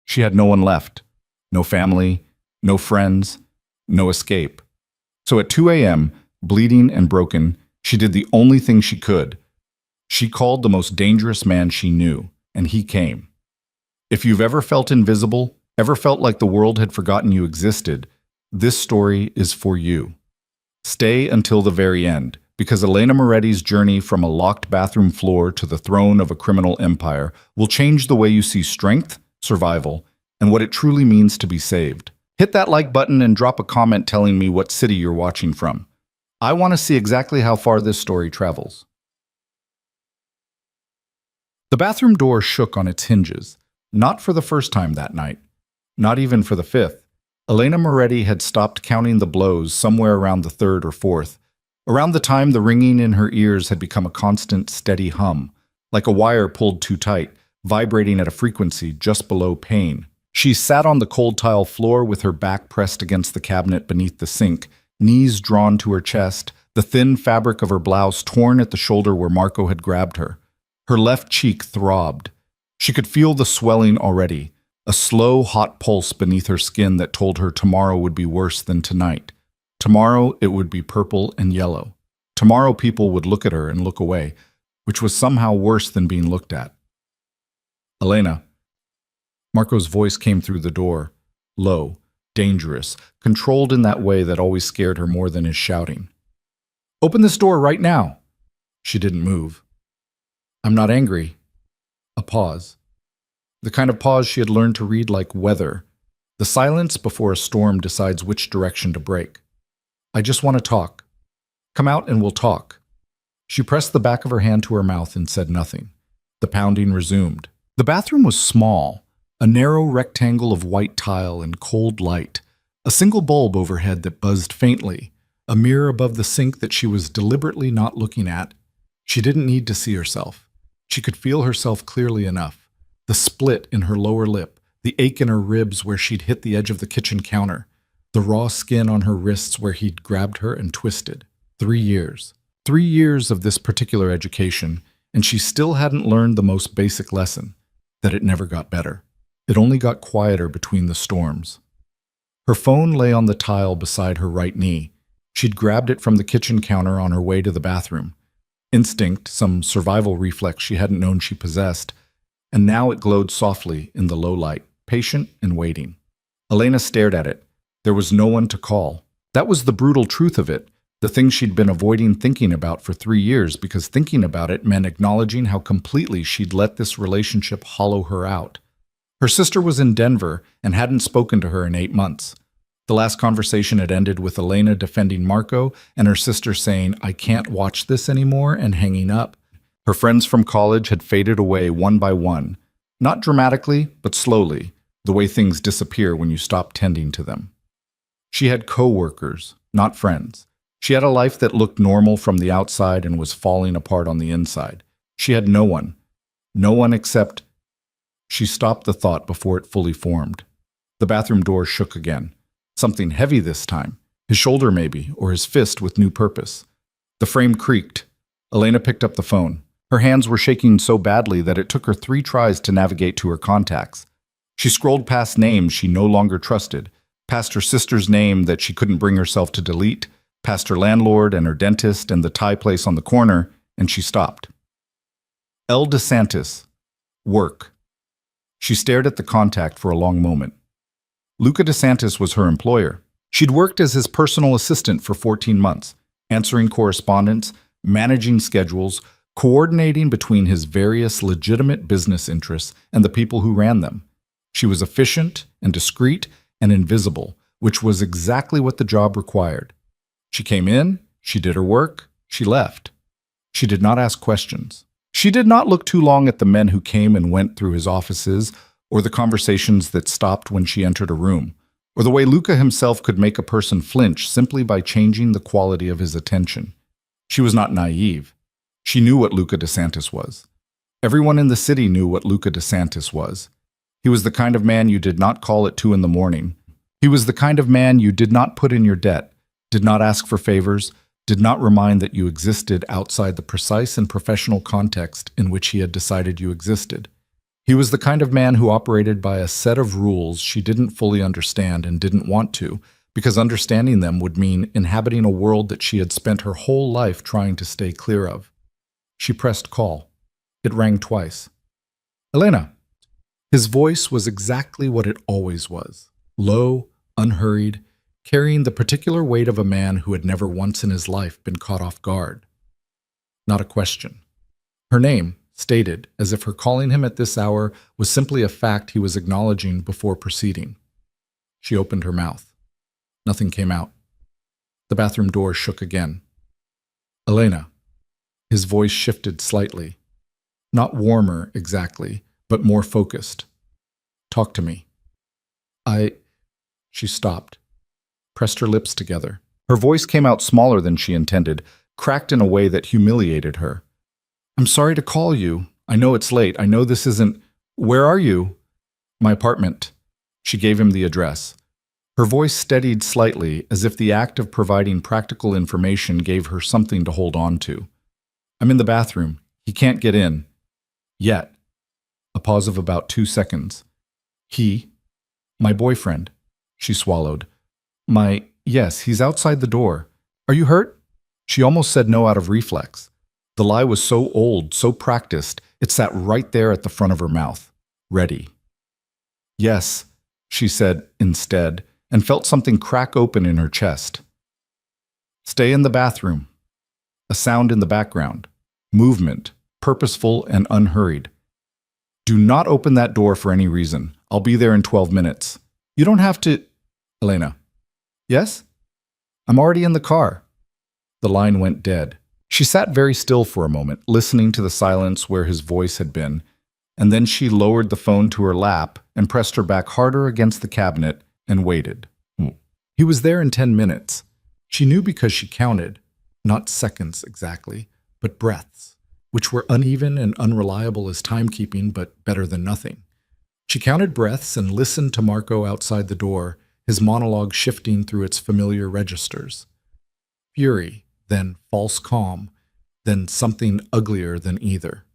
She had no one left. No family, no friends, no escape. So at 2 a.m., bleeding and broken, she did the only thing she could. She called the most dangerous man she knew, and he came. If you've ever felt invisible, ever felt like the world had forgotten you existed, this story is for you. Stay until the very end, because Elena Moretti's journey from a locked bathroom floor to the throne of a criminal empire will change the way you see strength, survival, and what it truly means to be saved. Hit that like button and drop a comment telling me what city you're watching from. I want to see exactly how far this story travels. The bathroom door shook on its hinges, not for the first time that night, not even for the fifth. Elena Moretti had stopped counting the blows somewhere around the third or fourth, around the time the ringing in her ears had become a constant, steady hum, like a wire pulled too tight, vibrating at a frequency just below pain. She sat on the cold tile floor with her back pressed against the cabinet beneath the sink, knees drawn to her chest, the thin fabric of her blouse torn at the shoulder where Marco had grabbed her. Her left cheek throbbed. She could feel the swelling already, a slow, hot pulse beneath her skin that told her tomorrow would be worse than tonight. Tomorrow it would be purple and yellow. Tomorrow people would look at her and look away, which was somehow worse than being looked at. Elena. Marco's voice came through the door, low, dangerous, controlled in that way that always scared her more than his shouting. Open this door right now. She didn't move. I'm not angry. A pause. The kind of pause she had learned to read like weather, the silence before a storm decides which direction to break. I just want to talk. Come out and we'll talk. She pressed the back of her hand to her mouth and said nothing. The pounding resumed. The bathroom was small, a narrow rectangle of white tile and cold light, a single bulb overhead that buzzed faintly, a mirror above the sink that she was deliberately not looking at. She didn't need to see herself. She could feel herself clearly enough. The split in her lower lip, the ache in her ribs where she'd hit the edge of the kitchen counter, the raw skin on her wrists where he'd grabbed her and twisted. 3 years. 3 years of this particular education, and she still hadn't learned the most basic lesson, that it never got better. It only got quieter between the storms. Her phone lay on the tile beside her right knee. She'd grabbed it from the kitchen counter on her way to the bathroom. Instinct, some survival reflex she hadn't known she possessed, and now it glowed softly in the low light, patient and waiting. Elena stared at it. There was no one to call. That was the brutal truth of it, the thing she'd been avoiding thinking about for 3 years because thinking about it meant acknowledging how completely she'd let this relationship hollow her out. Her sister was in Denver and hadn't spoken to her in 8 months. The last conversation had ended with Elena defending Marco and her sister saying, I can't watch this anymore, and hanging up. Her friends from college had faded away one by one, not dramatically, but slowly, the way things disappear when you stop tending to them. She had co-workers, not friends. She had a life that looked normal from the outside and was falling apart on the inside. She had no one except... She stopped the thought before it fully formed. The bathroom door shook again. Something heavy this time. His shoulder maybe, or his fist with new purpose. The frame creaked. Elena picked up the phone. Her hands were shaking so badly that it took her 3 tries to navigate to her contacts. She scrolled past names she no longer trusted, past her sister's name that she couldn't bring herself to delete, past her landlord and her dentist and the Thai place on the corner, and she stopped. L. DeSantis. Work. She stared at the contact for a long moment. Luca DeSantis was her employer. She'd worked as his personal assistant for 14 months, answering correspondence, managing schedules, coordinating between his various legitimate business interests and the people who ran them. She was efficient and discreet and invisible, which was exactly what the job required. She came in, she did her work, she left. She did not ask questions. She did not look too long at the men who came and went through his offices, or the conversations that stopped when she entered a room, or the way Luca himself could make a person flinch simply by changing the quality of his attention. She was not naive. She knew what Luca DeSantis was. Everyone in the city knew what Luca DeSantis was. He was the kind of man you did not call at 2 a.m. He was the kind of man you did not put in your debt, did not ask for favors, did not remind that you existed outside the precise and professional context in which he had decided you existed. He was the kind of man who operated by a set of rules she didn't fully understand and didn't want to, because understanding them would mean inhabiting a world that she had spent her whole life trying to stay clear of. She pressed call. It rang twice. Elena! His voice was exactly what it always was, low, unhurried, carrying the particular weight of a man who had never once in his life been caught off guard. Not a question. Her name, stated as if her calling him at this hour was simply a fact he was acknowledging before proceeding. She opened her mouth. Nothing came out. The bathroom door shook again. Elena. His voice shifted slightly. Not warmer, exactly, but more focused. Talk to me. She stopped, pressed her lips together. Her voice came out smaller than she intended, cracked in a way that humiliated her. I'm sorry to call you. I know it's late. I know this isn't... Where are you? My apartment. She gave him the address. Her voice steadied slightly, as if the act of providing practical information gave her something to hold on to. I'm in the bathroom. He can't get in. Yet. A pause of about 2 seconds. He? My boyfriend. She swallowed. Yes, he's outside the door. Are you hurt? She almost said no out of reflex. The lie was so old, so practiced, it sat right there at the front of her mouth. Ready. Yes, she said instead, and felt something crack open in her chest. Stay in the bathroom. A sound in the background. Movement, purposeful and unhurried. Do not open that door for any reason. I'll be there in 12 minutes. You don't have to... Elena. Yes? I'm already in the car. The line went dead. She sat very still for a moment, listening to the silence where his voice had been, and then she lowered the phone to her lap and pressed her back harder against the cabinet and waited. He was there in 10 minutes. She knew because she counted, not seconds exactly, but breaths, which were uneven and unreliable as timekeeping, but better than nothing. She counted breaths and listened to Marco outside the door, his monologue shifting through its familiar registers. Fury, then false calm, then something uglier than either.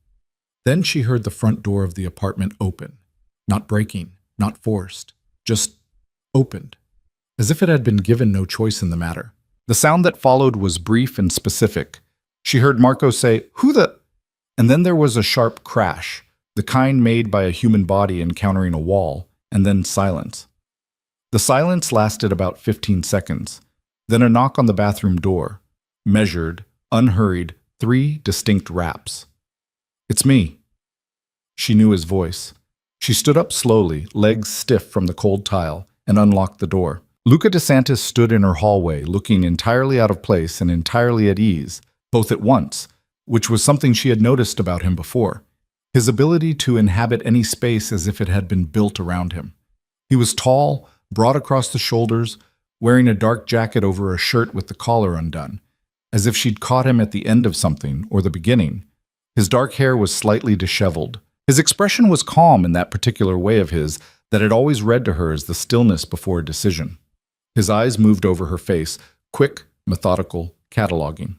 Then she heard the front door of the apartment open, not breaking, not forced, just opened, as if it had been given no choice in the matter. The sound that followed was brief and specific. She heard Marco say, "Who the..." And then there was a sharp crash, the kind made by a human body encountering a wall, and then silence. The silence lasted about 15 seconds, then a knock on the bathroom door. Measured, unhurried, 3 distinct raps. It's me. She knew his voice. She stood up slowly, legs stiff from the cold tile, and unlocked the door. Luca DeSantis stood in her hallway, looking entirely out of place and entirely at ease, both at once, which was something she had noticed about him before. His ability to inhabit any space as if it had been built around him. He was tall, broad across the shoulders, wearing a dark jacket over a shirt with the collar undone, as if she'd caught him at the end of something, or the beginning. His dark hair was slightly disheveled. His expression was calm in that particular way of his that had always read to her as the stillness before a decision. His eyes moved over her face, quick, methodical, cataloging.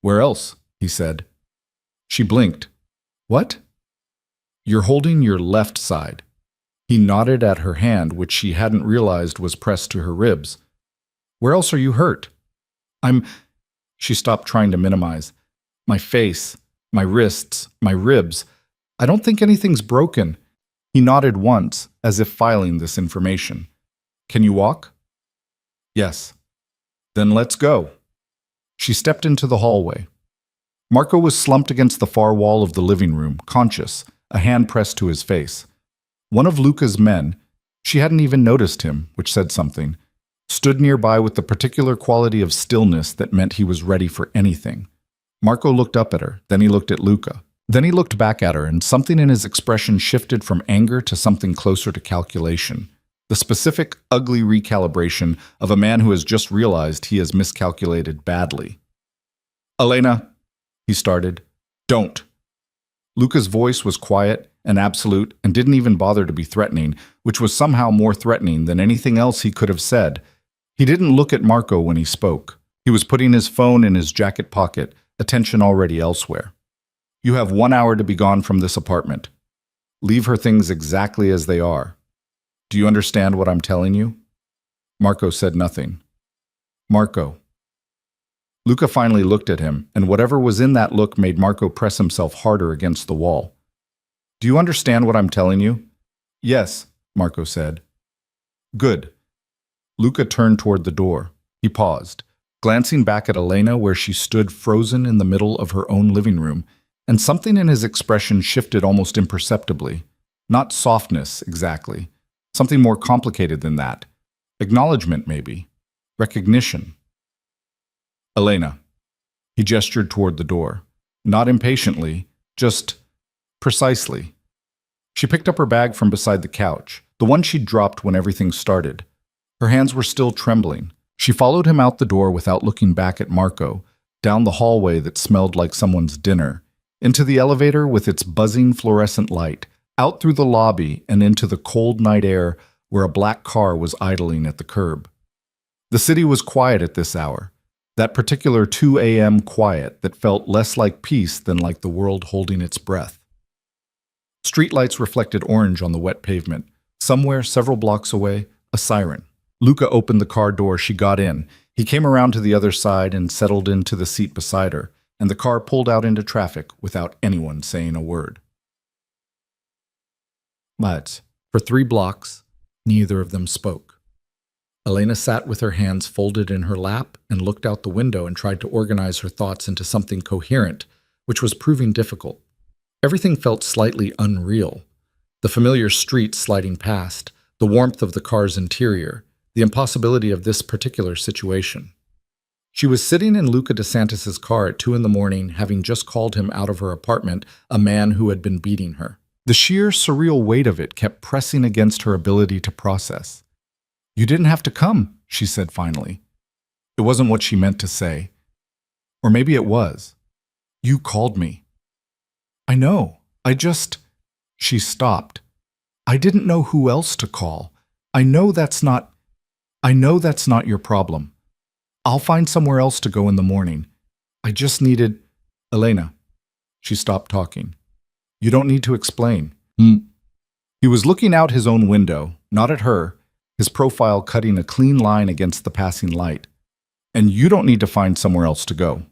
"Where else?" he said. She blinked. "What?" "You're holding your left side." He nodded at her hand, which she hadn't realized was pressed to her ribs. "Where else are you hurt?" She stopped trying to minimize. "My face, my wrists, my ribs. I don't think anything's broken." He nodded once, as if filing this information. "Can you walk?" "Yes." "Then let's go." She stepped into the hallway. Marco was slumped against the far wall of the living room, conscious, a hand pressed to his face. One of Luca's men, she hadn't even noticed him, which said something, stood nearby with the particular quality of stillness that meant he was ready for anything. Marco looked up at her, then he looked at Luca. Then he looked back at her, and something in his expression shifted from anger to something closer to calculation. The specific, ugly recalibration of a man who has just realized he has miscalculated badly. "Elena," he started. "Don't." Luca's voice was quiet and absolute and didn't even bother to be threatening, which was somehow more threatening than anything else he could have said. He didn't look at Marco when he spoke. He was putting his phone in his jacket pocket, attention already elsewhere. "You have 1 hour to be gone from this apartment." Leave her things exactly as they are. Do you understand what I'm telling you? Marco said nothing. Marco. Luca finally looked at him, and whatever was in that look made Marco press himself harder against the wall. Do you understand what I'm telling you? Yes, Marco said. Good. Luca turned toward the door. He paused, glancing back at Elena where she stood frozen in the middle of her own living room, and something in his expression shifted almost imperceptibly. Not softness, exactly. Something more complicated than that. Acknowledgement, maybe. Recognition. Elena. He gestured toward the door. Not impatiently, just precisely. She picked up her bag from beside the couch, the one she'd dropped when everything started. Her hands were still trembling. She followed him out the door without looking back at Marco, down the hallway that smelled like someone's dinner, into the elevator with its buzzing fluorescent light, out through the lobby and into the cold night air where a black car was idling at the curb. The city was quiet at this hour, that particular 2 a.m. quiet that felt less like peace than like the world holding its breath. Streetlights reflected orange on the wet pavement. Somewhere, several blocks away, a siren. Luca opened the car door she got in. He came around to the other side and settled into the seat beside her, and the car pulled out into traffic without anyone saying a word. But for 3 blocks, neither of them spoke. Elena sat with her hands folded in her lap and looked out the window and tried to organize her thoughts into something coherent, which was proving difficult. Everything felt slightly unreal. The familiar street sliding past, the warmth of the car's interior, the impossibility of this particular situation. She was sitting in Luca DeSantis's car at 2 in the morning, having just called him out of her apartment, a man who had been beating her. The sheer surreal weight of it kept pressing against her ability to process. You didn't have to come, she said finally. It wasn't what she meant to say. Or maybe it was. You called me. I know. She stopped. I didn't know who else to call. I know that's not your problem. I'll find somewhere else to go in the morning. I just needed... Elena. She stopped talking. You don't need to explain. He was looking out his own window, not at her, his profile cutting a clean line against the passing light. And you don't need to find somewhere else to go.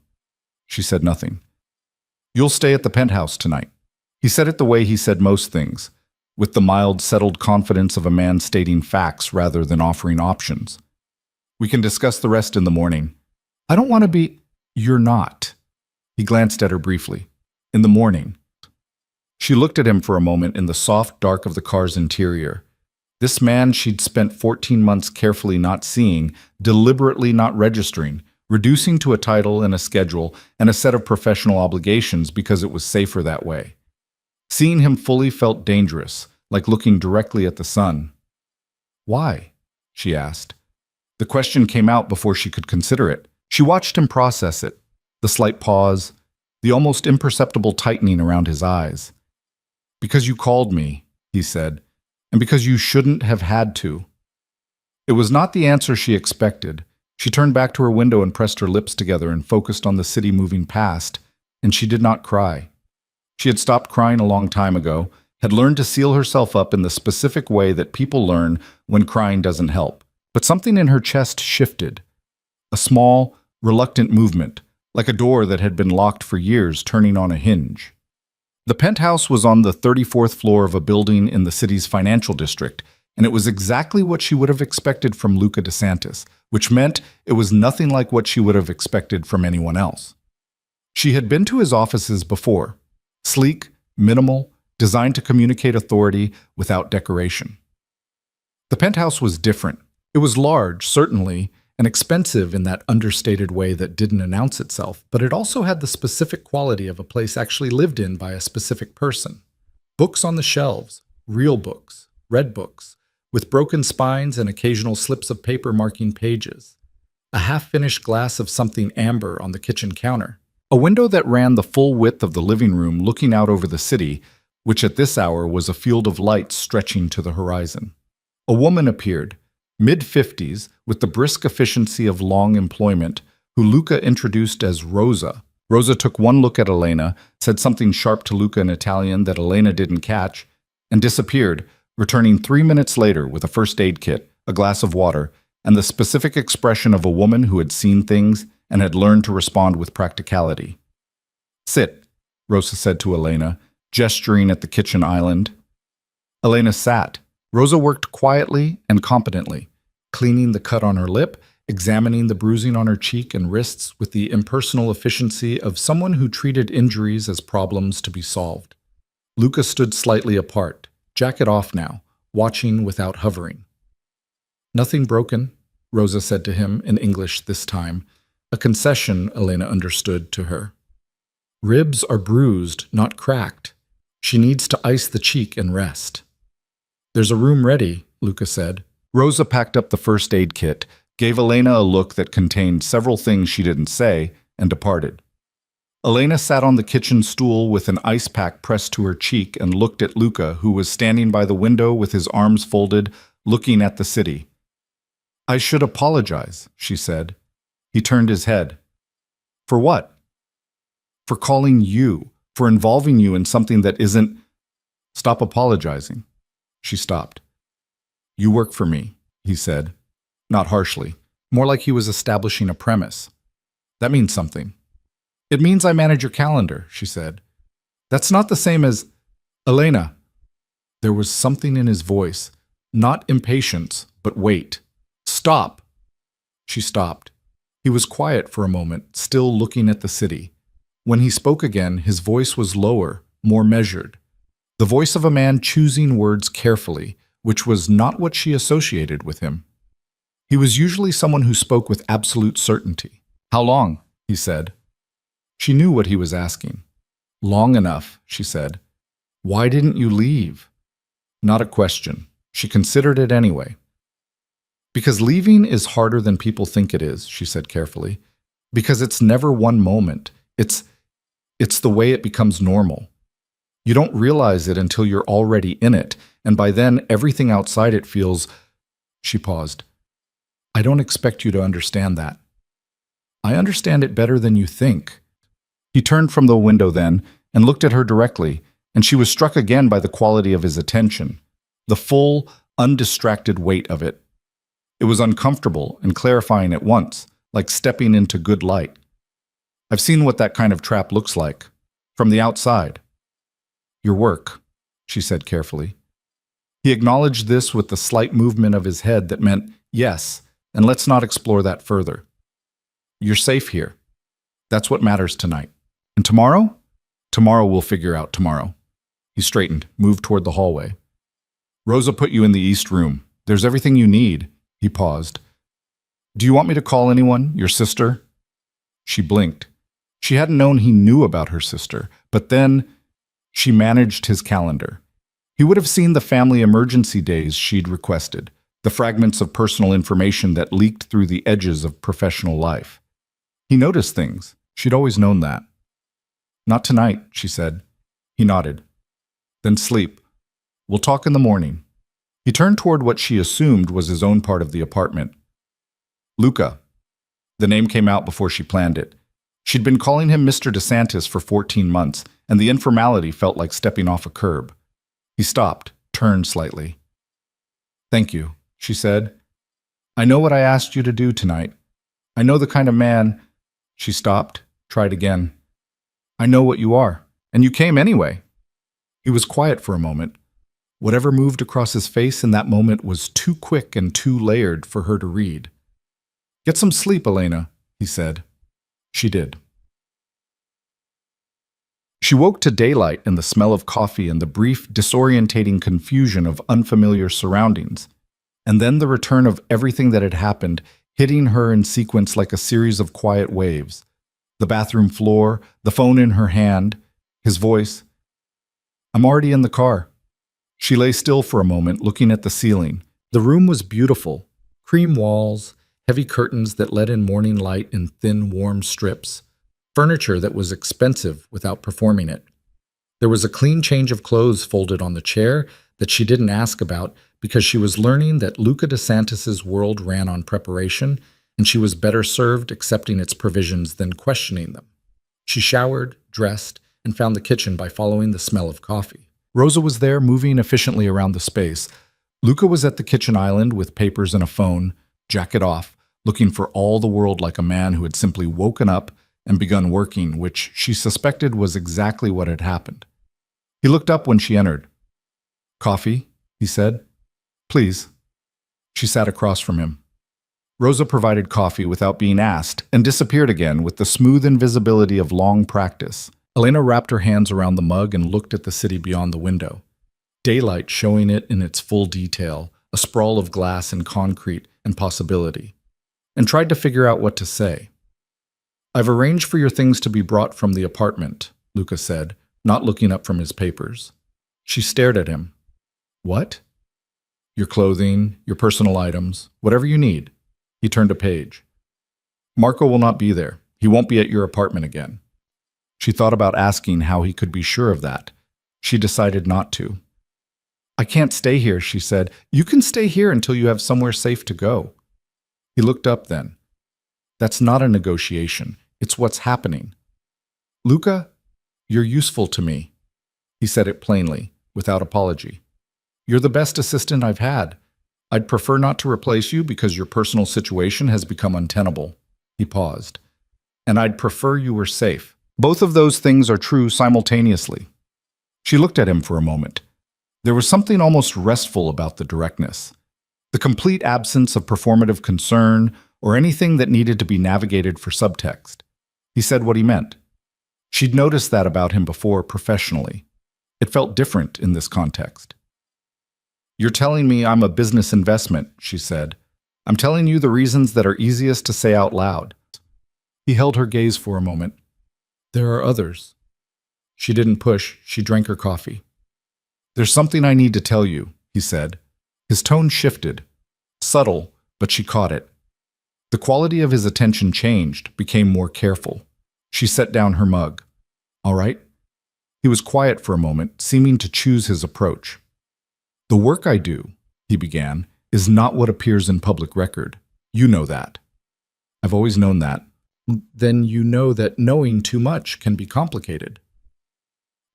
She said nothing. You'll stay at the penthouse tonight. He said it the way he said most things, with the mild, settled confidence of a man stating facts rather than offering options. We can discuss the rest in the morning. I don't want to be... You're not. He glanced at her briefly. In the morning. She looked at him for a moment in the soft dark of the car's interior. This man she'd spent 14 months carefully not seeing, deliberately not registering, reducing to a title and a schedule and a set of professional obligations because it was safer that way. Seeing him fully felt dangerous, like looking directly at the sun. Why? She asked. The question came out before she could consider it. She watched him process it, the slight pause, the almost imperceptible tightening around his eyes. Because you called me, he said, and because you shouldn't have had to. It was not the answer she expected. She turned back to her window and pressed her lips together and focused on the city moving past, and she did not cry. She had stopped crying a long time ago, had learned to seal herself up in the specific way that people learn when crying doesn't help. But something in her chest shifted. A small, reluctant movement, like a door that had been locked for years turning on a hinge. The penthouse was on the 34th floor of a building in the city's financial district, and it was exactly what she would have expected from Luca DeSantis, which meant it was nothing like what she would have expected from anyone else. She had been to his offices before, sleek, minimal, designed to communicate authority without decoration. The penthouse was different. It was large, certainly, and expensive in that understated way that didn't announce itself, but it also had the specific quality of a place actually lived in by a specific person. Books on the shelves, real books, red books, with broken spines and occasional slips of paper marking pages. A half-finished glass of something amber on the kitchen counter. A window that ran the full width of the living room looking out over the city, which at this hour was a field of light stretching to the horizon. A woman appeared, mid-50s, with the brisk efficiency of long employment, who Luca introduced as Rosa. Rosa took one look at Elena, said something sharp to Luca in Italian that Elena didn't catch, and disappeared, returning 3 minutes later with a first aid kit, a glass of water, and the specific expression of a woman who had seen things and had learned to respond with practicality. "Sit," Rosa said to Elena, gesturing at the kitchen island. Elena sat. Rosa worked quietly and competently, cleaning the cut on her lip, examining the bruising on her cheek and wrists with the impersonal efficiency of someone who treated injuries as problems to be solved. Luca stood slightly apart, jacket off now, watching without hovering. "Nothing broken," Rosa said to him in English this time, a concession Elena understood to her. "Ribs are bruised, not cracked. She needs to ice the cheek and rest." "There's a room ready," Luca said. Rosa packed up the first aid kit, gave Elena a look that contained several things she didn't say, and departed. Elena sat on the kitchen stool with an ice pack pressed to her cheek and looked at Luca, who was standing by the window with his arms folded, looking at the city. "I should apologize," she said. He turned his head. "For what?" "For calling you, for involving you in something that isn't—" "Stop apologizing." She stopped. "You work for me," he said, not harshly, more like he was establishing a premise. "That means something." "It means I manage your calendar," she said. "That's not the same as—" "Elena." There was something in his voice, not impatience, but weight. "Stop!" She stopped. He was quiet for a moment, still looking at the city. When he spoke again, his voice was lower, more measured. The voice of a man choosing words carefully, which was not what she associated with him. He was usually someone who spoke with absolute certainty. "How long?" he said. She knew what he was asking. "Long enough," she said. "Why didn't you leave?" Not a question. She considered it anyway. "Because leaving is harder than people think it is," she said carefully. "Because it's never one moment. It's the way it becomes normal. You don't realize it until you're already in it, and by then everything outside it feels—" She paused. "I don't expect you to understand that." "I understand it better than you think." He turned from the window then and looked at her directly, and she was struck again by the quality of his attention, the full, undistracted weight of it. It was uncomfortable and clarifying at once, like stepping into good light. "I've seen what that kind of trap looks like, from the outside." "Your work," she said carefully. He acknowledged this with the slight movement of his head that meant, "Yes, and let's not explore that further." "You're safe here. That's what matters tonight. And tomorrow? Tomorrow we'll figure out tomorrow." He straightened, moved toward the hallway. "Rosa put you in the East Room. There's everything you need." He paused. "Do you want me to call anyone? Your sister?" She blinked. She hadn't known he knew about her sister, but then she managed his calendar. He would have seen the family emergency days she'd requested, the fragments of personal information that leaked through the edges of professional life. He noticed things. She'd always known that. "Not tonight," she said. He nodded. "Then sleep. We'll talk in the morning." He turned toward what she assumed was his own part of the apartment. "Luca." The name came out before she planned it. She'd been calling him Mr. DeSantis for 14 months, and the informality felt like stepping off a curb. He stopped, turned slightly. "Thank you," she said. "I know what I asked you to do tonight. I know the kind of man—" She stopped, tried again. "I know what you are, and you came anyway." He was quiet for a moment. Whatever moved across his face in that moment was too quick and too layered for her to read. "Get some sleep, Elena," he said. She did. She woke to daylight and the smell of coffee and the brief, disorientating confusion of unfamiliar surroundings, and then the return of everything that had happened, hitting her in sequence like a series of quiet waves. The bathroom floor, the phone in her hand, his voice. "I'm already in the car." She lay still for a moment, looking at the ceiling. The room was beautiful. Cream walls, heavy curtains that let in morning light in thin, warm strips. Furniture that was expensive without performing it. There was a clean change of clothes folded on the chair that she didn't ask about because she was learning that Luca DeSantis's world ran on preparation, and she was better served accepting its provisions than questioning them. She showered, dressed, and found the kitchen by following the smell of coffee. Rosa was there, moving efficiently around the space. Luca was at the kitchen island with papers and a phone, jacket off, looking for all the world like a man who had simply woken up and begun working, which she suspected was exactly what had happened. He looked up when she entered. "Coffee?" he said. "Please." She sat across from him. Rosa provided coffee without being asked and disappeared again with the smooth invisibility of long practice. Elena wrapped her hands around the mug and looked at the city beyond the window. Daylight showing it in its full detail, a sprawl of glass and concrete and possibility, and tried to figure out what to say. "I've arranged for your things to be brought from the apartment," Luca said, not looking up from his papers. She stared at him. "What?" "Your clothing, your personal items, whatever you need." He turned a page. "Marco will not be there. He won't be at your apartment again." She thought about asking how he could be sure of that. She decided not to. "I can't stay here," she said. "You can stay here until you have somewhere safe to go." He looked up then. "That's not a negotiation. It's what's happening." "Luca, you're useful to me." He said it plainly, without apology. "You're the best assistant I've had. I'd prefer not to replace you because your personal situation has become untenable." He paused. "And I'd prefer you were safe. Both of those things are true simultaneously." She looked at him for a moment. There was something almost restful about the directness, the complete absence of performative concern or anything that needed to be navigated for subtext. He said what he meant. She'd noticed that about him before professionally. It felt different in this context. "You're telling me I'm a business investment," she said. "I'm telling you the reasons that are easiest to say out loud." He held her gaze for a moment. "There are others." She didn't push. She drank her coffee. "There's something I need to tell you," he said. His tone shifted. Subtle, but she caught it. The quality of his attention changed, became more careful. She set down her mug. "All right?" He was quiet for a moment, seeming to choose his approach. "The work I do," he began, "is not what appears in public record. You know that." "I've always known that." "Then you know that knowing too much can be complicated."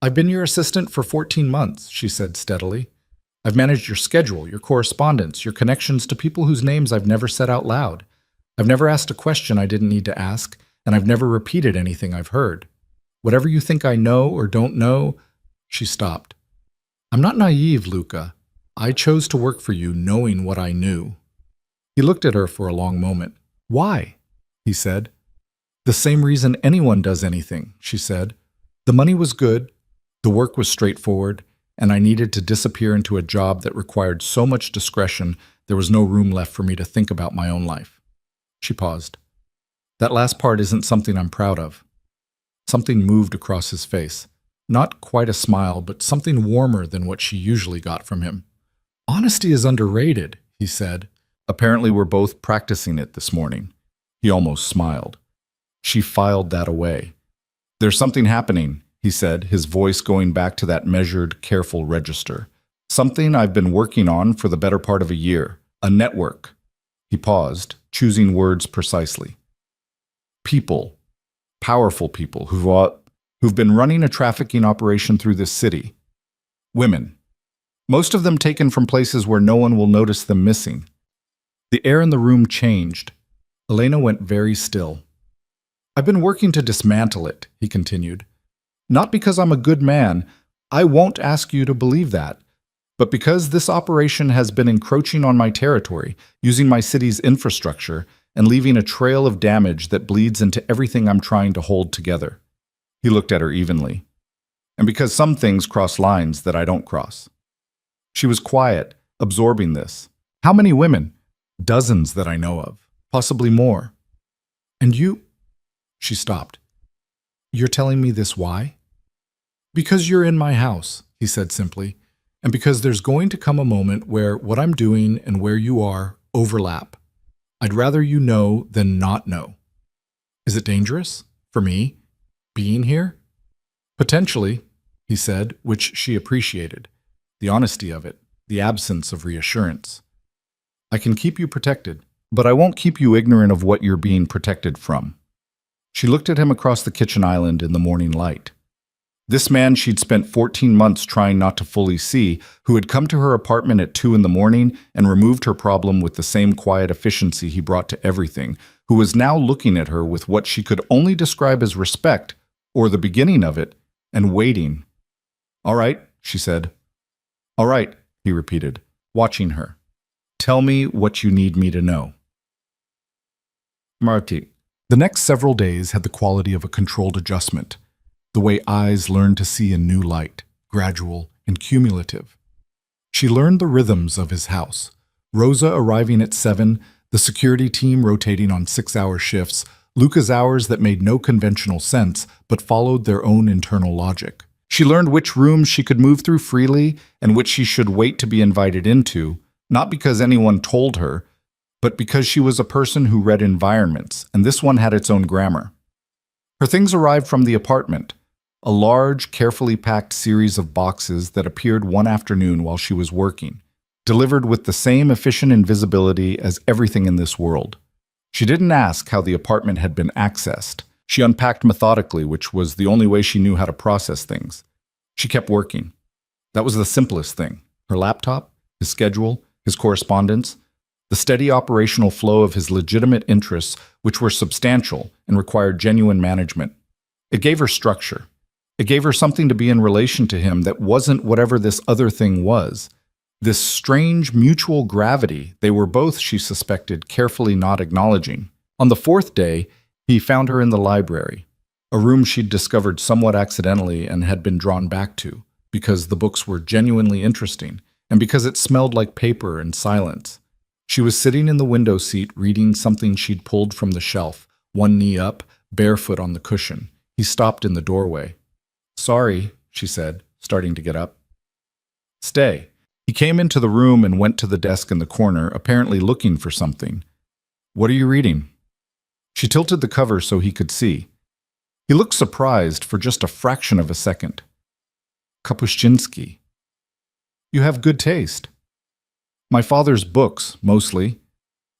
"I've been your assistant for 14 months, she said steadily. "I've managed your schedule, your correspondence, your connections to people whose names I've never said out loud. I've never asked a question I didn't need to ask, and I've never repeated anything I've heard. Whatever you think I know or don't know," she stopped. "I'm not naive, Luca. I chose to work for you knowing what I knew." He looked at her for a long moment. "Why?" he said. "The same reason anyone does anything," she said. "The money was good, the work was straightforward, and I needed to disappear into a job that required so much discretion there was no room left for me to think about my own life." She paused. "That last part isn't something I'm proud of." Something moved across his face. Not quite a smile, but something warmer than what she usually got from him. "Honesty is underrated," he said. "Apparently we're both practicing it this morning." He almost smiled. She filed that away. "There's something happening," he said, his voice going back to that measured, careful register. "Something I've been working on for the better part of a year. A network." He paused, choosing words precisely. "People, powerful people who've been running a trafficking operation through this city. Women. Most of them taken from places where no one will notice them missing." The air in the room changed. Elena went very still. "I've been working to dismantle it," he continued. "Not because I'm a good man. I won't ask you to believe that. But because this operation has been encroaching on my territory, using my city's infrastructure, and leaving a trail of damage that bleeds into everything I'm trying to hold together." He looked at her evenly. "And because some things cross lines that I don't cross." She was quiet, absorbing this. "How many women?" "Dozens that I know of. Possibly more." "And you—" She stopped. "You're telling me this why?" "Because you're in my house," he said simply, "and because there's going to come a moment where what I'm doing and where you are overlap. I'd rather you know than not know." "Is it dangerous? For me? Being here?" "Potentially," he said, which she appreciated. The honesty of it, the absence of reassurance. "I can keep you protected, but I won't keep you ignorant of what you're being protected from." She looked at him across the kitchen island in the morning light. This man she'd spent 14 months trying not to fully see, who had come to her apartment at 2 in the morning and removed her problem with the same quiet efficiency he brought to everything, who was now looking at her with what she could only describe as respect, or the beginning of it, and waiting. "All right," she said. "All right," he repeated, watching her. "Tell me what you need me to know." Marti. The next several days had the quality of a controlled adjustment, the way eyes learn to see in new light, gradual and cumulative. She learned the rhythms of his house. Rosa arriving at 7, the security team rotating on 6-hour shifts, Luca's hours that made no conventional sense but followed their own internal logic. She learned which rooms she could move through freely and which she should wait to be invited into, not because anyone told her, but because she was a person who read environments, and this one had its own grammar. Her things arrived from the apartment, a large, carefully packed series of boxes that appeared one afternoon while she was working, delivered with the same efficient invisibility as everything in this world. She didn't ask how the apartment had been accessed. She unpacked methodically, which was the only way she knew how to process things. She kept working. That was the simplest thing. Her laptop, his schedule, his correspondence, the steady operational flow of his legitimate interests, which were substantial and required genuine management. It gave her structure. It gave her something to be in relation to him that wasn't whatever this other thing was. This strange mutual gravity they were both, she suspected, carefully not acknowledging. On the 4th day, he found her in the library, a room she'd discovered somewhat accidentally and had been drawn back to, because the books were genuinely interesting, and because it smelled like paper and silence. She was sitting in the window seat reading something she'd pulled from the shelf, one knee up, barefoot on the cushion. He stopped in the doorway. "Sorry," she said, starting to get up. "Stay." He came into the room and went to the desk in the corner, apparently looking for something. "What are you reading?" She tilted the cover so he could see. He looked surprised for just a fraction of a second. "Kapuscinski. You have good taste." "My father's books, mostly."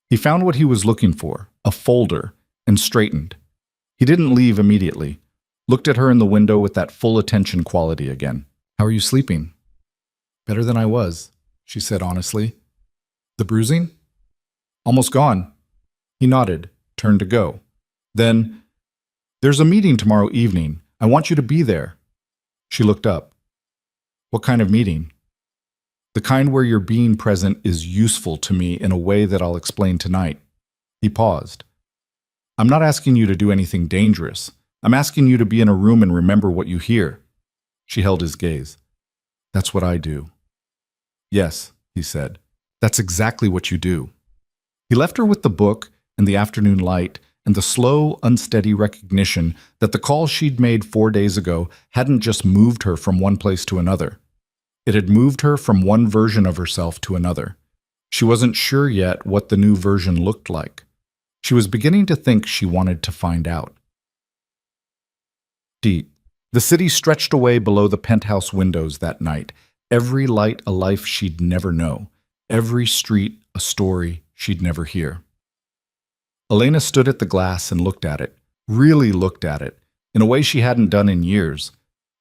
He found what he was looking for, a folder, and straightened. He didn't leave immediately. Looked at her in the window with that full attention quality again. "How are you sleeping?" "Better than I was," she said honestly. "The bruising?" "Almost gone." He nodded, turned to go. Then, "There's a meeting tomorrow evening. I want you to be there." She looked up. "What kind of meeting?" "The kind where your being present is useful to me in a way that I'll explain tonight." He paused. "I'm not asking you to do anything dangerous. I'm asking you to be in a room and remember what you hear." She held his gaze. "That's what I do." "Yes," he said. "That's exactly what you do." He left her with the book and the afternoon light and the slow, unsteady recognition that the call she'd made 4 days ago hadn't just moved her from one place to another. It had moved her from one version of herself to another. She wasn't sure yet what the new version looked like. She was beginning to think she wanted to find out. The city stretched away below the penthouse windows that night, every light a life she'd never know, every street a story she'd never hear. Elena stood at the glass and looked at it, really looked at it, in a way she hadn't done in years.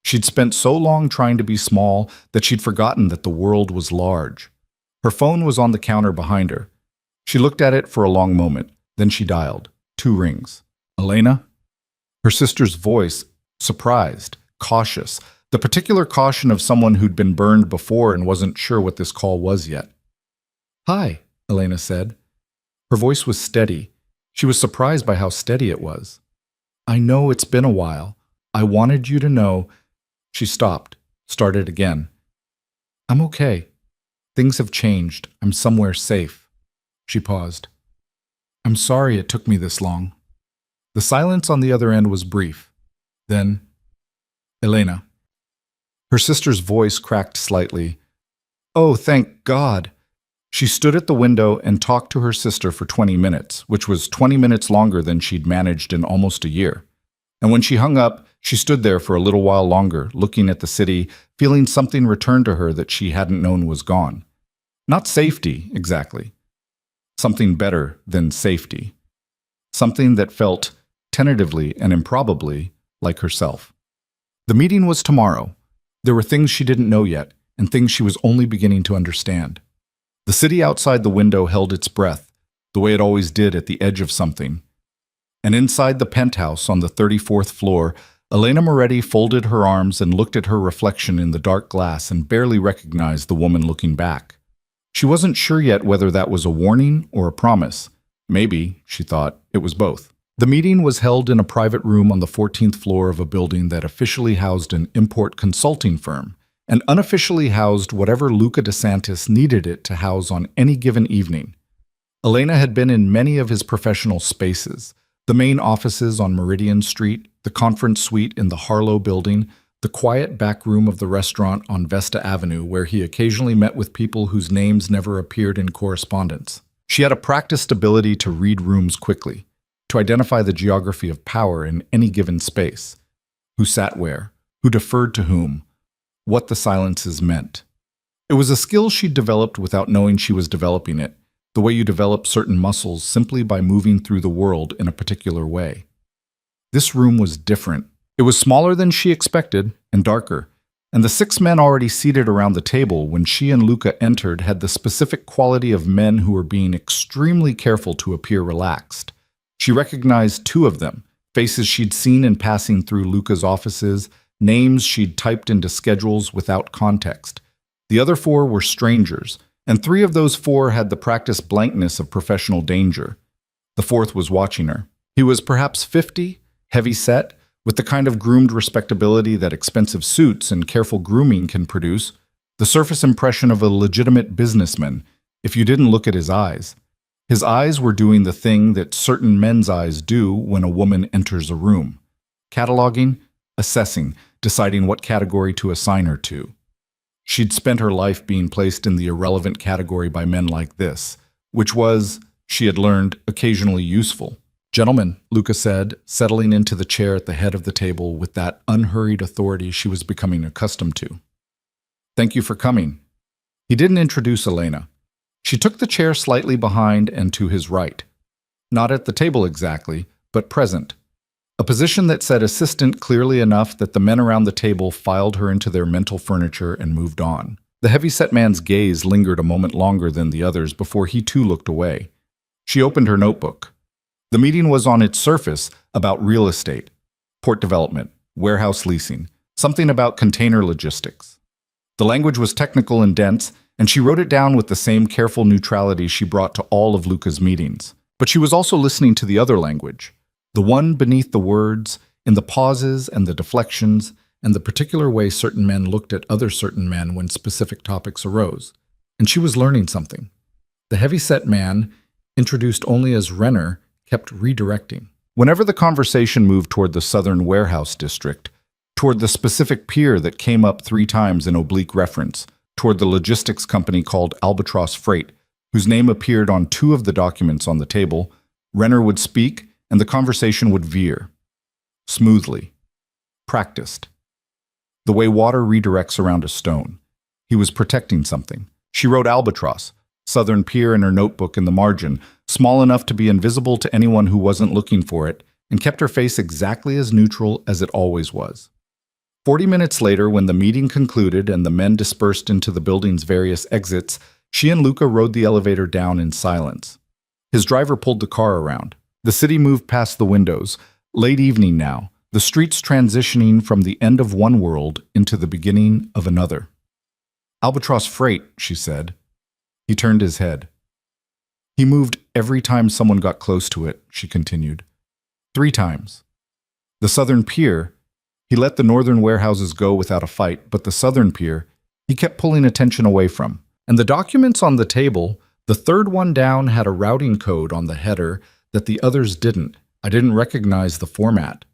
She'd spent so long trying to be small that she'd forgotten that the world was large. Her phone was on the counter behind her. She looked at it for a long moment, then she dialed. 2 rings. "Elena?" Her sister's voice, surprised, cautious, the particular caution of someone who'd been burned before and wasn't sure what this call was yet. "Hi," Elena said. Her voice was steady. She was surprised by how steady it was. "I know it's been a while. I wanted you to know." She stopped, started again. "I'm okay. Things have changed. I'm somewhere safe." She paused. "I'm sorry it took me this long." The silence on the other end was brief. Then, "Elena." Her sister's voice cracked slightly. "Oh, thank God." She stood at the window and talked to her sister for 20 minutes, which was 20 minutes longer than she'd managed in almost a year. And when she hung up, she stood there for a little while longer, looking at the city, feeling something return to her that she hadn't known was gone. Not safety, exactly. Something better than safety. Something that felt, tentatively and improbably, like herself. The meeting was tomorrow. There were things she didn't know yet, and things she was only beginning to understand. The city outside the window held its breath, the way it always did at the edge of something. And inside the penthouse on the 34th floor, Elena Moretti folded her arms and looked at her reflection in the dark glass and barely recognized the woman looking back. She wasn't sure yet whether that was a warning or a promise. Maybe, she thought, it was both. The meeting was held in a private room on the 14th floor of a building that officially housed an import consulting firm and unofficially housed whatever Luca DeSantis needed it to house on any given evening. Elena had been in many of his professional spaces, the main offices on Meridian Street, the conference suite in the Harlow building, the quiet back room of the restaurant on Vesta Avenue where he occasionally met with people whose names never appeared in correspondence. She had a practiced ability to read rooms quickly, to identify the geography of power in any given space, who sat where, who deferred to whom, what the silences meant. It was a skill she'd developed without knowing she was developing it, the way you develop certain muscles simply by moving through the world in a particular way. This room was different. It was smaller than she expected and darker, and the 6 men already seated around the table when she and Luca entered had the specific quality of men who were being extremely careful to appear relaxed. She recognized 2 of them, faces she'd seen in passing through Luca's offices, names she'd typed into schedules without context. The other 4 were strangers, and 3 of those 4 had the practiced blankness of professional danger. The 4th was watching her. He was perhaps 50, heavy-set, with the kind of groomed respectability that expensive suits and careful grooming can produce, the surface impression of a legitimate businessman, if you didn't look at his eyes. His eyes were doing the thing that certain men's eyes do when a woman enters a room. Cataloging, assessing, deciding what category to assign her to. She'd spent her life being placed in the irrelevant category by men like this, which was, she had learned, occasionally useful. "Gentlemen," Luca said, settling into the chair at the head of the table with that unhurried authority she was becoming accustomed to. "Thank you for coming." He didn't introduce Elena. She took the chair slightly behind and to his right. Not at the table exactly, but present. A position that said assistant clearly enough that the men around the table filed her into their mental furniture and moved on. The heavy-set man's gaze lingered a moment longer than the others before he too looked away. She opened her notebook. The meeting was on its surface about real estate, port development, warehouse leasing, something about container logistics. The language was technical and dense, and she wrote it down with the same careful neutrality she brought to all of Luca's meetings. But she was also listening to the other language, the one beneath the words, in the pauses and the deflections, and the particular way certain men looked at other certain men when specific topics arose. And she was learning something. The heavy-set man, introduced only as Renner, kept redirecting. Whenever the conversation moved toward the southern warehouse district, toward the specific pier that came up 3 times in oblique reference, toward the logistics company called Albatross Freight, whose name appeared on 2 of the documents on the table, Renner would speak and the conversation would veer. Smoothly. Practiced. The way water redirects around a stone. He was protecting something. She wrote Albatross, Southern Pier in her notebook in the margin, small enough to be invisible to anyone who wasn't looking for it, and kept her face exactly as neutral as it always was. 40 minutes later, when the meeting concluded and the men dispersed into the building's various exits, she and Luca rode the elevator down in silence. His driver pulled the car around. The city moved past the windows. Late evening now, the streets transitioning from the end of one world into the beginning of another. "Albatross Freight," she said. He turned his head. "He moved every time someone got close to it," she continued. 3 times. The southern pier, he let the northern warehouses go without a fight, but the southern pier, he kept pulling attention away from. And the documents on the table, the 3rd one down had a routing code on the header that the others didn't. I didn't recognize the format.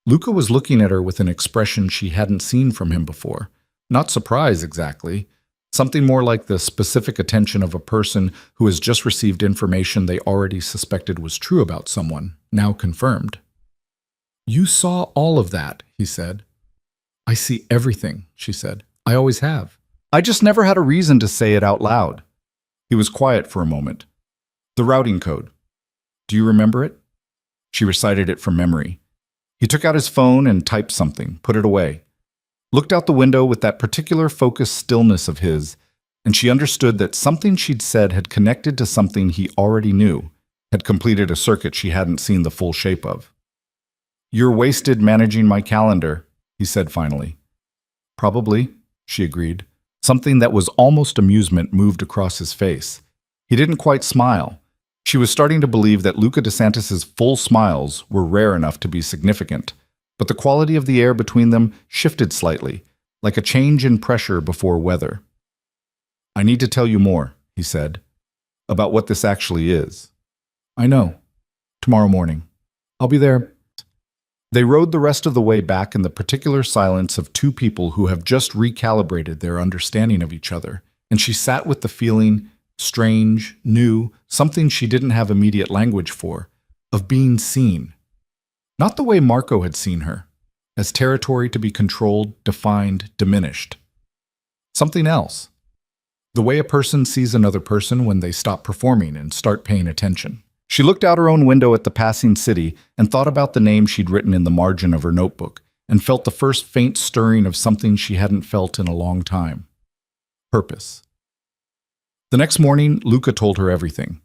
Luca was looking at her with an expression she hadn't seen from him before. Not surprise exactly. Something more like the specific attention of a person who has just received information they already suspected was true about someone, now confirmed. "You saw all of that," he said. "I see everything," she said. "I always have. I just never had a reason to say it out loud." He was quiet for a moment. "The routing code. Do you remember it?" She recited it from memory. He took out his phone and typed something, put it away. looked out the window with that particular focused stillness of his, and she understood that something she'd said had connected to something he already knew, had completed a circuit she hadn't seen the full shape of. "You're wasted managing my calendar," he said finally. "Probably," she agreed. Something that was almost amusement moved across his face. He didn't quite smile. She was starting to believe that Luca DeSantis's full smiles were rare enough to be significant, but the quality of the air between them shifted slightly, like a change in pressure before weather. "I need to tell you more," he said, "about what this actually is." "I know. Tomorrow morning. I'll be there." They rode the rest of the way back in the particular silence of two people who have just recalibrated their understanding of each other, and she sat with the feeling, strange, new, something she didn't have immediate language for, of being seen. Not the way Marco had seen her, as territory to be controlled, defined, diminished. Something else. The way a person sees another person when they stop performing and start paying attention. She looked out her own window at the passing city and thought about the name she'd written in the margin of her notebook and felt the first faint stirring of something she hadn't felt in a long time. Purpose. The next morning, Luca told her everything.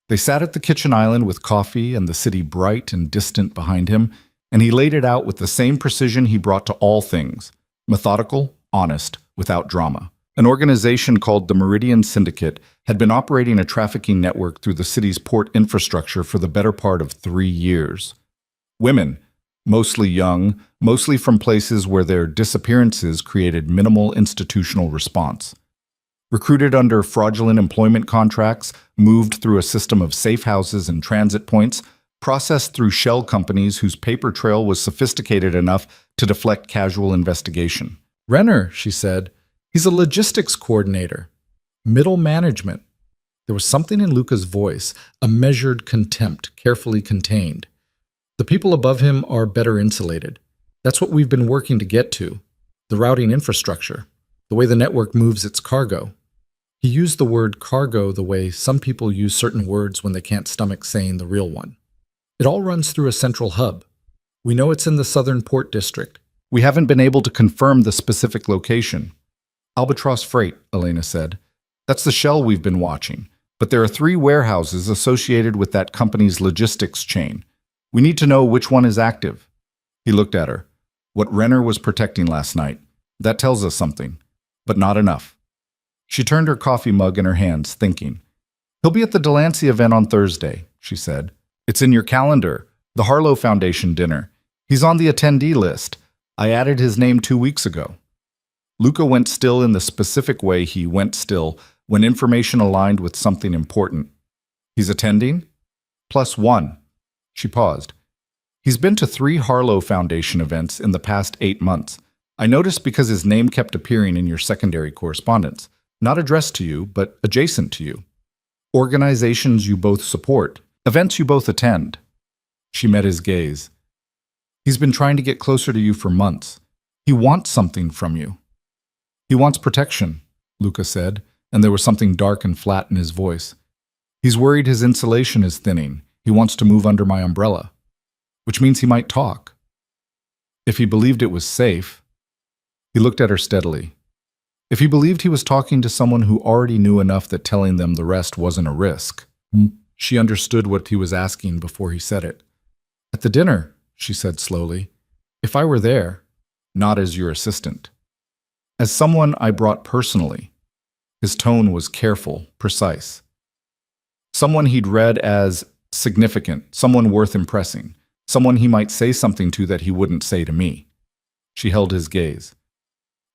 They sat at the kitchen island with coffee and the city bright and distant behind him, and he laid it out with the same precision he brought to all things, methodical, honest, without drama. An organization called the Meridian Syndicate had been operating a trafficking network through the city's port infrastructure for the better part of 3 years. Women, mostly young, mostly from places where their disappearances created minimal institutional response. Recruited under fraudulent employment contracts, moved through a system of safe houses and transit points, processed through shell companies whose paper trail was sophisticated enough to deflect casual investigation. "Renner," she said. "He's a logistics coordinator. Middle management." There was something in Luca's voice, a measured contempt, carefully contained. "The people above him are better insulated. That's what we've been working to get to. The routing infrastructure, the way the network moves its cargo." He used the word cargo the way some people use certain words when they can't stomach saying the real one. "It all runs through a central hub. We know it's in the southern port district. We haven't been able to confirm the specific location." "Albatross Freight," Elena said. "That's the shell we've been watching. But there are 3 warehouses associated with that company's logistics chain. We need to know which one is active." He looked at her. "What Renner was protecting last night. That tells us something. But not enough." She turned her coffee mug in her hands, thinking. "He'll be at the Delancey event on Thursday," she said. "It's in your calendar. The Harlow Foundation dinner. He's on the attendee list. I added his name 2 weeks ago." Luca went still in the specific way he went still when information aligned with something important. "He's attending? +1. She paused. "He's been to 3 Harlow Foundation events in the past 8 months. I noticed because his name kept appearing in your secondary correspondence. Not addressed to you, but adjacent to you. Organizations you both support. Events you both attend." She met his gaze. "He's been trying to get closer to you for months. He wants something from you." "He wants protection," Luca said, and there was something dark and flat in his voice. "He's worried his insulation is thinning. He wants to move under my umbrella. Which means he might talk. If he believed it was safe." He looked at her steadily. "If he believed he was talking to someone who already knew enough that telling them the rest wasn't a risk." She understood what he was asking before he said it. "At the dinner," she said slowly. "If I were there, not as your assistant. As someone I brought personally." His tone was careful, precise. "Someone he'd read as significant, someone worth impressing, someone he might say something to that he wouldn't say to me." She held his gaze.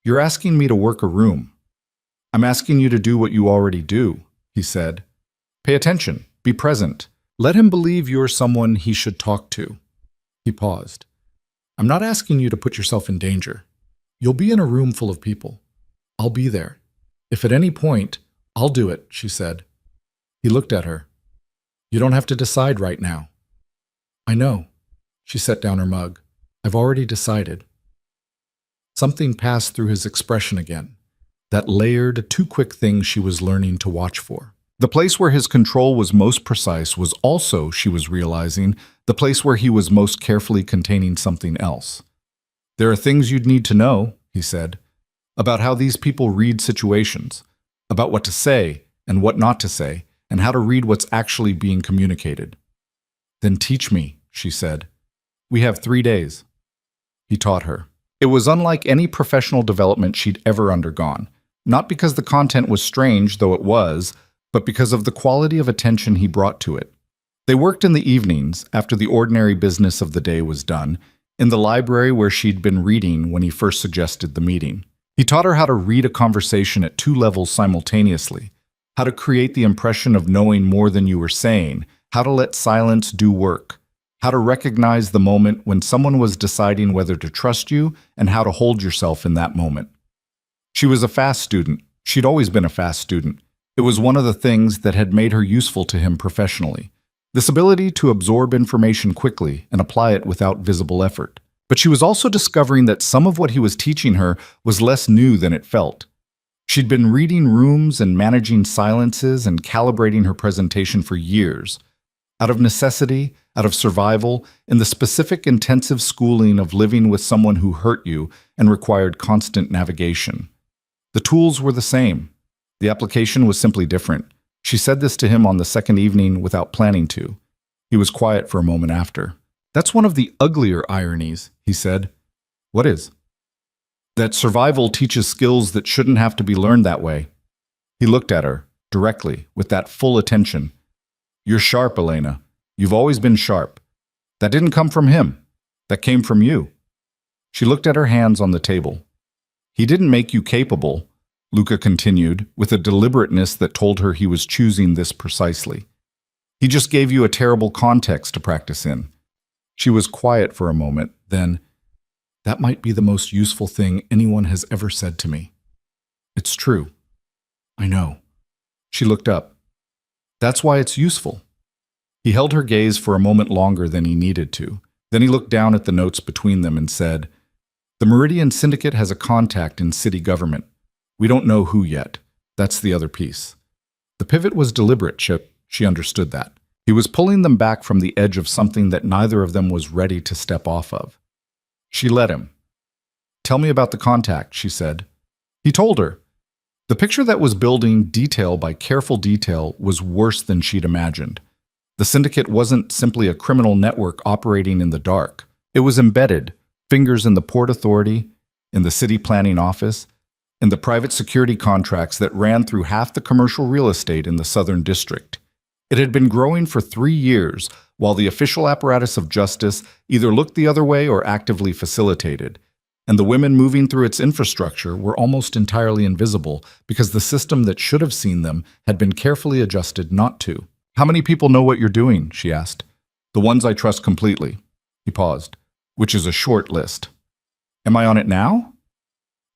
"You're asking me to work a room." "I'm asking you to do what you already do," he said. "Pay attention. Be present. Let him believe you're someone he should talk to." He paused. "I'm not asking you to put yourself in danger. You'll be in a room full of people. I'll be there. If at any point, I'll do it," she said. He looked at her. "You don't have to decide right now." "I know." She set down her mug. "I've already decided." Something passed through his expression again. That layered, too quick thing she was learning to watch for. The place where his control was most precise was also, she was realizing, the place where he was most carefully containing something else. "There are things you'd need to know," he said, about how these people read situations, about what to say and what not to say, and how to read what's actually being communicated. Then teach me, she said. We have 3 days. He taught her. It was unlike any professional development she'd ever undergone, not because the content was strange, though it was, but because of the quality of attention he brought to it. They worked in the evenings, after the ordinary business of the day was done, in the library where she'd been reading when he first suggested the meeting. He taught her how to read a conversation at 2 levels simultaneously, how to create the impression of knowing more than you were saying, how to let silence do work, how to recognize the moment when someone was deciding whether to trust you, and how to hold yourself in that moment. She was a fast student. She'd always been a fast student. It was one of the things that had made her useful to him professionally. This ability to absorb information quickly and apply it without visible effort. But she was also discovering that some of what he was teaching her was less new than it felt. She'd been reading rooms and managing silences and calibrating her presentation for years. Out of necessity, out of survival, in the specific intensive schooling of living with someone who hurt you and required constant navigation. The tools were the same. The application was simply different. She said this to him on the second evening without planning to. He was quiet for a moment after. That's one of the uglier ironies, he said. What is? That survival teaches skills that shouldn't have to be learned that way. He looked at her, directly, with that full attention. You're sharp, Elena. You've always been sharp. That didn't come from him. That came from you. She looked at her hands on the table. He didn't make you capable, Luca continued, with a deliberateness that told her he was choosing this precisely. He just gave you a terrible context to practice in. She was quiet for a moment, then, that might be the most useful thing anyone has ever said to me. It's true. I know. She looked up. That's why it's useful. He held her gaze for a moment longer than he needed to. Then he looked down at the notes between them and said, The Meridian Syndicate has a contact in city government. We don't know who yet. That's the other piece. The pivot was deliberate, Chip. She understood that. He was pulling them back from the edge of something that neither of them was ready to step off of. She let him. Tell me about the contact, she said. He told her. The picture that was building, detail by careful detail, was worse than she'd imagined. The syndicate wasn't simply a criminal network operating in the dark. It was embedded, fingers in the Port Authority, in the city planning office, in the private security contracts that ran through half the commercial real estate in the Southern District. It had been growing for 3 years, while the official apparatus of justice either looked the other way or actively facilitated, and the women moving through its infrastructure were almost entirely invisible because the system that should have seen them had been carefully adjusted not to. How many people know what you're doing? She asked. The ones I trust completely. He paused, which is a short list. Am I on it now?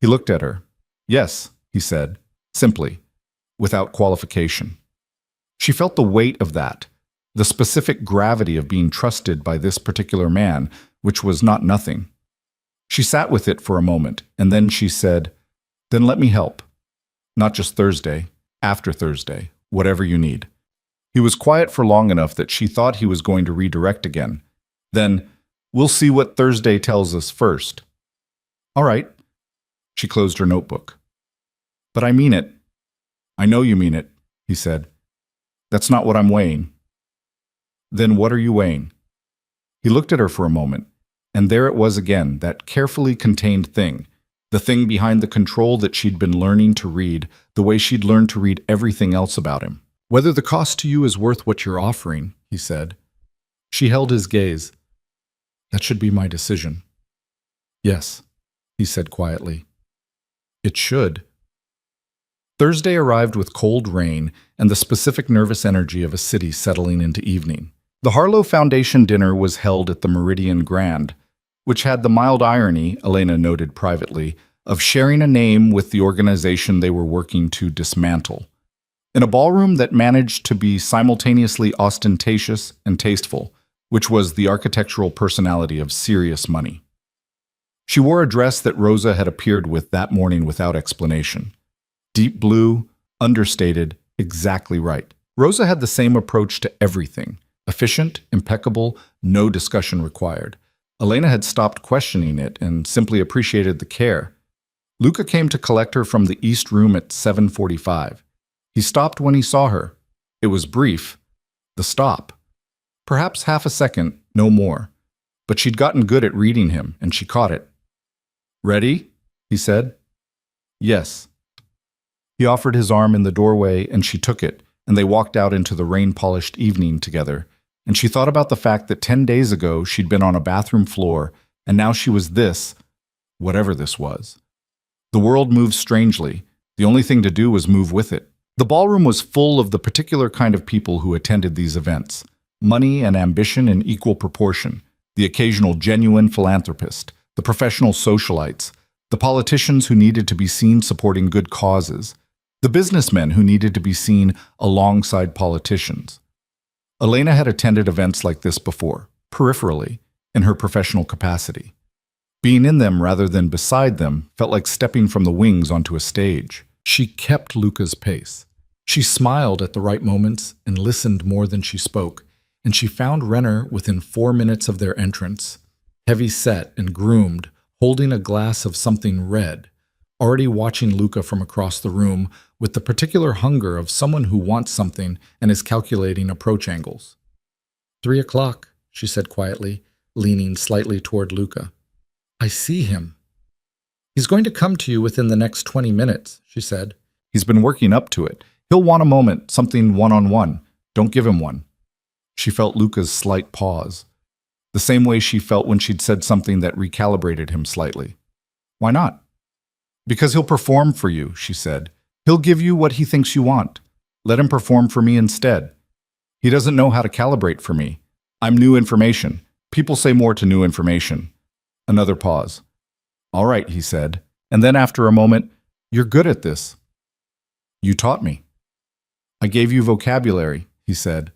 He looked at her. Yes, he said, simply, without qualification. She felt the weight of that, the specific gravity of being trusted by this particular man, which was not nothing. She sat with it for a moment, and then she said, Then let me help. Not just Thursday, after Thursday, whatever you need. He was quiet for long enough that she thought he was going to redirect again. Then, we'll see what Thursday tells us first. All right. She closed her notebook. But I mean it. I know you mean it, he said. That's not what I'm weighing. Then what are you weighing? He looked at her for a moment, and there it was again, that carefully contained thing, the thing behind the control that she'd been learning to read, the way she'd learned to read everything else about him. Whether the cost to you is worth what you're offering, he said. She held his gaze. That should be my decision. Yes, he said quietly. It should. Thursday arrived with cold rain and the specific nervous energy of a city settling into evening. The Harlow Foundation dinner was held at the Meridian Grand, which had the mild irony, Elena noted privately, of sharing a name with the organization they were working to dismantle. In a ballroom that managed to be simultaneously ostentatious and tasteful, which was the architectural personality of serious money. She wore a dress that Rosa had appeared with that morning without explanation. Deep blue, understated, exactly right. Rosa had the same approach to everything. Efficient, impeccable, no discussion required. Elena had stopped questioning it and simply appreciated the care. Luca came to collect her from the East Room at 7:45. He stopped when he saw her. It was brief. The stop. Perhaps half a second, no more. But she'd gotten good at reading him, and she caught it. "Ready?" he said. "Yes." He offered his arm in the doorway, and she took it, and they walked out into the rain-polished evening together. And she thought about the fact that 10 days ago she'd been on a bathroom floor, and now she was this, whatever this was. The world moved strangely. The only thing to do was move with it. The ballroom was full of the particular kind of people who attended these events. Money and ambition in equal proportion. The occasional genuine philanthropist, the professional socialites, the politicians who needed to be seen supporting good causes, the businessmen who needed to be seen alongside politicians. Elena had attended events like this before, peripherally, in her professional capacity. Being in them rather than beside them felt like stepping from the wings onto a stage. She kept Luca's pace. She smiled at the right moments and listened more than she spoke, and she found Renner within 4 minutes of their entrance, heavy set and groomed, holding a glass of something red, already watching Luca from across the room with the particular hunger of someone who wants something and is calculating approach angles. 3 o'clock, she said quietly, leaning slightly toward Luca. I see him. He's going to come to you within the next 20 minutes, she said. He's been working up to it. He'll want a moment, something one-on-one. Don't give him one. She felt Luca's slight pause, the same way she felt when she'd said something that recalibrated him slightly. Why not? Because he'll perform for you, she said. He'll give you what he thinks you want. Let him perform for me instead. He doesn't know how to calibrate for me. I'm new information. People say more to new information. Another pause. All right, he said. And then after a moment, you're good at this. You taught me. I gave you vocabulary, he said.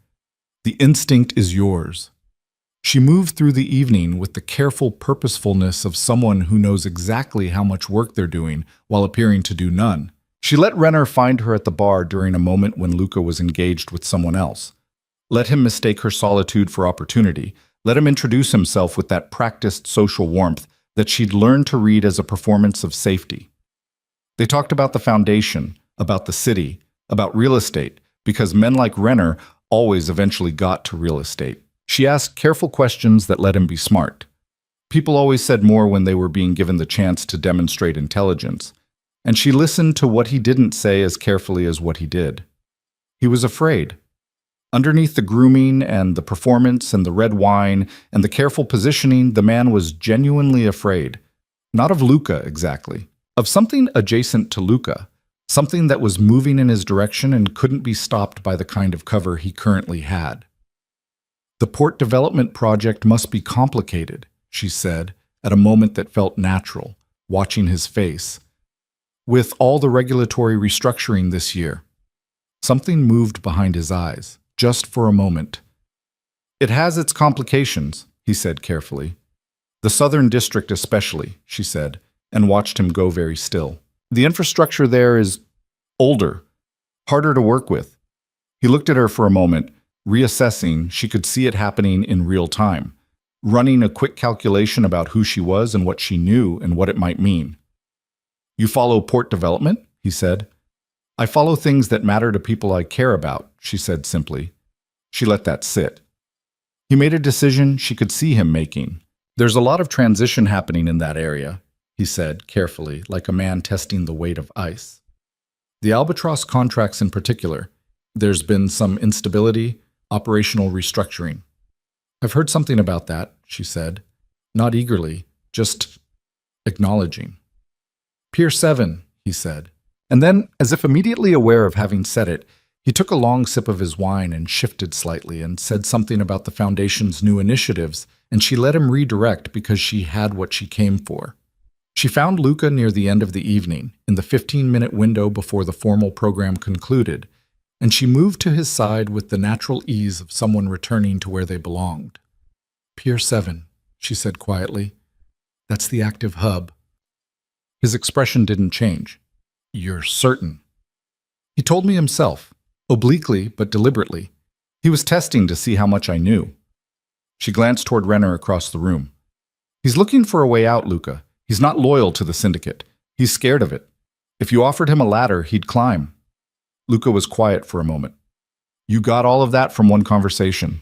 The instinct is yours. She moved through the evening with the careful purposefulness of someone who knows exactly how much work they're doing while appearing to do none. She let Renner find her at the bar during a moment when Luca was engaged with someone else. Let him mistake her solitude for opportunity. Let him introduce himself with that practiced social warmth that she'd learned to read as a performance of safety. They talked about the foundation, about the city, about real estate, because men like Renner always eventually got to real estate. She asked careful questions that let him be smart. People always said more when they were being given the chance to demonstrate intelligence, and she listened to what he didn't say as carefully as what he did. He was afraid. Underneath the grooming and the performance and the red wine and the careful positioning, the man was genuinely afraid. Not of Luca exactly, of something adjacent to Luca, something that was moving in his direction and couldn't be stopped by the kind of cover he currently had. The port development project must be complicated, she said, at a moment that felt natural, watching his face. With all the regulatory restructuring this year. Something moved behind his eyes, just for a moment. It has its complications, he said carefully. The Southern District especially, she said, and watched him go very still. The infrastructure there is older, harder to work with. He looked at her for a moment, reassessing. She could see it happening in real time, running a quick calculation about who she was and what she knew and what it might mean. You follow port development? He said. I follow things that matter to people I care about, she said simply. She let that sit. He made a decision she could see him making. There's a lot of transition happening in that area, he said carefully, like a man testing the weight of ice. The Albatross contracts in particular. There's been some instability, operational restructuring. I've heard something about that, she said, not eagerly, just acknowledging. Pier 7, he said. And then, as if immediately aware of having said it, he took a long sip of his wine and shifted slightly and said something about the Foundation's new initiatives, and she let him redirect because she had what she came for. She found Luca near the end of the evening, in the 15-minute window before the formal program concluded, and she moved to his side with the natural ease of someone returning to where they belonged. Pier 7, she said quietly. That's the active hub. His expression didn't change. You're certain? He told me himself, obliquely but deliberately. He was testing to see how much I knew. She glanced toward Renner across the room. He's looking for a way out, Luca. He's not loyal to the syndicate. He's scared of it. If you offered him a ladder, he'd climb. Luca was quiet for a moment. You got all of that from one conversation.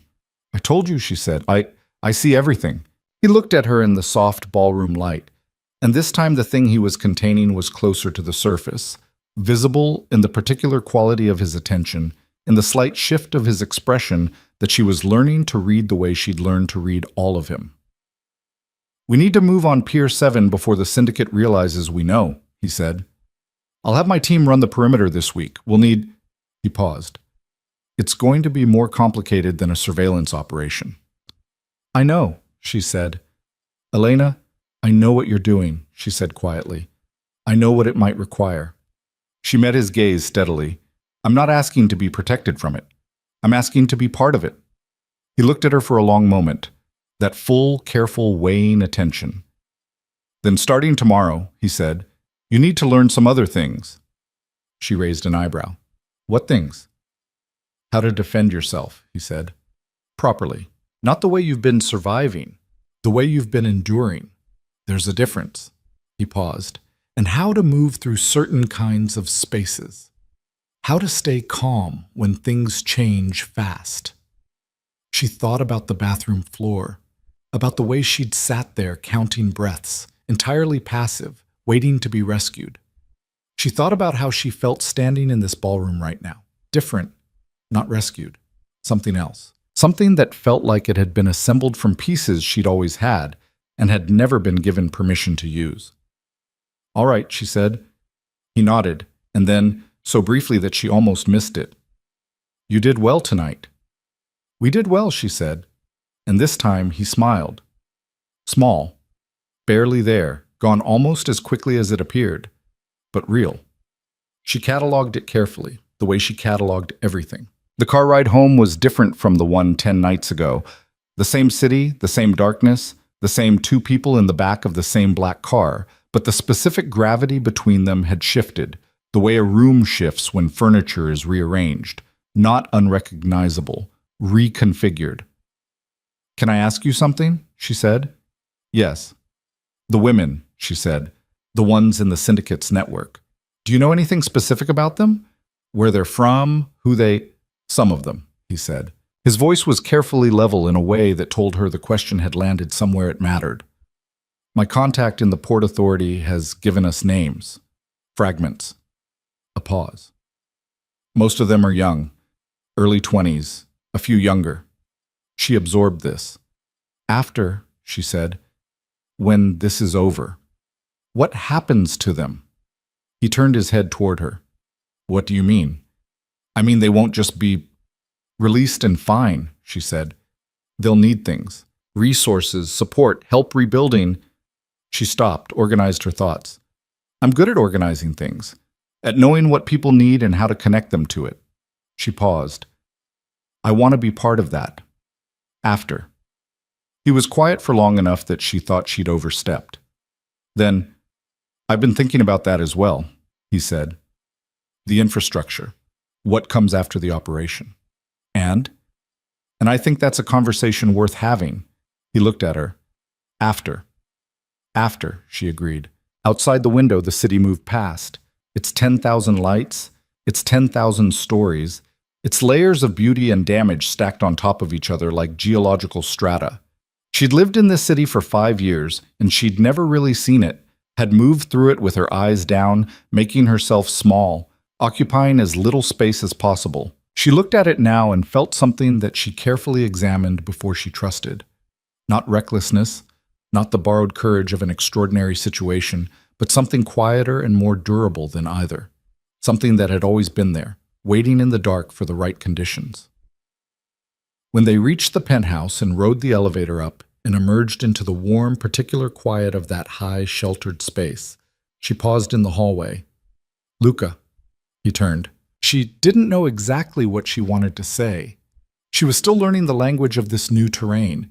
I told you, she said. I see everything. He looked at her in the soft ballroom light, and this time the thing he was containing was closer to the surface, visible in the particular quality of his attention, in the slight shift of his expression that she was learning to read the way she'd learned to read all of him. We need to move on Pier 7 before the syndicate realizes we know, he said. I'll have my team run the perimeter this week. We'll need... He paused. It's going to be more complicated than a surveillance operation. I know, she said. Elena, I know what you're doing, she said quietly. I know what it might require. She met his gaze steadily. I'm not asking to be protected from it. I'm asking to be part of it. He looked at her for a long moment, that full, careful, weighing attention. Then starting tomorrow, he said, you need to learn some other things. She raised an eyebrow. What things? How to defend yourself, he said. Properly. Not the way you've been surviving, the way you've been enduring. There's a difference. He paused. And how to move through certain kinds of spaces. How to stay calm when things change fast. She thought about the bathroom floor, about the way she'd sat there counting breaths, entirely passive, waiting to be rescued. She thought about how she felt standing in this ballroom right now. Different, not rescued. Something else. Something that felt like it had been assembled from pieces she'd always had and had never been given permission to use. All right, she said. He nodded, and then, so briefly that she almost missed it. You did well tonight. We did well, she said, and this time he smiled. Small, barely there, gone almost as quickly as it appeared, but real. She catalogued it carefully, the way she catalogued everything. The car ride home was different from the one 10 nights ago. The same city, the same darkness, the same two people in the back of the same black car, but the specific gravity between them had shifted, the way a room shifts when furniture is rearranged, not unrecognizable, reconfigured. Can I ask you something? She said. Yes. The women, she said, the ones in the syndicate's network. Do you know anything specific about them? Where they're from, who they... Some of them, he said. His voice was carefully level in a way that told her the question had landed somewhere it mattered. My contact in the Port Authority has given us names. Fragments. A pause. Most of them are young, early 20s, a few younger. She absorbed this. After, she said, when this is over, what happens to them? He turned his head toward her. What do you mean? I mean, they won't just be released and fine, she said. They'll need things. Resources, support, help rebuilding. She stopped, organized her thoughts. I'm good at organizing things, at knowing what people need and how to connect them to it. She paused. I want to be part of that. After. He was quiet for long enough that she thought she'd overstepped. Then, I've been thinking about that as well, he said. The infrastructure. What comes after the operation? And I think that's a conversation worth having. He looked at her. After, she agreed. Outside the window, the city moved past. Its 10,000 lights, its 10,000 stories, its layers of beauty and damage stacked on top of each other like geological strata. She'd lived in this city for 5 years, and she'd never really seen it, had moved through it with her eyes down, making herself small, occupying as little space as possible. She looked at it now and felt something that she carefully examined before she trusted. Not recklessness, not the borrowed courage of an extraordinary situation, but something quieter and more durable than either. Something that had always been there, waiting in the dark for the right conditions. When they reached the penthouse and rode the elevator up and emerged into the warm, particular quiet of that high, sheltered space, she paused in the hallway. Luca. He turned. She didn't know exactly what she wanted to say. She was still learning the language of this new terrain,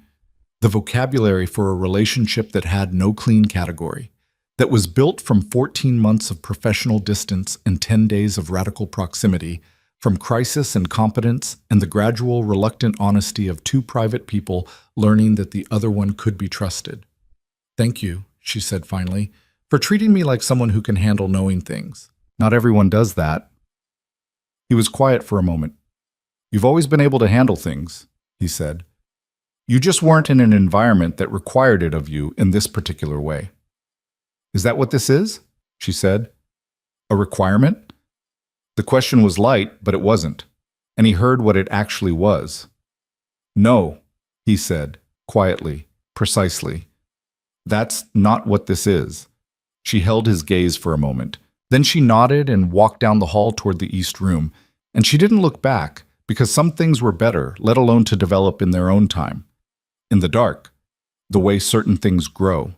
the vocabulary for a relationship that had no clean category, that was built from 14 months of professional distance and 10 days of radical proximity, from crisis and competence and the gradual, reluctant honesty of two private people learning that the other one could be trusted. Thank you, she said finally, For treating me like someone who can handle knowing things. Not everyone does that. He was quiet for a moment. You've always been able to handle things, he said. You just weren't in an environment that required it of you in this particular way. Is that what this is? She said. A requirement? The question was light, but it wasn't, and he heard what it actually was. No, he said, quietly, precisely. That's not what this is. She held his gaze for a moment. Then she nodded and walked down the hall toward the east room, and she didn't look back, because some things were better, let alone to develop in their own time. In the dark, the way certain things grow.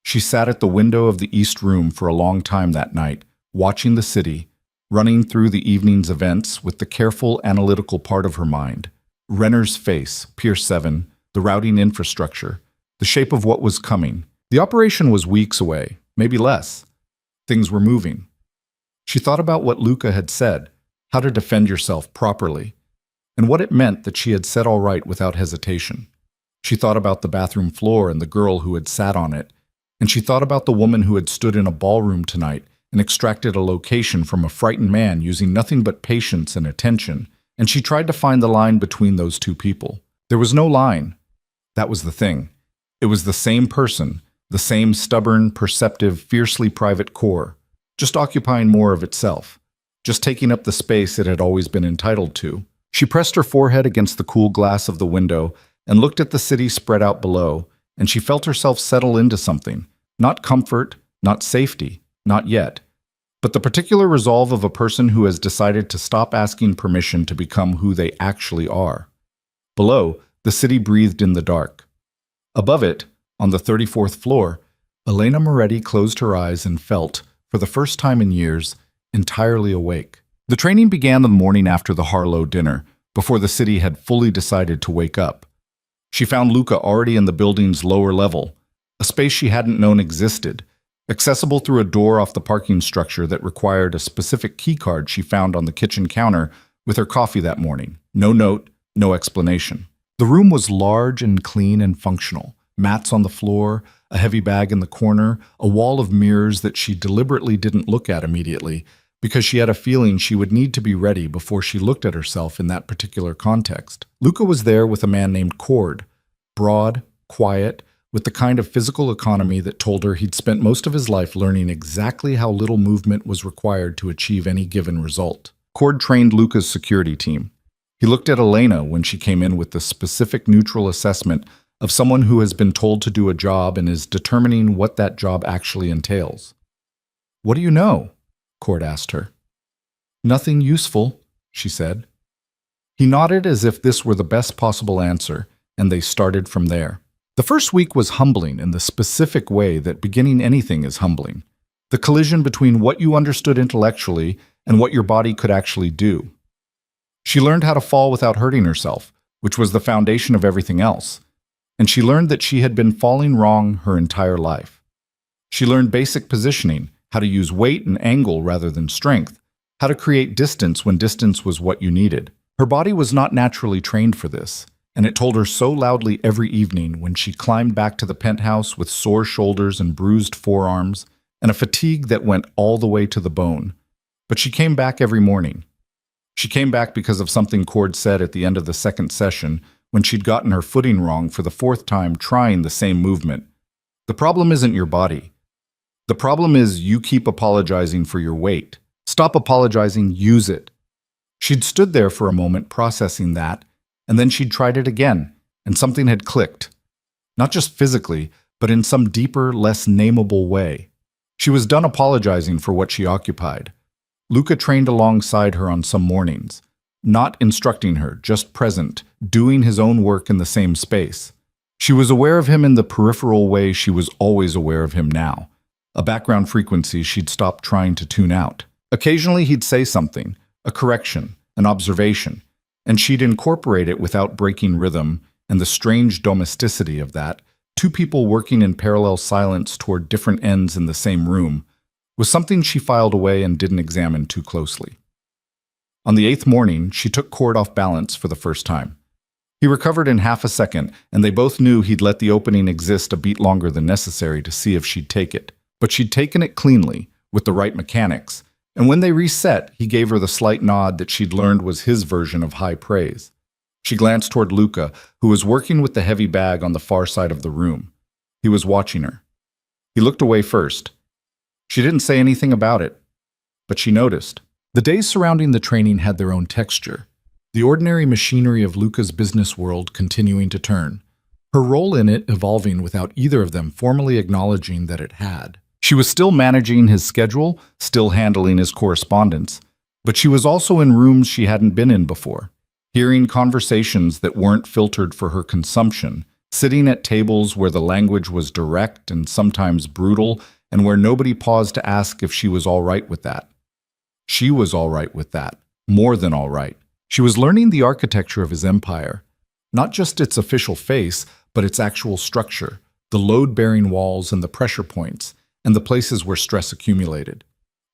She sat at the window of the east room for a long time that night, watching the city, running through the evening's events with the careful, analytical part of her mind. Renner's face, Pier 7, the routing infrastructure, the shape of what was coming. The operation was weeks away, maybe less. Things were moving. She thought about what Luca had said, how to defend yourself properly, and what it meant that she had said all right without hesitation. She thought about the bathroom floor and the girl who had sat on it, and she thought about the woman who had stood in a ballroom tonight and extracted a location from a frightened man using nothing but patience and attention, and she tried to find the line between those two people. There was no line. That was the thing. It was the same person, the same stubborn, perceptive, fiercely private core, just occupying more of itself, just taking up the space it had always been entitled to. She pressed her forehead against the cool glass of the window and looked at the city spread out below, and she felt herself settle into something. Not comfort, not safety, not yet, but the particular resolve of a person who has decided to stop asking permission to become who they actually are. Below, the city breathed in the dark. Above it, on the 34th floor, Elena Moretti closed her eyes and felt, for the first time in years, entirely awake. The training began the morning after the Harlow dinner, before the city had fully decided to wake up. She found Luca already in the building's lower level, a space she hadn't known existed, accessible through a door off the parking structure that required a specific keycard she found on the kitchen counter with her coffee that morning. No note, no explanation. The room was large and clean and functional. Mats on the floor, a heavy bag in the corner, a wall of mirrors that she deliberately didn't look at immediately, because she had a feeling she would need to be ready before she looked at herself in that particular context. Luca was there with a man named Cord, broad, quiet, with the kind of physical economy that told her he'd spent most of his life learning exactly how little movement was required to achieve any given result. Cord trained Luca's security team. He looked at Elena when she came in with the specific neutral assessment of someone who has been told to do a job and is determining what that job actually entails. "What do you know?" Cord asked her. "Nothing useful," she said. He nodded as if this were the best possible answer, and they started from there. The first week was humbling in the specific way that beginning anything is humbling. The collision between what you understood intellectually and what your body could actually do. She learned how to fall without hurting herself, which was the foundation of everything else. And she learned that she had been falling wrong her entire life. She learned basic positioning, how to use weight and angle rather than strength, how to create distance when distance was what you needed. Her body was not naturally trained for this, and it told her so loudly every evening when she climbed back to the penthouse with sore shoulders and bruised forearms and a fatigue that went all the way to the bone. But she came back every morning. She came back because of something Cord said at the end of the second session when she'd gotten her footing wrong for the fourth time trying the same movement. The problem isn't your body. The problem is you keep apologizing for your weight. Stop apologizing, use it. She'd stood there for a moment processing that, and then she'd tried it again, and something had clicked. Not just physically, but in some deeper, less nameable way. She was done apologizing for what she occupied. Luca trained alongside her on some mornings, not instructing her, just present, doing his own work in the same space. She was aware of him in the peripheral way she was always aware of him now, a background frequency she'd stopped trying to tune out. Occasionally he'd say something, a correction, an observation, and she'd incorporate it without breaking rhythm, and the strange domesticity of that, two people working in parallel silence toward different ends in the same room, was something she filed away and didn't examine too closely. On the 8th morning, she took Cord off balance for the first time. He recovered in half a second, and they both knew he'd let the opening exist a beat longer than necessary to see if she'd take it. But she'd taken it cleanly, with the right mechanics, and when they reset, he gave her the slight nod that she'd learned was his version of high praise. She glanced toward Luca, who was working with the heavy bag on the far side of the room. He was watching her. He looked away first. She didn't say anything about it, but she noticed. The days surrounding the training had their own texture, the ordinary machinery of Luca's business world continuing to turn, her role in it evolving without either of them formally acknowledging that it had. She was still managing his schedule, still handling his correspondence, but she was also in rooms she hadn't been in before, hearing conversations that weren't filtered for her consumption, sitting at tables where the language was direct and sometimes brutal, and where nobody paused to ask if she was all right with that. She was all right with that, more than all right. She was learning the architecture of his empire, not just its official face, but its actual structure, the load-bearing walls and the pressure points, and the places where stress accumulated.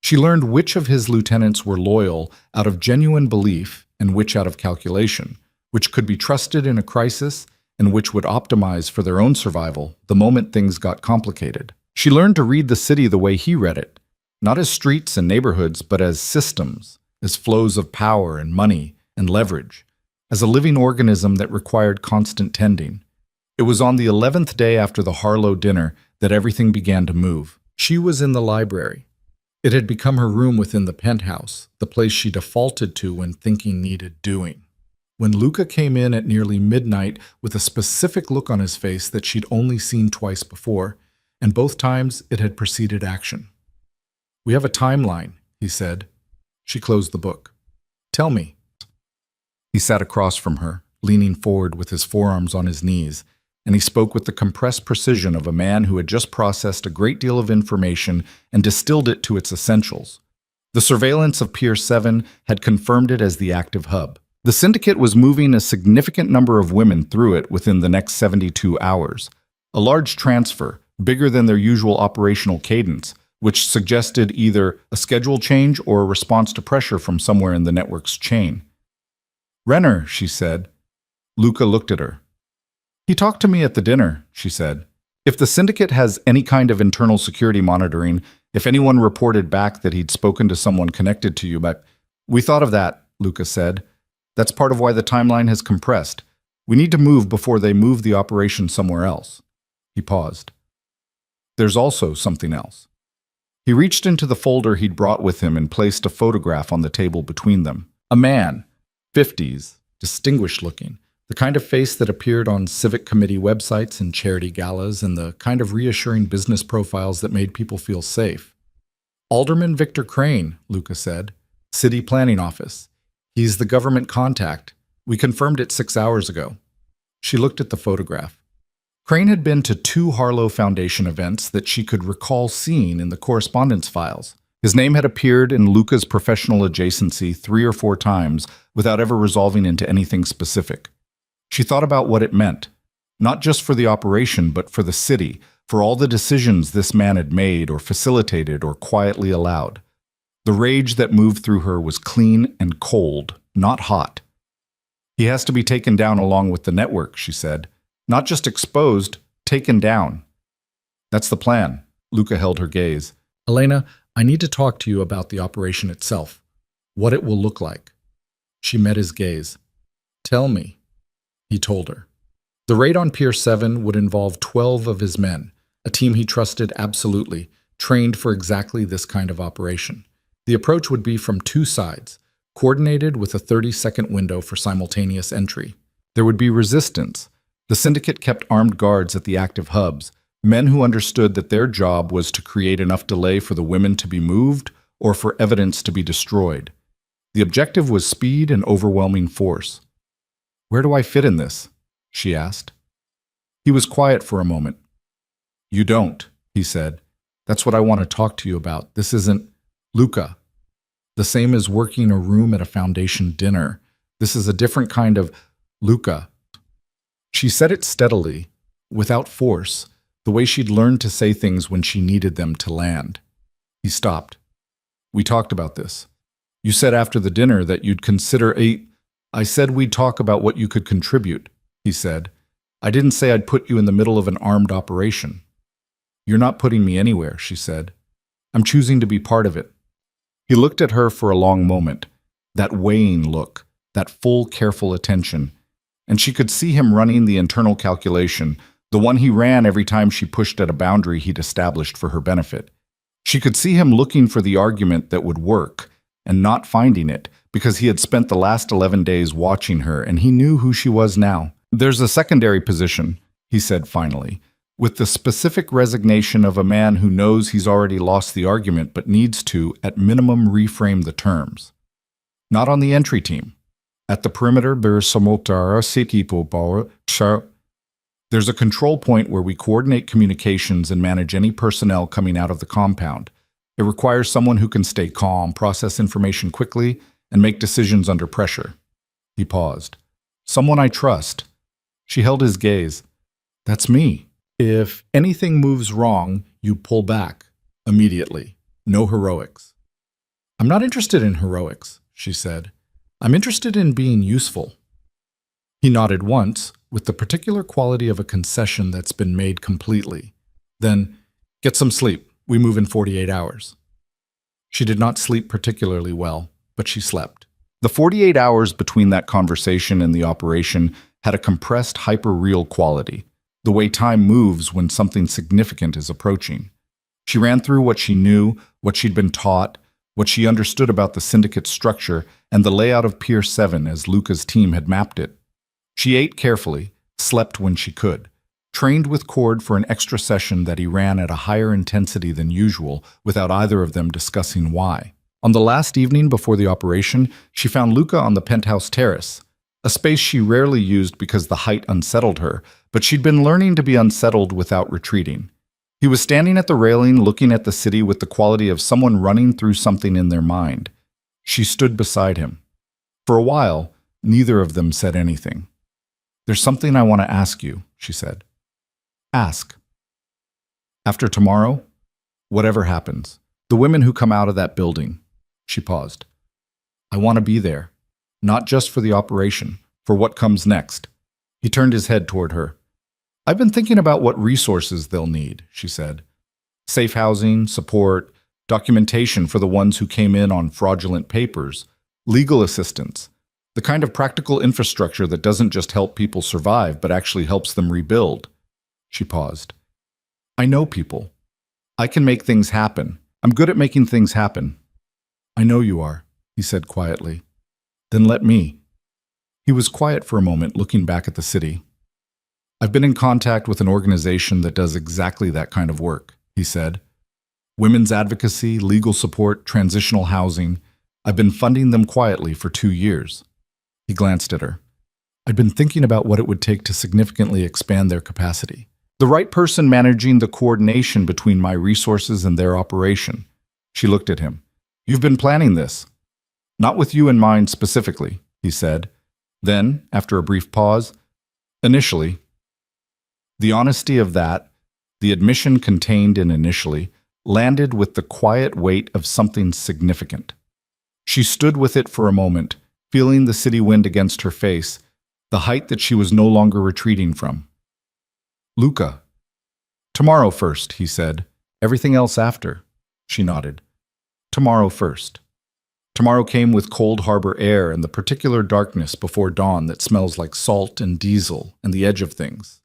She learned which of his lieutenants were loyal out of genuine belief and which out of calculation, which could be trusted in a crisis and which would optimize for their own survival the moment things got complicated. She learned to read the city the way he read it, not as streets and neighborhoods, but as systems, as flows of power and money and leverage, as a living organism that required constant tending. It was on the 11th day after the Harlow dinner that everything began to move. She was in the library. It had become her room within the penthouse, the place she defaulted to when thinking needed doing. When Luca came in at nearly midnight with a specific look on his face that she'd only seen twice before, and both times it had preceded action. "We have a timeline," he said. She closed the book. "Tell me." He sat across from her, leaning forward with his forearms on his knees, and he spoke with the compressed precision of a man who had just processed a great deal of information and distilled it to its essentials. The surveillance of Pier 7 had confirmed it as the active hub. The syndicate was moving a significant number of women through it within the next 72 hours, a large transfer, bigger than their usual operational cadence, which suggested either a schedule change or a response to pressure from somewhere in the network's chain. "Renner," she said. Luca looked at her. "He talked to me at the dinner," she said. "If the syndicate has any kind of internal security monitoring, if anyone reported back that he'd spoken to someone connected to you, but we thought of that," Luca said. "That's part of why the timeline has compressed. We need to move before they move the operation somewhere else." He paused. "There's also something else." He reached into the folder he'd brought with him and placed a photograph on the table between them. A man, 50s, distinguished looking, the kind of face that appeared on civic committee websites and charity galas, and the kind of reassuring business profiles that made people feel safe. "Alderman Victor Crane," Luca said. "City Planning Office. He's the government contact. We confirmed it 6 hours ago." She looked at the photograph. Crane had been to 2 Harlow Foundation events that she could recall seeing in the correspondence files. His name had appeared in Luca's professional adjacency 3 or 4 times without ever resolving into anything specific. She thought about what it meant, not just for the operation, but for the city, for all the decisions this man had made or facilitated or quietly allowed. The rage that moved through her was clean and cold, not hot. "He has to be taken down along with the network," she said. "Not just exposed, taken down." "That's the plan." Luca held her gaze. "Elena, I need to talk to you about the operation itself, what it will look like." She met his gaze. "Tell me," he told her. The raid on Pier 7 would involve 12 of his men, a team he trusted absolutely, trained for exactly this kind of operation. The approach would be from 2 sides, coordinated with a 30-second window for simultaneous entry. There would be resistance. The syndicate kept armed guards at the active hubs, men who understood that their job was to create enough delay for the women to be moved or for evidence to be destroyed. The objective was speed and overwhelming force. "Where do I fit in this?" she asked. He was quiet for a moment. "You don't," he said. "That's what I want to talk to you about. This isn't Luca. The same as working a room at a Foundation dinner. This is a different kind of Luca." She said it steadily, without force, the way she'd learned to say things when she needed them to land. He stopped. "We talked about this. You said after the dinner that you'd consider I said we'd talk about what you could contribute," he said. "I didn't say I'd put you in the middle of an armed operation." You're not putting me anywhere, she said. I'm choosing to be part of it. He looked at her for a long moment, that weighing look, that full, careful attention, and she could see him running the internal calculation, the one he ran every time she pushed at a boundary he'd established for her benefit. She could see him looking for the argument that would work, and not finding it, because he had spent the last 11 days watching her, and he knew who she was now. There's a secondary position, he said finally, with the specific resignation of a man who knows he's already lost the argument but needs to, at minimum, reframe the terms. Not on the entry team. At the perimeter, there's a control point where we coordinate communications and manage any personnel coming out of the compound. It requires someone who can stay calm, process information quickly, and make decisions under pressure. He paused. Someone I trust. She held his gaze. That's me. If anything moves wrong, you pull back. Immediately. No heroics. I'm not interested in heroics, she said. I'm interested in being useful. He nodded once, with the particular quality of a concession that's been made completely. Then, get some sleep. We move in 48 hours. She did not sleep particularly well, but she slept. The 48 hours between that conversation and the operation had a compressed, hyper-real quality, the way time moves when something significant is approaching. She ran through what she knew, what she'd been taught, what she understood about the syndicate structure, and the layout of Pier 7 as Luca's team had mapped it. She ate carefully, slept when she could, trained with Cord for an extra session that he ran at a higher intensity than usual without either of them discussing why. On the last evening before the operation, she found Luca on the penthouse terrace, a space she rarely used because the height unsettled her, but she'd been learning to be unsettled without retreating. He was standing at the railing looking at the city with the quality of someone running through something in their mind. She stood beside him. For a while, neither of them said anything. There's something I want to ask you, she said. Ask. After tomorrow, whatever happens, the women who come out of that building, she paused. I want to be there, not just for the operation, for what comes next. He turned his head toward her. I've been thinking about what resources they'll need, she said. Safe housing, support, documentation for the ones who came in on fraudulent papers, legal assistance, the kind of practical infrastructure that doesn't just help people survive, but actually helps them rebuild. She paused. I know people. I can make things happen. I'm good at making things happen. I know you are, he said quietly. Then let me. He was quiet for a moment, looking back at the city. I've been in contact with an organization that does exactly that kind of work, he said. Women's advocacy, legal support, transitional housing. I've been funding them quietly for 2 years. He glanced at her. I'd been thinking about what it would take to significantly expand their capacity. The right person managing the coordination between my resources and their operation. She looked at him. You've been planning this. Not with you in mind specifically, he said. Then, after a brief pause, initially. The honesty of that, the admission contained in initially, landed with the quiet weight of something significant. She stood with it for a moment, feeling the city wind against her face, the height that she was no longer retreating from. Luca. Tomorrow first, he said. Everything else after. She nodded. Tomorrow first. Tomorrow came with cold harbor air and the particular darkness before dawn that smells like salt and diesel and the edge of things.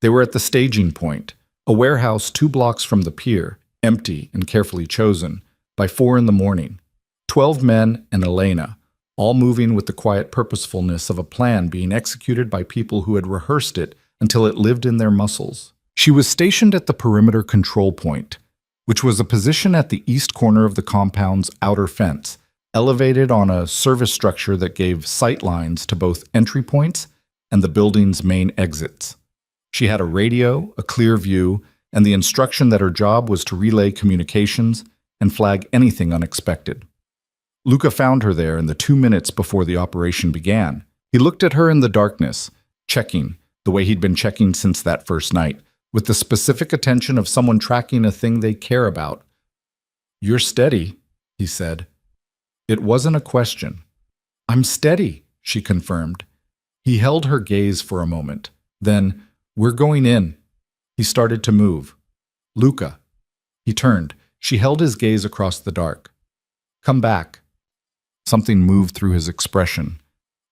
They were at the staging point, a warehouse 2 blocks from the pier, empty and carefully chosen, by 4 a.m. 12 men and Elena, all moving with the quiet purposefulness of a plan being executed by people who had rehearsed it until it lived in their muscles. She was stationed at the perimeter control point, which was a position at the east corner of the compound's outer fence, elevated on a service structure that gave sight lines to both entry points and the building's main exits. She had a radio, a clear view, and the instruction that her job was to relay communications and flag anything unexpected. Luca found her there in the 2 minutes before the operation began. He looked at her in the darkness, checking, the way he'd been checking since that first night, with the specific attention of someone tracking a thing they care about. You're steady, he said. It wasn't a question. I'm steady, she confirmed. He held her gaze for a moment. Then, we're going in. He started to move. Luca. He turned. She held his gaze across the dark. Come back. Something moved through his expression.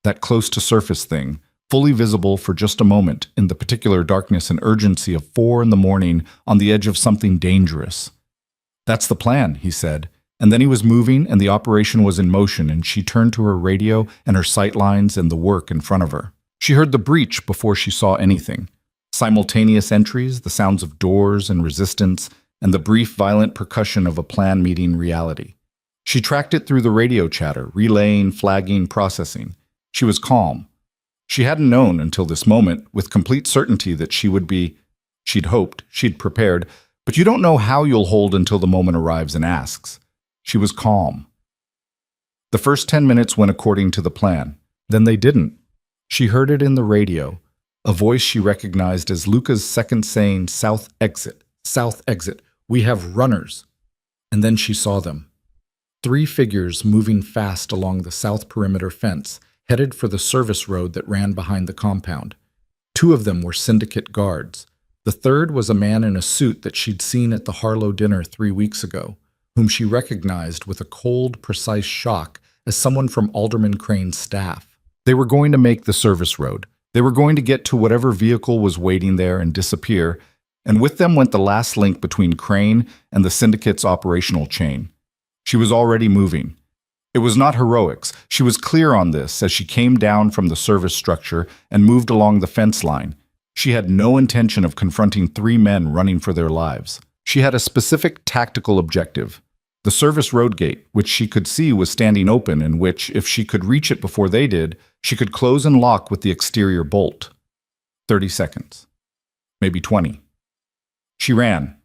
That close-to-surface thing, fully visible for just a moment in the particular darkness and urgency of 4 in the morning on the edge of something dangerous. That's the plan, he said. And then he was moving and the operation was in motion, and she turned to her radio and her sight lines and the work in front of her. She heard the breach before she saw anything. Simultaneous entries, the sounds of doors and resistance, and the brief, violent percussion of a plan meeting reality. She tracked it through the radio chatter, relaying, flagging, processing. She was calm. She hadn't known until this moment, with complete certainty, that she would be. She'd hoped, she'd prepared, but you don't know how you'll hold until the moment arrives and asks. She was calm. The first 10 minutes went according to the plan. Then they didn't. She heard it in the radio, a voice she recognized as Luca's second saying, "South exit, south exit, we have runners." And then she saw them. 3 figures moving fast along the south perimeter fence, headed for the service road that ran behind the compound. 2 of them were syndicate guards. The third was a man in a suit that she'd seen at the Harlow dinner 3 weeks ago, whom she recognized with a cold, precise shock as someone from Alderman Crane's staff. They were going to make the service road. They were going to get to whatever vehicle was waiting there and disappear, and with them went the last link between Crane and the syndicate's operational chain. She was already moving. It was not heroics. She was clear on this as she came down from the service structure and moved along the fence line. She had no intention of confronting 3 men running for their lives. She had a specific tactical objective. The service road gate, which she could see was standing open, and which, if she could reach it before they did, she could close and lock with the exterior bolt. 30 seconds. Maybe 20. She ran.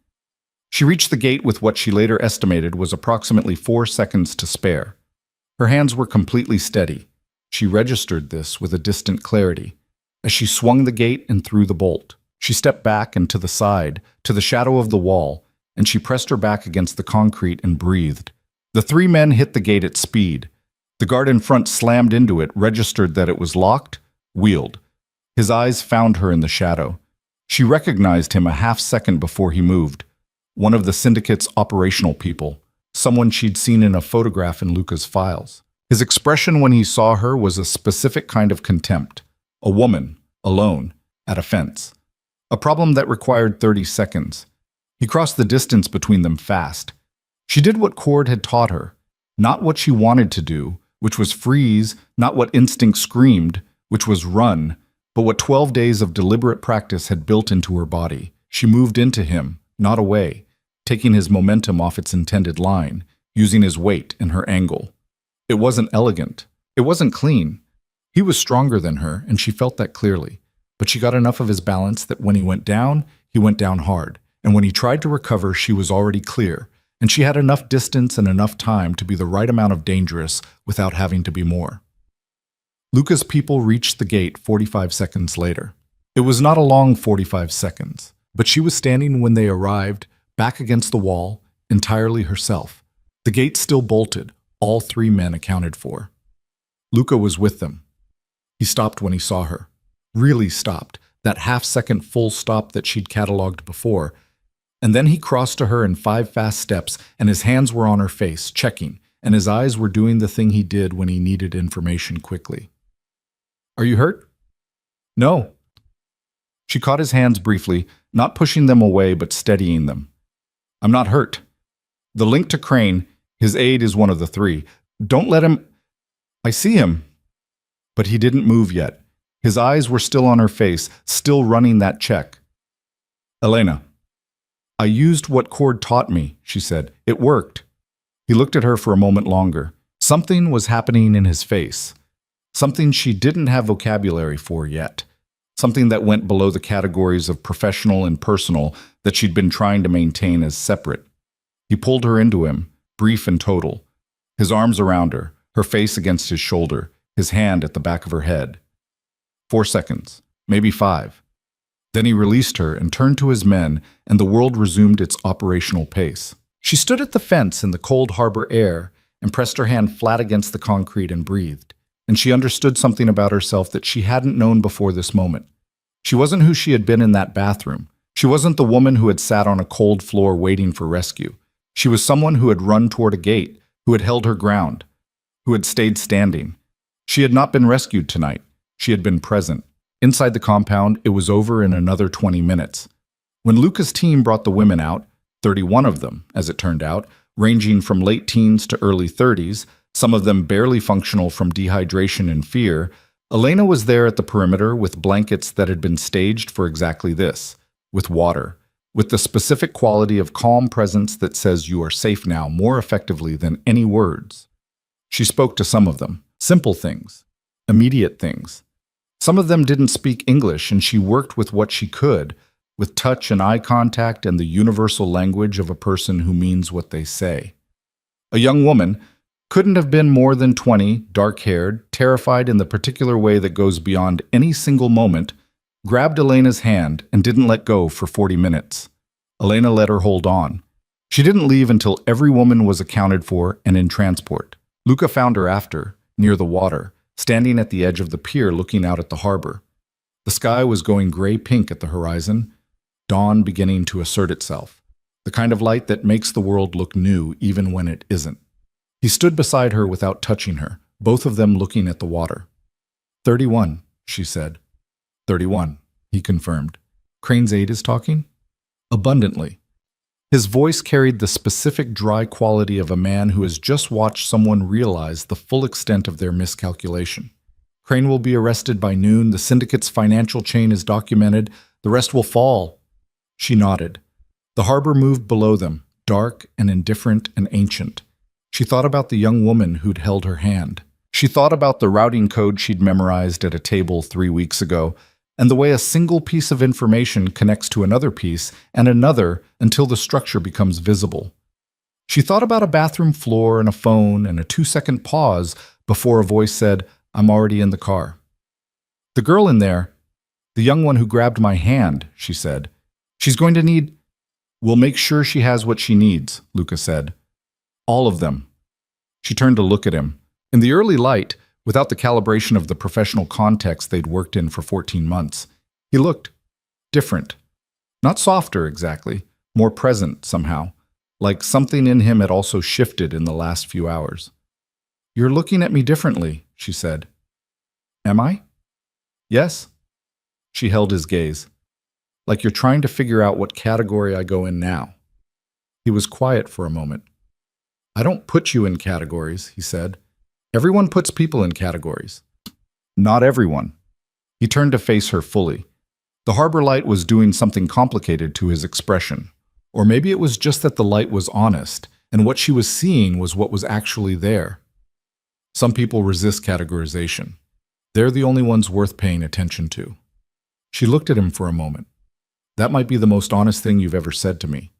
She reached the gate with what she later estimated was approximately 4 seconds to spare. Her hands were completely steady. She registered this with a distant clarity. As she swung the gate and threw the bolt, she stepped back and to the side, to the shadow of the wall, and she pressed her back against the concrete and breathed. The 3 men hit the gate at speed. The guard in front slammed into it, registered that it was locked, wheeled. His eyes found her in the shadow. She recognized him a half-second before he moved. One of the syndicate's operational people, someone she'd seen in a photograph in Luca's files. His expression when he saw her was a specific kind of contempt. A woman, alone, at a fence. A problem that required 30 seconds. He crossed the distance between them fast. She did what Cord had taught her, not what she wanted to do, which was freeze, not what instinct screamed, which was run, but what 12 days of deliberate practice had built into her body. She moved into him, not away, taking his momentum off its intended line, using his weight and her angle. It wasn't elegant. It wasn't clean. He was stronger than her, and she felt that clearly. But she got enough of his balance that when he went down hard. And when he tried to recover, she was already clear, and she had enough distance and enough time to be the right amount of dangerous without having to be more. Luca's people reached the gate 45 seconds later. It was not a long 45 seconds, but she was standing when they arrived, back against the wall, entirely herself. The gate still bolted, all 3 men accounted for. Luca was with them. He stopped when he saw her. Really stopped, that half-second full stop that she'd cataloged before. And then he crossed to her in 5 fast steps, and his hands were on her face, checking, and his eyes were doing the thing he did when he needed information quickly. "Are you hurt?" "No." She caught his hands briefly, not pushing them away but steadying them. "I'm not hurt. The link to Crane, his aide is one of the 3. Don't let him—" "I see him." But he didn't move yet. His eyes were still on her face, still running that check. "Elena." "I used what Cord taught me," she said. "It worked." He looked at her for a moment longer. Something was happening in his face. Something she didn't have vocabulary for yet. Something that went below the categories of professional and personal that she'd been trying to maintain as separate. He pulled her into him, brief and total. His arms around her, her face against his shoulder, his hand at the back of her head. 4 seconds, maybe 5. Then he released her and turned to his men, and the world resumed its operational pace. She stood at the fence in the cold harbor air and pressed her hand flat against the concrete and breathed. And she understood something about herself that she hadn't known before this moment. She wasn't who she had been in that bathroom. She She wasn't the woman who had sat on a cold floor waiting for rescue. She was someone who had run toward a gate, who had held her ground, who had stayed standing. She had not been rescued tonight. She had been present. Inside the compound, it was over in another 20 minutes. When Luca's team brought the women out, 31 of them, as it turned out, ranging from late teens to early 30s, some of them barely functional from dehydration and fear, Elena was there at the perimeter with blankets that had been staged for exactly this, with water, with the specific quality of calm presence that says you are safe now more effectively than any words. She spoke to some of them, simple things, immediate things. Some of them didn't speak English, and she worked with what she could, with touch and eye contact and the universal language of a person who means what they say. A young woman, couldn't have been more than 20, dark-haired, terrified in the particular way that goes beyond any single moment, grabbed Elena's hand and didn't let go for 40 minutes. Elena let her hold on. She didn't leave until every woman was accounted for and in transport. Luca found her after, near the water, standing at the edge of the pier looking out at the harbor. The sky was going gray-pink at the horizon, dawn beginning to assert itself, the kind of light that makes the world look new even when it isn't. He stood beside her without touching her, both of them looking at the water. 31, she said. 31, he confirmed. Crane's Aid is talking? Abundantly. His voice carried the specific dry quality of a man who has just watched someone realize the full extent of their miscalculation. Crane will be arrested by noon, the syndicate's financial chain is documented, the rest will fall. She nodded. The harbor moved below them, dark and indifferent and ancient. She thought about the young woman who'd held her hand. She thought about the routing code she'd memorized at a table 3 weeks ago, and the way a single piece of information connects to another piece and another until the structure becomes visible. She thought about a bathroom floor and a phone and a 2-second pause before a voice said, "I'm already in the car." "The girl in there, the young one who grabbed my hand," she said. "She's going to need—" "We'll make sure she has what she needs," Luca said. "All of them." She turned to look at him. In the early light, without the calibration of the professional context they'd worked in for 14 months, he looked different. Not softer, exactly, more present somehow, like something in him had also shifted in the last few hours. "You're looking at me differently," she said. "Am I?" "Yes." She held his gaze. "Like you're trying to figure out what category I go in now." He was quiet for a moment. "I don't put you in categories," he said. "Everyone puts people in categories." "Not everyone." He turned to face her fully. The harbor light was doing something complicated to his expression. Or maybe it was just that the light was honest, and what she was seeing was what was actually there. Some people resist categorization. They're the only ones worth paying attention to. She looked at him for a moment. "That might be the most honest thing you've ever said to me."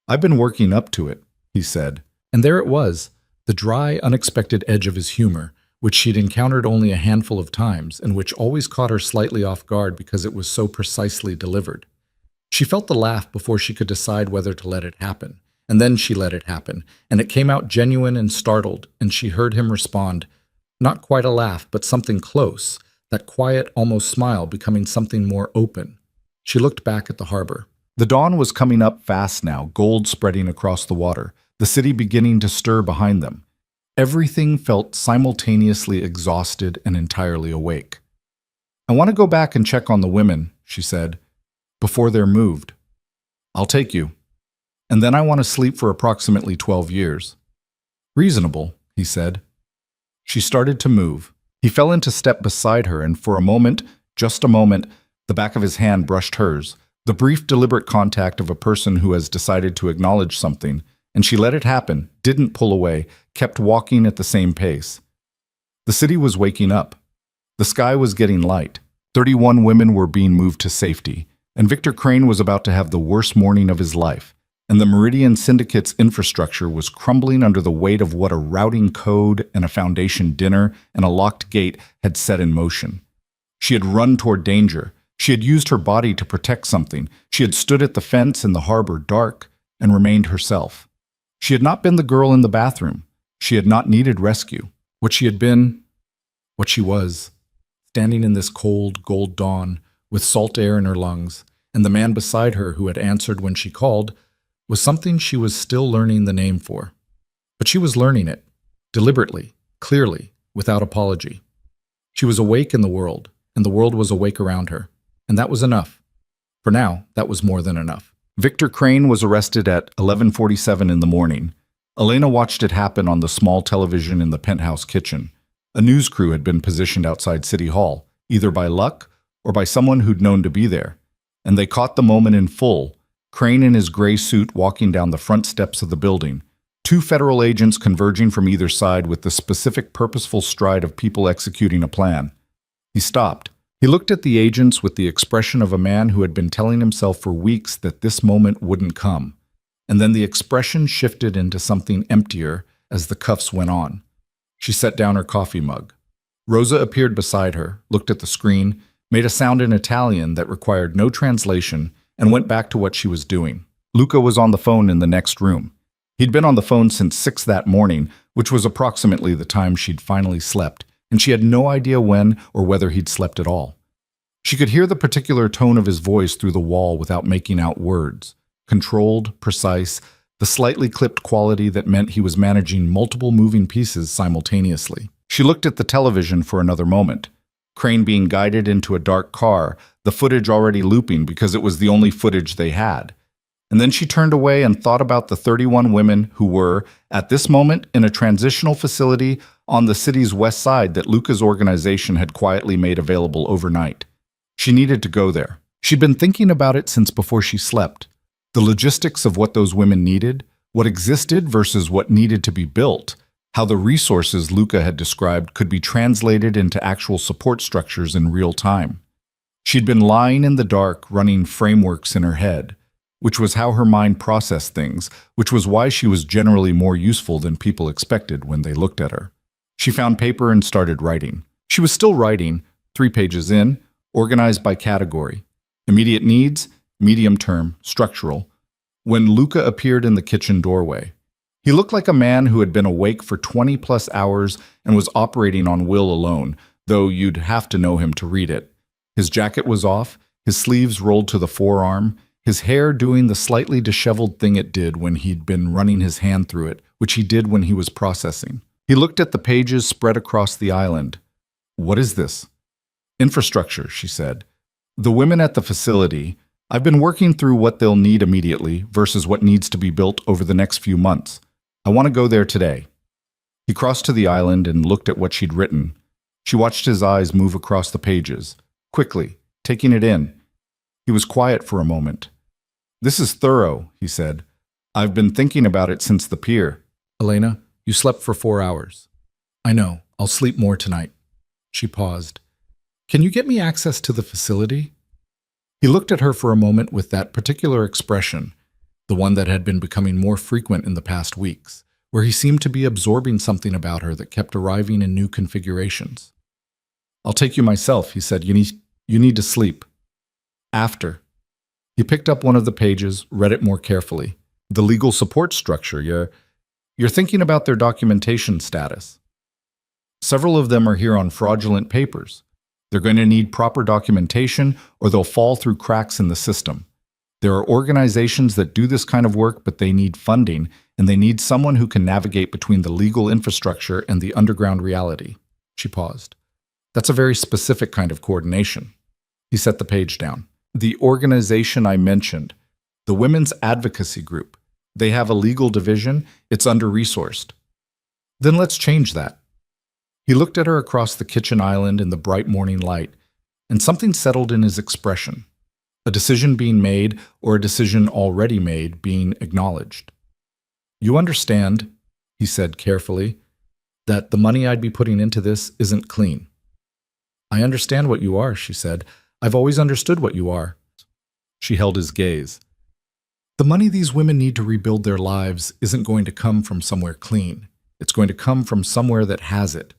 "I've been working up to it," he said. And there it was, the dry, unexpected edge of his humor, which she'd encountered only a handful of times and which always caught her slightly off guard because it was so precisely delivered. She felt the laugh before she could decide whether to let it happen, and then she let it happen, and it came out genuine and startled, and she heard him respond, not quite a laugh, but something close, that quiet, almost smile becoming something more open. She looked back at the harbor. The dawn was coming up fast now, gold spreading across the water, the city beginning to stir behind them. Everything felt simultaneously exhausted and entirely awake. "I want to go back and check on the women," she said, "before they're moved. I'll take you. And then I want to sleep for approximately 12 years. "Reasonable," he said. She started to move. He fell into step beside her, and for a moment, just a moment, the back of his hand brushed hers, the brief, deliberate contact of a person who has decided to acknowledge something, and she let it happen, didn't pull away, kept walking at the same pace. The city was waking up. The sky was getting light. 31 women were being moved to safety, and Victor Crane was about to have the worst morning of his life, and the Meridian Syndicate's infrastructure was crumbling under the weight of what a routing code and a foundation dinner and a locked gate had set in motion. She had run toward danger. She had used her body to protect something. She had stood at the fence in the harbor dark and remained herself. She had not been the girl in the bathroom. She had not needed rescue. What she had been, what she was, standing in this cold, gold dawn, with salt air in her lungs, and the man beside her who had answered when she called was something she was still learning the name for. But she was learning it, deliberately, clearly, without apology. She was awake in the world, and the world was awake around her, and that was enough. For now, that was more than enough. Victor Crane was arrested at 11:47 in the morning. Elena watched it happen on the small television in the penthouse kitchen. A news crew had been positioned outside City Hall, either by luck or by someone who'd known to be there. And they caught the moment in full, Crane in his gray suit walking down the front steps of the building, two federal agents converging from either side with the specific purposeful stride of people executing a plan. He stopped. He looked at the agents with the expression of a man who had been telling himself for weeks that this moment wouldn't come. And then the expression shifted into something emptier as the cuffs went on. She set down her coffee mug. Rosa appeared beside her, looked at the screen, made a sound in Italian that required no translation, and went back to what she was doing. Luca was on the phone in the next room. He'd been on the phone since 6 that morning, which was approximately the time she'd finally slept, and she had no idea when or whether he'd slept at all. She could hear the particular tone of his voice through the wall without making out words. Controlled, precise, the slightly clipped quality that meant he was managing multiple moving pieces simultaneously. She looked at the television for another moment. Crane being guided into a dark car, the footage already looping because it was the only footage they had. And then she turned away and thought about the 31 women who were, at this moment, in a transitional facility on the city's west side that Luca's organization had quietly made available overnight. She needed to go there. She'd been thinking about it since before she slept. The logistics of what those women needed, what existed versus what needed to be built, how the resources Luca had described could be translated into actual support structures in real time. She'd been lying in the dark, running frameworks in her head, which was how her mind processed things, which was why she was generally more useful than people expected when they looked at her. She found paper and started writing. She was still writing, 3 pages in, organized by category. Immediate needs, medium-term, structural, when Luca appeared in the kitchen doorway. He looked like a man who had been awake for 20-plus hours and was operating on will alone, though you'd have to know him to read it. His jacket was off, his sleeves rolled to the forearm, his hair doing the slightly disheveled thing it did when he'd been running his hand through it, which he did when he was processing. He looked at the pages spread across the island. "What is this?" "Infrastructure," she said. "The women at the facility, I've been working through what they'll need immediately versus what needs to be built over the next few months. I want to go there today." He crossed to the island and looked at what she'd written. She watched his eyes move across the pages, quickly, taking it in. He was quiet for a moment. "This is thorough," he said. "I've been thinking about it since the pier." "Elena, you slept for 4 hours." "I know. I'll sleep more tonight." She paused. "Can you get me access to the facility?" He looked at her for a moment with that particular expression, the one that had been becoming more frequent in the past weeks, where he seemed to be absorbing something about her that kept arriving in new configurations. "I'll take you myself," he said. You need to sleep." "After." He picked up one of the pages, read it more carefully. "The legal support structure, you're thinking about their documentation status. Several of them are here on fraudulent papers. They're going to need proper documentation or they'll fall through cracks in the system. There are organizations that do this kind of work, but they need funding, and they need someone who can navigate between the legal infrastructure and the underground reality." She paused. "That's a very specific kind of coordination." He set the page down. "The organization I mentioned, the Women's Advocacy Group, they have a legal division. It's under-resourced." "Then let's change that." He looked at her across the kitchen island in the bright morning light, and something settled in his expression. A decision being made, or a decision already made, being acknowledged. "You understand," he said carefully, "that the money I'd be putting into this isn't clean." "I understand what you are," she said. "I've always understood what you are." She held his gaze. "The money these women need to rebuild their lives isn't going to come from somewhere clean. It's going to come from somewhere that has it.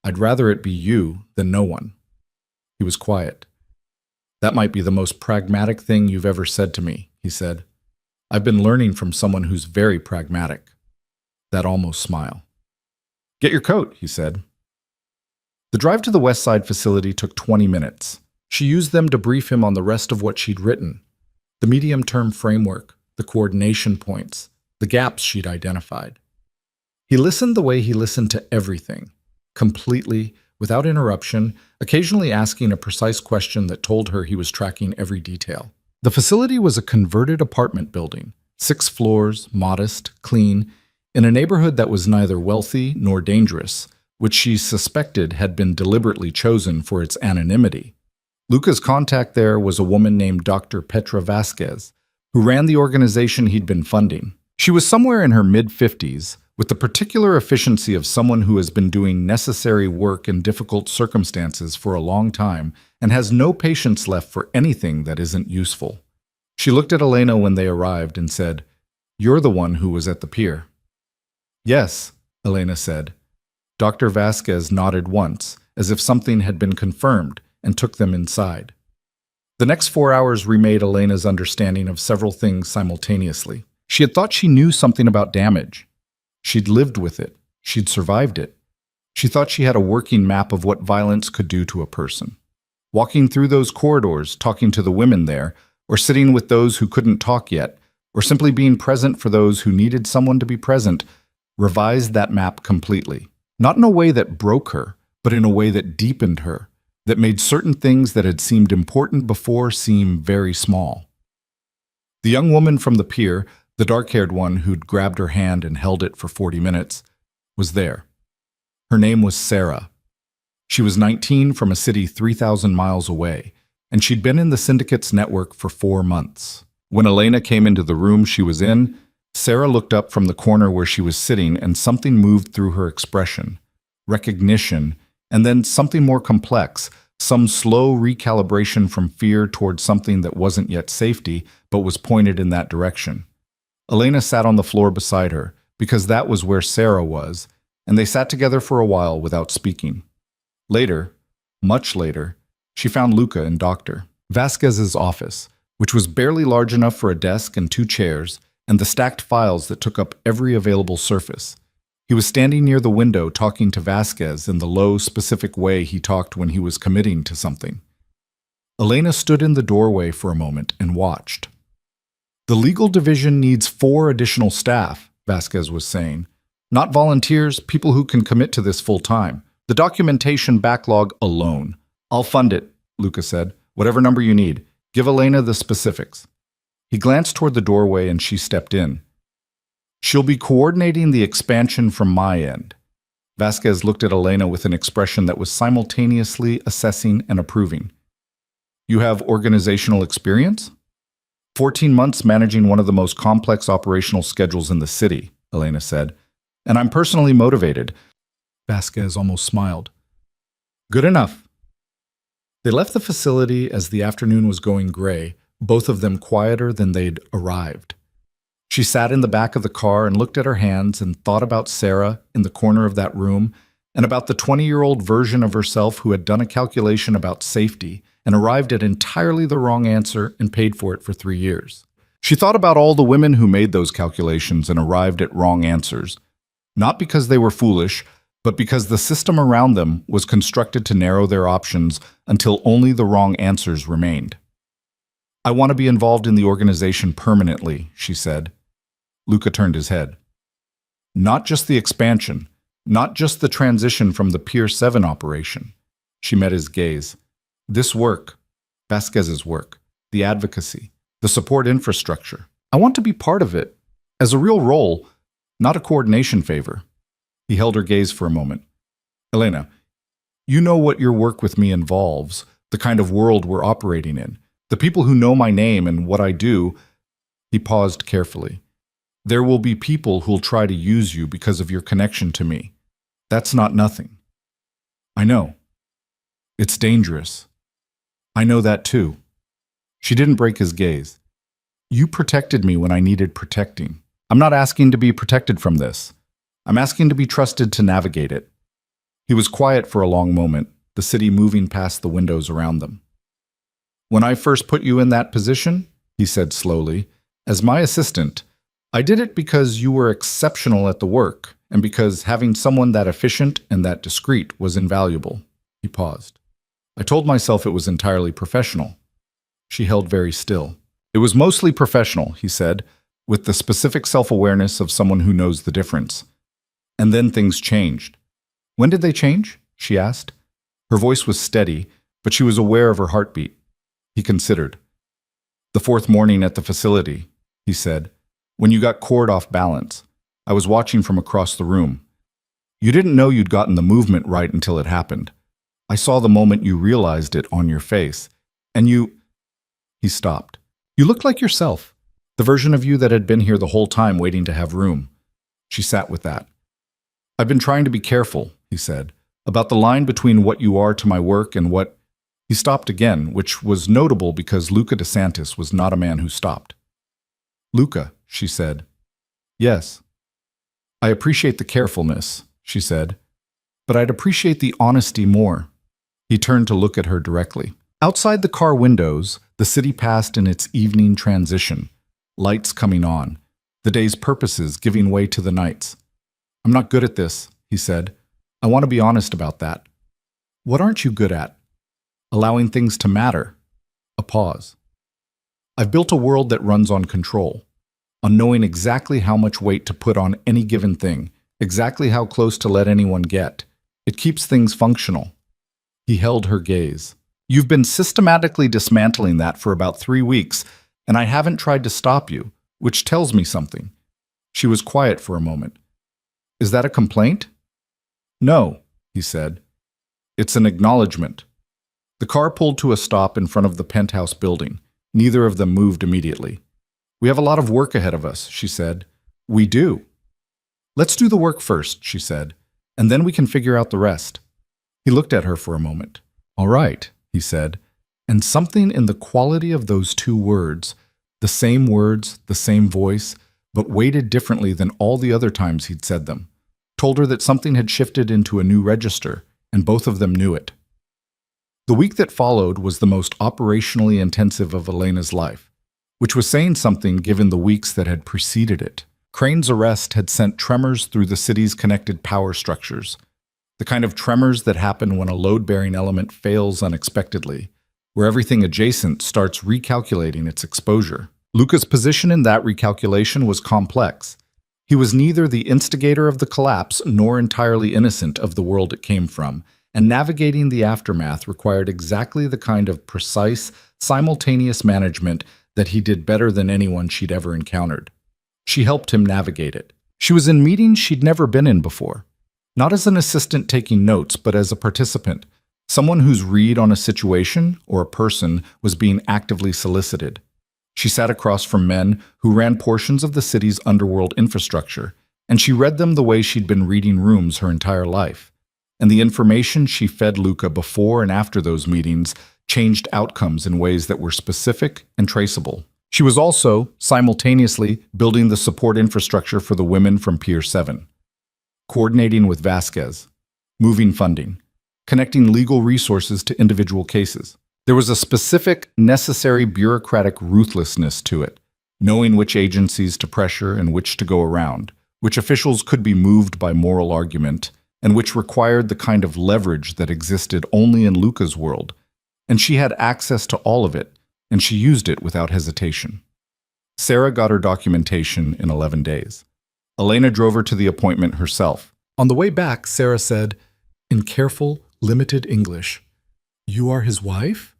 I'd rather it be you than no one." He was quiet. "That might be the most pragmatic thing you've ever said to me," he said. "I've been learning from someone who's very pragmatic." That almost smile. "Get your coat," he said. The drive to the West Side facility took 20 minutes. She used them to brief him on the rest of what she'd written, the medium-term framework, the coordination points, the gaps she'd identified. He listened the way he listened to everything, completely, without interruption, occasionally asking a precise question that told her he was tracking every detail. The facility was a converted apartment building, 6 floors, modest, clean, in a neighborhood that was neither wealthy nor dangerous, which she suspected had been deliberately chosen for its anonymity. Luca's contact there was a woman named Dr. Petra Vasquez, who ran the organization he'd been funding. She was somewhere in her mid-50s, with the particular efficiency of someone who has been doing necessary work in difficult circumstances for a long time and has no patience left for anything that isn't useful. She looked at Elena when they arrived and said, "You're the one who was at the pier." "Yes," Elena said. Dr. Vasquez nodded once, as if something had been confirmed, and took them inside. The next 4 hours remade Elena's understanding of several things simultaneously. She had thought she knew something about damage. She'd lived with it. She'd survived it. She thought she had a working map of what violence could do to a person. Walking through those corridors, talking to the women there, or sitting with those who couldn't talk yet, or simply being present for those who needed someone to be present, revised that map completely. Not in a way that broke her, but in a way that deepened her, that made certain things that had seemed important before seem very small. The young woman from the pier, the dark-haired one who'd grabbed her hand and held it for 40 minutes, was there. Her name was Sarah. She was 19 from a city 3,000 miles away, and she'd been in the syndicate's network for 4 months. When Elena came into the room she was in, Sarah looked up from the corner where she was sitting and something moved through her expression. Recognition, and then something more complex, some slow recalibration from fear towards something that wasn't yet safety, but was pointed in that direction. Elena sat on the floor beside her, because that was where Sarah was, and they sat together for a while without speaking. Later, much later, she found Luca in Dr. Vasquez's office, which was barely large enough for a desk and 2 chairs, and the stacked files that took up every available surface. He was standing near the window talking to Vasquez in the low, specific way he talked when he was committing to something. Elena stood in the doorway for a moment and watched. "The legal division needs 4 additional staff," Vasquez was saying. "Not volunteers, people who can commit to this full-time. The documentation backlog alone. I'll fund it," Luca said. "Whatever number you need. Give Elena the specifics." He glanced toward the doorway and she stepped in. "She'll be coordinating the expansion from my end." Vasquez looked at Elena with an expression that was simultaneously assessing and approving. "You have organizational experience?" 14 months managing one of the most complex operational schedules in the city, Elena said. "And I'm personally motivated." Vasquez almost smiled. "Good enough." They left the facility as the afternoon was going gray, both of them quieter than they'd arrived. She sat in the back of the car and looked at her hands and thought about Sarah in the corner of that room and about the 20-year-old version of herself who had done a calculation about safety and arrived at entirely the wrong answer and paid for it for 3 years. She thought about all the women who made those calculations and arrived at wrong answers, not because they were foolish, but because the system around them was constructed to narrow their options until only the wrong answers remained. "I want to be involved in the organization permanently," she said. Luca turned his head. "Not just the expansion, not just the transition from the Pier 7 operation." She met his gaze. "This work, Vasquez's work, the advocacy, the support infrastructure. I want to be part of it, as a real role, not a coordination favor." He held her gaze for a moment. "Elena, you know what your work with me involves, the kind of world we're operating in, the people who know my name and what I do." He paused carefully. "There will be people who'll try to use you because of your connection to me. That's not nothing." "I know. It's dangerous." "I know that too." She didn't break his gaze. "You protected me when I needed protecting. I'm not asking to be protected from this. I'm asking to be trusted to navigate it." He was quiet for a long moment, the city moving past the windows around them. "When I first put you in that position," he said slowly, "as my assistant, I did it because you were exceptional at the work, and because having someone that efficient and that discreet was invaluable." He paused. I told myself it was entirely professional. She held very still. It was mostly professional, he said, with the specific self-awareness of someone who knows the difference. And then things changed. When did they change? She asked. Her voice was steady, but she was aware of her heartbeat. He considered. The fourth morning at the facility, he said, when you got cored off balance. I was watching from across the room. You didn't know you'd gotten the movement right until it happened. I saw the moment you realized it on your face. And you... He stopped. You looked like yourself. The version of you that had been here the whole time waiting to have room. She sat with that. I've been trying to be careful, he said, about the line between what you are to my work and what... He stopped again, which was notable because Luca DeSantis was not a man who stopped. Luca, she said. Yes. I appreciate the carefulness, she said, but I'd appreciate the honesty more. He turned to look at her directly. Outside the car windows, the city passed in its evening transition, lights coming on, the day's purposes giving way to the night's. I'm not good at this, he said. I want to be honest about that. What aren't you good at? Allowing things to matter. A pause. I've built a world that runs on control, on knowing exactly how much weight to put on any given thing, exactly how close to let anyone get. It keeps things functional. He held her gaze. You've been systematically dismantling that for about 3 weeks, and I haven't tried to stop you, which tells me something. She was quiet for a moment. Is that a complaint? No, he said. It's an acknowledgement. The car pulled to a stop in front of the penthouse building. Neither of them moved immediately. We have a lot of work ahead of us, she said. We do. Let's do the work first, she said, and then we can figure out the rest. He looked at her for a moment. All right, he said, and something in the quality of those 2 words, the same voice, but weighted differently than all the other times he'd said them, told her that something had shifted into a new register, and both of them knew it. The week that followed was the most operationally intensive of Elena's life, which was saying something given the weeks that had preceded it. Crane's arrest had sent tremors through the city's connected power structures, the kind of tremors that happen when a load-bearing element fails unexpectedly, where everything adjacent starts recalculating its exposure. Luca's position in that recalculation was complex. He was neither the instigator of the collapse nor entirely innocent of the world it came from, and navigating the aftermath required exactly the kind of precise, simultaneous management that he did better than anyone she'd ever encountered. She helped him navigate it. She was in meetings she'd never been in before. Not as an assistant taking notes, but as a participant, someone whose read on a situation or a person was being actively solicited. She sat across from men who ran portions of the city's underworld infrastructure, and she read them the way she'd been reading rooms her entire life. And the information she fed Luca before and after those meetings changed outcomes in ways that were specific and traceable. She was also, simultaneously, building the support infrastructure for the women from Pier 7. Coordinating with Vasquez, moving funding, connecting legal resources to individual cases. There was a specific, necessary bureaucratic ruthlessness to it, knowing which agencies to pressure and which to go around, which officials could be moved by moral argument, and which required the kind of leverage that existed only in Luca's world. And she had access to all of it, and she used it without hesitation. Sarah got her documentation in 11 days. Elena drove her to the appointment herself. On the way back, Sarah said, in careful, limited English, "You are his wife?"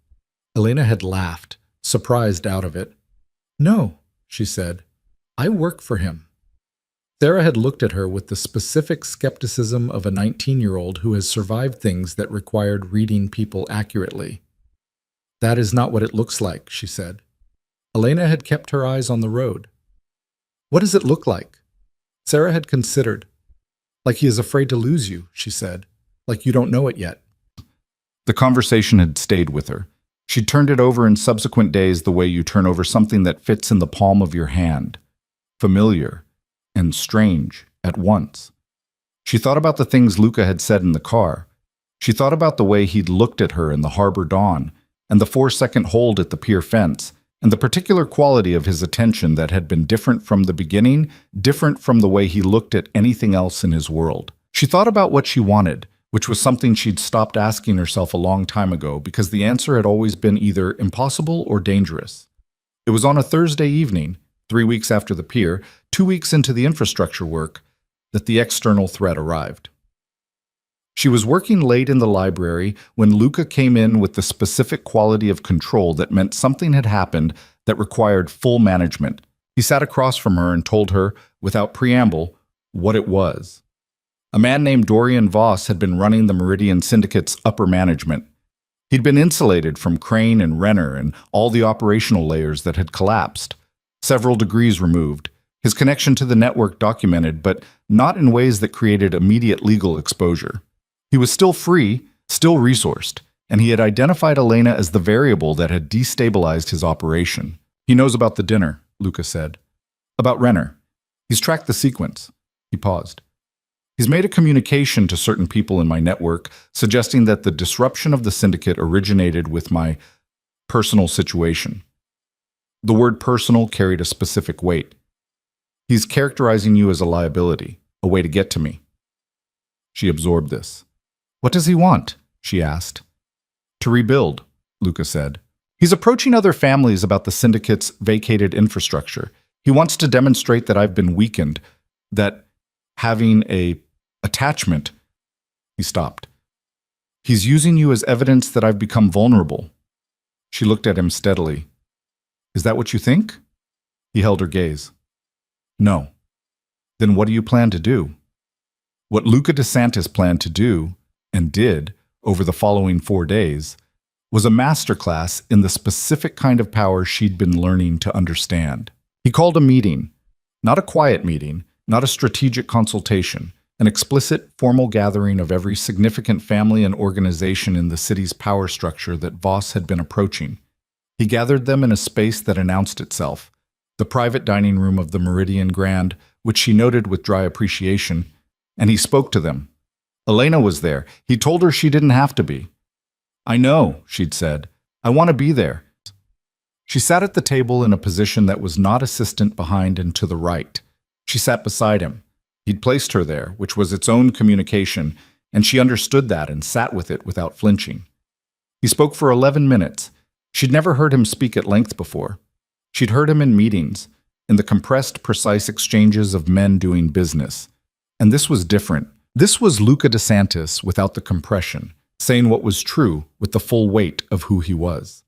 Elena had laughed, surprised out of it. "No," she said. "I work for him." Sarah had looked at her with the specific skepticism of a 19-year-old who has survived things that required reading people accurately. "That is not what it looks like," she said. Elena had kept her eyes on the road. "What does it look like?" Sarah had considered. "Like he is afraid to lose you," she said. "Like you don't know it yet." The conversation had stayed with her. She'd turned it over in subsequent days the way you turn over something that fits in the palm of your hand. Familiar and strange at once. She thought about the things Luca had said in the car. She thought about the way he'd looked at her in the harbor dawn, and the 4-second hold at the pier fence, and the particular quality of his attention that had been different from the beginning, different from the way he looked at anything else in his world. She thought about what she wanted, which was something she'd stopped asking herself a long time ago because the answer had always been either impossible or dangerous. It was on a Thursday evening, 3 weeks after the pier, 2 weeks into the infrastructure work, that the external threat arrived. She was working late in the library when Luca came in with the specific quality of control that meant something had happened that required full management. He sat across from her and told her, without preamble, what it was. A man named Dorian Voss had been running the Meridian Syndicate's upper management. He'd been insulated from Crane and Renner and all the operational layers that had collapsed. Several degrees removed, his connection to the network documented, but not in ways that created immediate legal exposure. He was still free, still resourced, and he had identified Elena as the variable that had destabilized his operation. He knows about the dinner, Luca said. About Renner. He's tracked the sequence. He paused. He's made a communication to certain people in my network suggesting that the disruption of the syndicate originated with my personal situation. The word personal carried a specific weight. He's characterizing you as a liability, a way to get to me. She absorbed this. What does he want? She asked. To rebuild, Luca said. He's approaching other families about the syndicate's vacated infrastructure. He wants to demonstrate that I've been weakened, that having a attachment. He stopped. He's using you as evidence that I've become vulnerable. She looked at him steadily. Is that what you think? He held her gaze. No. Then what do you plan to do? What Luca DeSantis planned to do, and did, over the following 4 days, was a masterclass in the specific kind of power she'd been learning to understand. He called a meeting, not a quiet meeting, not a strategic consultation, an explicit, formal gathering of every significant family and organization in the city's power structure that Voss had been approaching. He gathered them in a space that announced itself, the private dining room of the Meridian Grand, which she noted with dry appreciation, and he spoke to them. Elena was there. He told her she didn't have to be. I know, she'd said. I want to be there. She sat at the table in a position that was not assistant behind and to the right. She sat beside him. He'd placed her there, which was its own communication, and she understood that and sat with it without flinching. He spoke for 11 minutes. She'd never heard him speak at length before. She'd heard him in meetings, in the compressed, precise exchanges of men doing business. And this was different. This was Luca DeSantis without the compression, saying what was true with the full weight of who he was.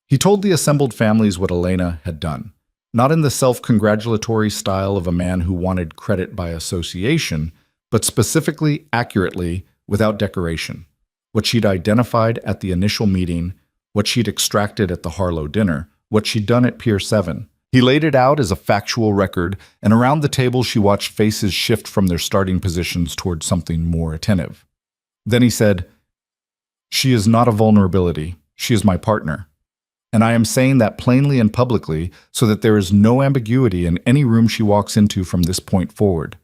He told the assembled families what Elena had done, not in the self-congratulatory style of a man who wanted credit by association, but specifically, accurately, without decoration. What she'd identified at the initial meeting, what she'd extracted at the Harlow dinner, what she'd done at Pier 7. He laid it out as a factual record, and around the table she watched faces shift from their starting positions toward something more attentive. Then he said, "She is not a vulnerability. She is my partner. And I am saying that plainly and publicly so that there is no ambiguity in any room she walks into from this point forward."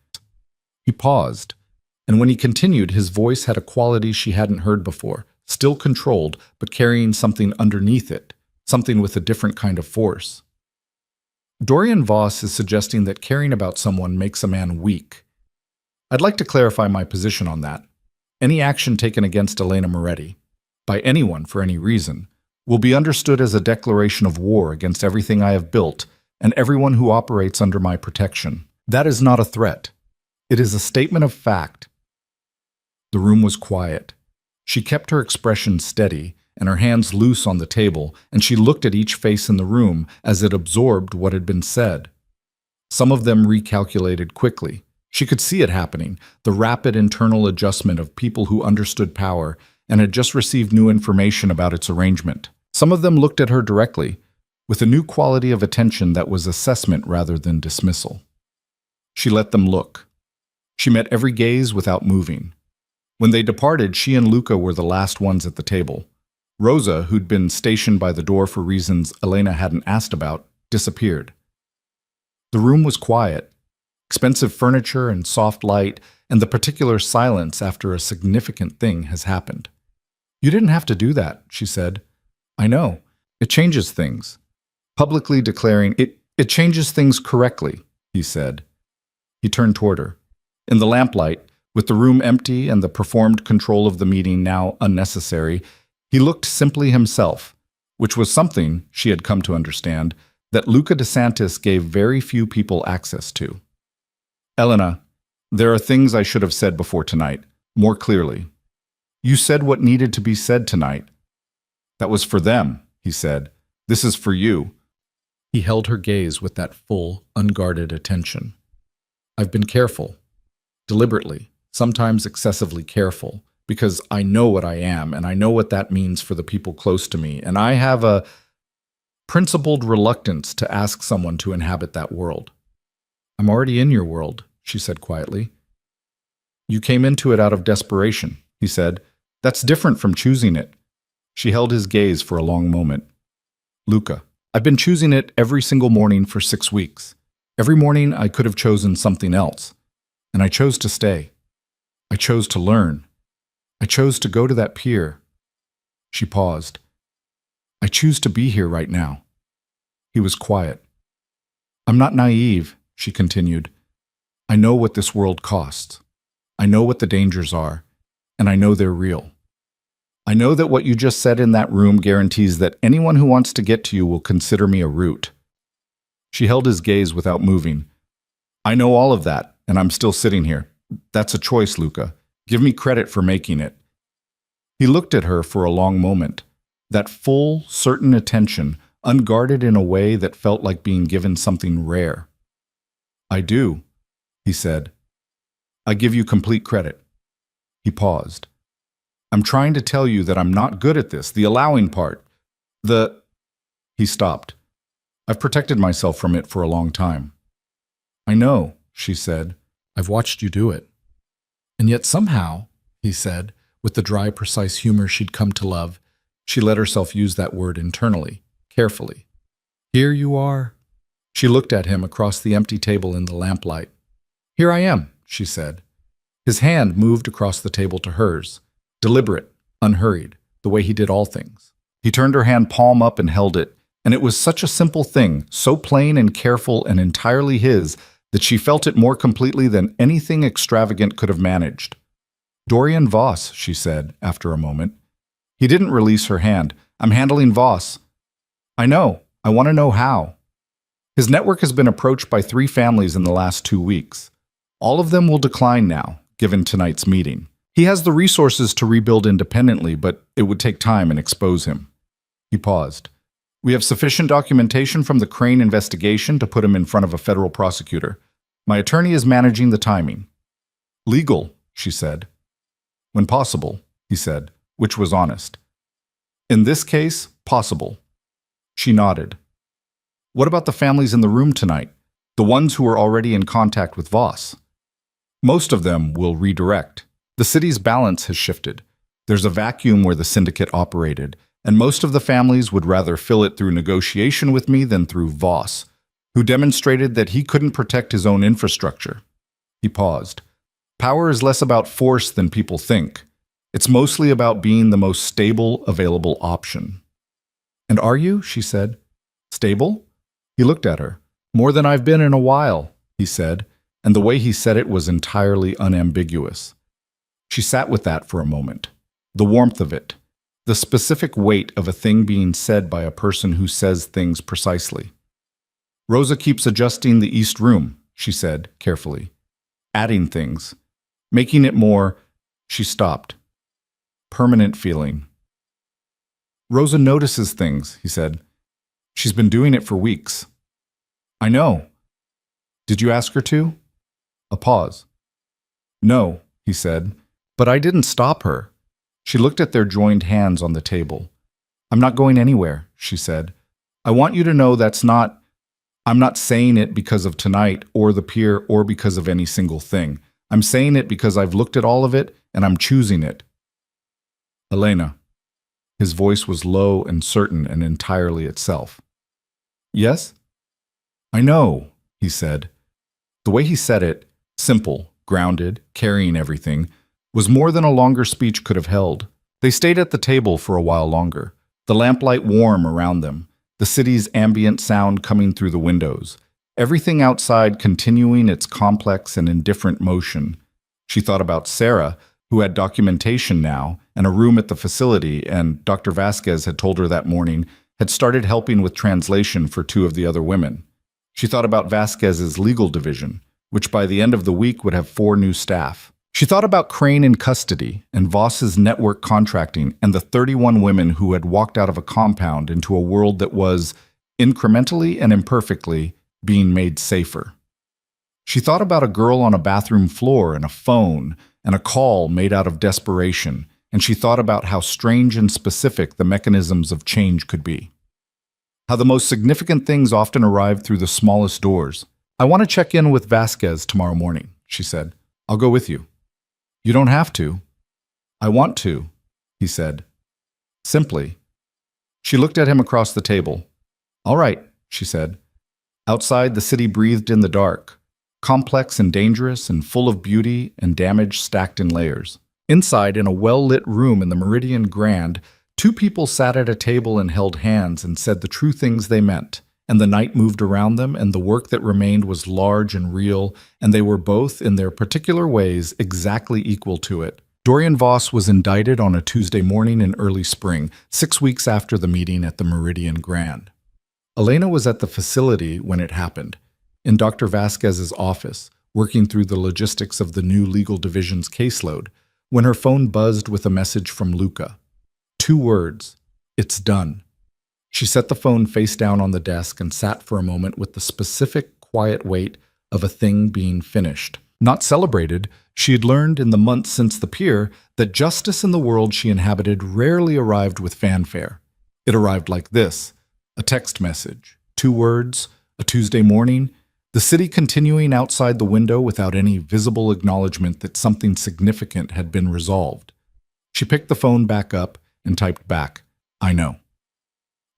He paused, and when he continued, his voice had a quality she hadn't heard before, still controlled, but carrying something underneath it, something with a different kind of force. Dorian Voss is suggesting that caring about someone makes a man weak. I'd like to clarify my position on that. Any action taken against Elena Moretti, by anyone for any reason, will be understood as a declaration of war against everything I have built and everyone who operates under my protection. That is not a threat. It is a statement of fact. The room was quiet. She kept her expression steady and her hands loose on the table, and she looked at each face in the room as it absorbed what had been said. Some of them recalculated quickly. She could see it happening, the rapid internal adjustment of people who understood power and had just received new information about its arrangement. Some of them looked at her directly, with a new quality of attention that was assessment rather than dismissal. She let them look. She met every gaze without moving. When they departed, she and Luca were the last ones at the table. Rosa, who'd been stationed by the door for reasons Elena hadn't asked about, disappeared. The room was quiet, expensive furniture and soft light, and the particular silence after a significant thing has happened. "You didn't have to do that," she said. "I know. It changes things." Publicly declaring, it changes things correctly, he said. He turned toward her. In the lamplight, With the room empty and the performed control of the meeting now unnecessary, he looked simply himself, which was something, she had come to understand, that Luca DeSantis gave very few people access to. Elena, there are things I should have said before tonight, more clearly. You said what needed to be said tonight. That was for them, he said. This is for you. He held her gaze with that full, unguarded attention. I've been careful, deliberately, sometimes excessively careful, because I know what I am, and I know what that means for the people close to me, and I have a principled reluctance to ask someone to inhabit that world. I'm already in your world, she said quietly. You came into it out of desperation, he said. That's different from choosing it. She held his gaze for a long moment. Luca, I've been choosing it every single morning for 6 weeks. Every morning I could have chosen something else, and I chose to stay. I chose to learn. I chose to go to that pier. She paused. I choose to be here right now. He was quiet. I'm not naive, she continued. I know what this world costs. I know what the dangers are, and I know they're real. I know that what you just said in that room guarantees that anyone who wants to get to you will consider me a root. She held his gaze without moving. I know all of that, and I'm still sitting here. That's a choice, Luca. Give me credit for making it. He looked at her for a long moment, that full, certain attention, unguarded in a way that felt like being given something rare. I do, he said. I give you complete credit. He paused. I'm trying to tell you that I'm not good at this, the allowing part. He stopped. I've protected myself from it for a long time. I know, she said. I've watched you do it. And yet somehow, he said, with the dry, precise humor she'd come to love, she let herself use that word internally, carefully. Here you are. She looked at him across the empty table in the lamplight. Here I am, she said. His hand moved across the table to hers, deliberate, unhurried, the way he did all things. He turned her hand palm up and held it, and it was such a simple thing, so plain and careful and entirely his, that she felt it more completely than anything extravagant could have managed. Dorian Voss, she said, after a moment. He didn't release her hand. I'm handling Voss. I know. I want to know how. His network has been approached by 3 families in the last 2 weeks. All of them will decline now, given tonight's meeting. He has the resources to rebuild independently, but it would take time and expose him. He paused. We have sufficient documentation from the Crane investigation to put him in front of a federal prosecutor. My attorney is managing the timing. Legal, she said. When possible, he said, which was honest. In this case, possible. She nodded. What about the families in the room tonight? The ones who are already in contact with Voss? Most of them will redirect. The city's balance has shifted. There's a vacuum where the syndicate operated, and most of the families would rather fill it through negotiation with me than through Voss, who demonstrated that he couldn't protect his own infrastructure. He paused. Power is less about force than people think. It's mostly about being the most stable available option. And are you? She said. Stable? He looked at her. More than I've been in a while, he said, and the way he said it was entirely unambiguous. She sat with that for a moment. The warmth of it. The specific weight of a thing being said by a person who says things precisely. Rosa keeps adjusting the East Room, she said carefully. Adding things. Making it more. She stopped. Permanent feeling. Rosa notices things, he said. She's been doing it for weeks. I know. Did you ask her to? A pause. No, he said, but I didn't stop her. She looked at their joined hands on the table. I'm not going anywhere, she said. I want you to know I'm not saying it because of tonight or the pier or because of any single thing. I'm saying it because I've looked at all of it and I'm choosing it. Elena. His voice was low and certain and entirely itself. Yes? I know, he said. The way he said it, simple, grounded, carrying everything, was more than a longer speech could have held. They stayed at the table for a while longer, the lamplight warm around them, the city's ambient sound coming through the windows, everything outside continuing its complex and indifferent motion. She thought about Sarah, who had documentation now and a room at the facility, and Dr. Vasquez had told her that morning had started helping with translation for two of the other women. She thought about Vasquez's legal division, which by the end of the week would have 4 new staff. She thought about Crane in custody and Voss's network contracting and the 31 women who had walked out of a compound into a world that was, incrementally and imperfectly, being made safer. She thought about a girl on a bathroom floor and a phone and a call made out of desperation, and she thought about how strange and specific the mechanisms of change could be. How the most significant things often arrive through the smallest doors. "I want to check in with Vasquez tomorrow morning," she said. "I'll go with you." "You don't have to." "I want to," he said. Simply. She looked at him across the table. "All right," she said. Outside, the city breathed in the dark, complex and dangerous and full of beauty and damage stacked in layers. Inside, in a well-lit room in the Meridian Grand, 2 people sat at a table and held hands and said the true things they meant, and the night moved around them, and the work that remained was large and real, and they were both, in their particular ways, exactly equal to it. Dorian Voss was indicted on a Tuesday morning in early spring, 6 weeks after the meeting at the Meridian Grand. Elena was at the facility when it happened, in Dr. Vasquez's office, working through the logistics of the new legal division's caseload, when her phone buzzed with a message from Luca. 2 words: "It's done." She set the phone face down on the desk and sat for a moment with the specific, quiet weight of a thing being finished. Not celebrated, she had learned in the months since the pier that justice in the world she inhabited rarely arrived with fanfare. It arrived like this: a text message, 2 words, a Tuesday morning, the city continuing outside the window without any visible acknowledgement that something significant had been resolved. She picked the phone back up and typed back, "I know."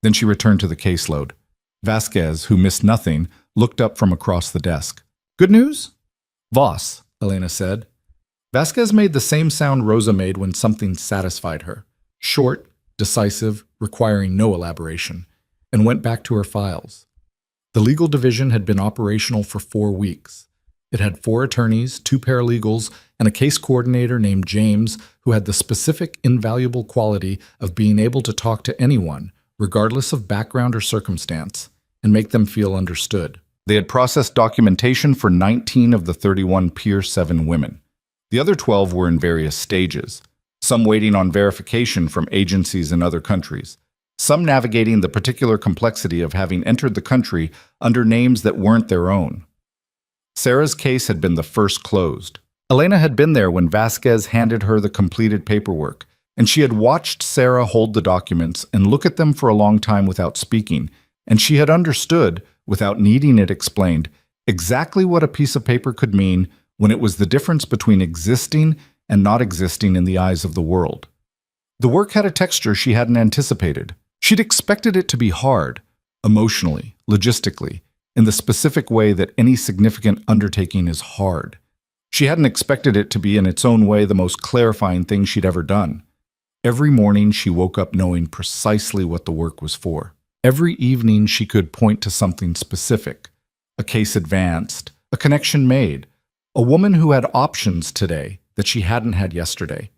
Then she returned to the caseload. Vasquez, who missed nothing, looked up from across the desk. "Good news?" "Voss," Elena said. Vasquez made the same sound Rosa made when something satisfied her. Short, decisive, requiring no elaboration, and went back to her files. The legal division had been operational for 4 weeks. It had 4 attorneys, 2 paralegals, and a case coordinator named James, who had the specific, invaluable quality of being able to talk to anyone, regardless of background or circumstance, and make them feel understood. They had processed documentation for 19 of the 31 Pier 7 women. The other 12 were in various stages, some waiting on verification from agencies in other countries, some navigating the particular complexity of having entered the country under names that weren't their own. Sarah's case had been the first closed. Elena had been there when Vasquez handed her the completed paperwork, and she had watched Sarah hold the documents and look at them for a long time without speaking, and she had understood, without needing it explained, exactly what a piece of paper could mean when it was the difference between existing and not existing in the eyes of the world. The work had a texture she hadn't anticipated. She'd expected it to be hard, emotionally, logistically, in the specific way that any significant undertaking is hard. She hadn't expected it to be in its own way the most clarifying thing she'd ever done. Every morning she woke up knowing precisely what the work was for. Every evening she could point to something specific, a case advanced, a connection made, a woman who had options today that she hadn't had yesterday.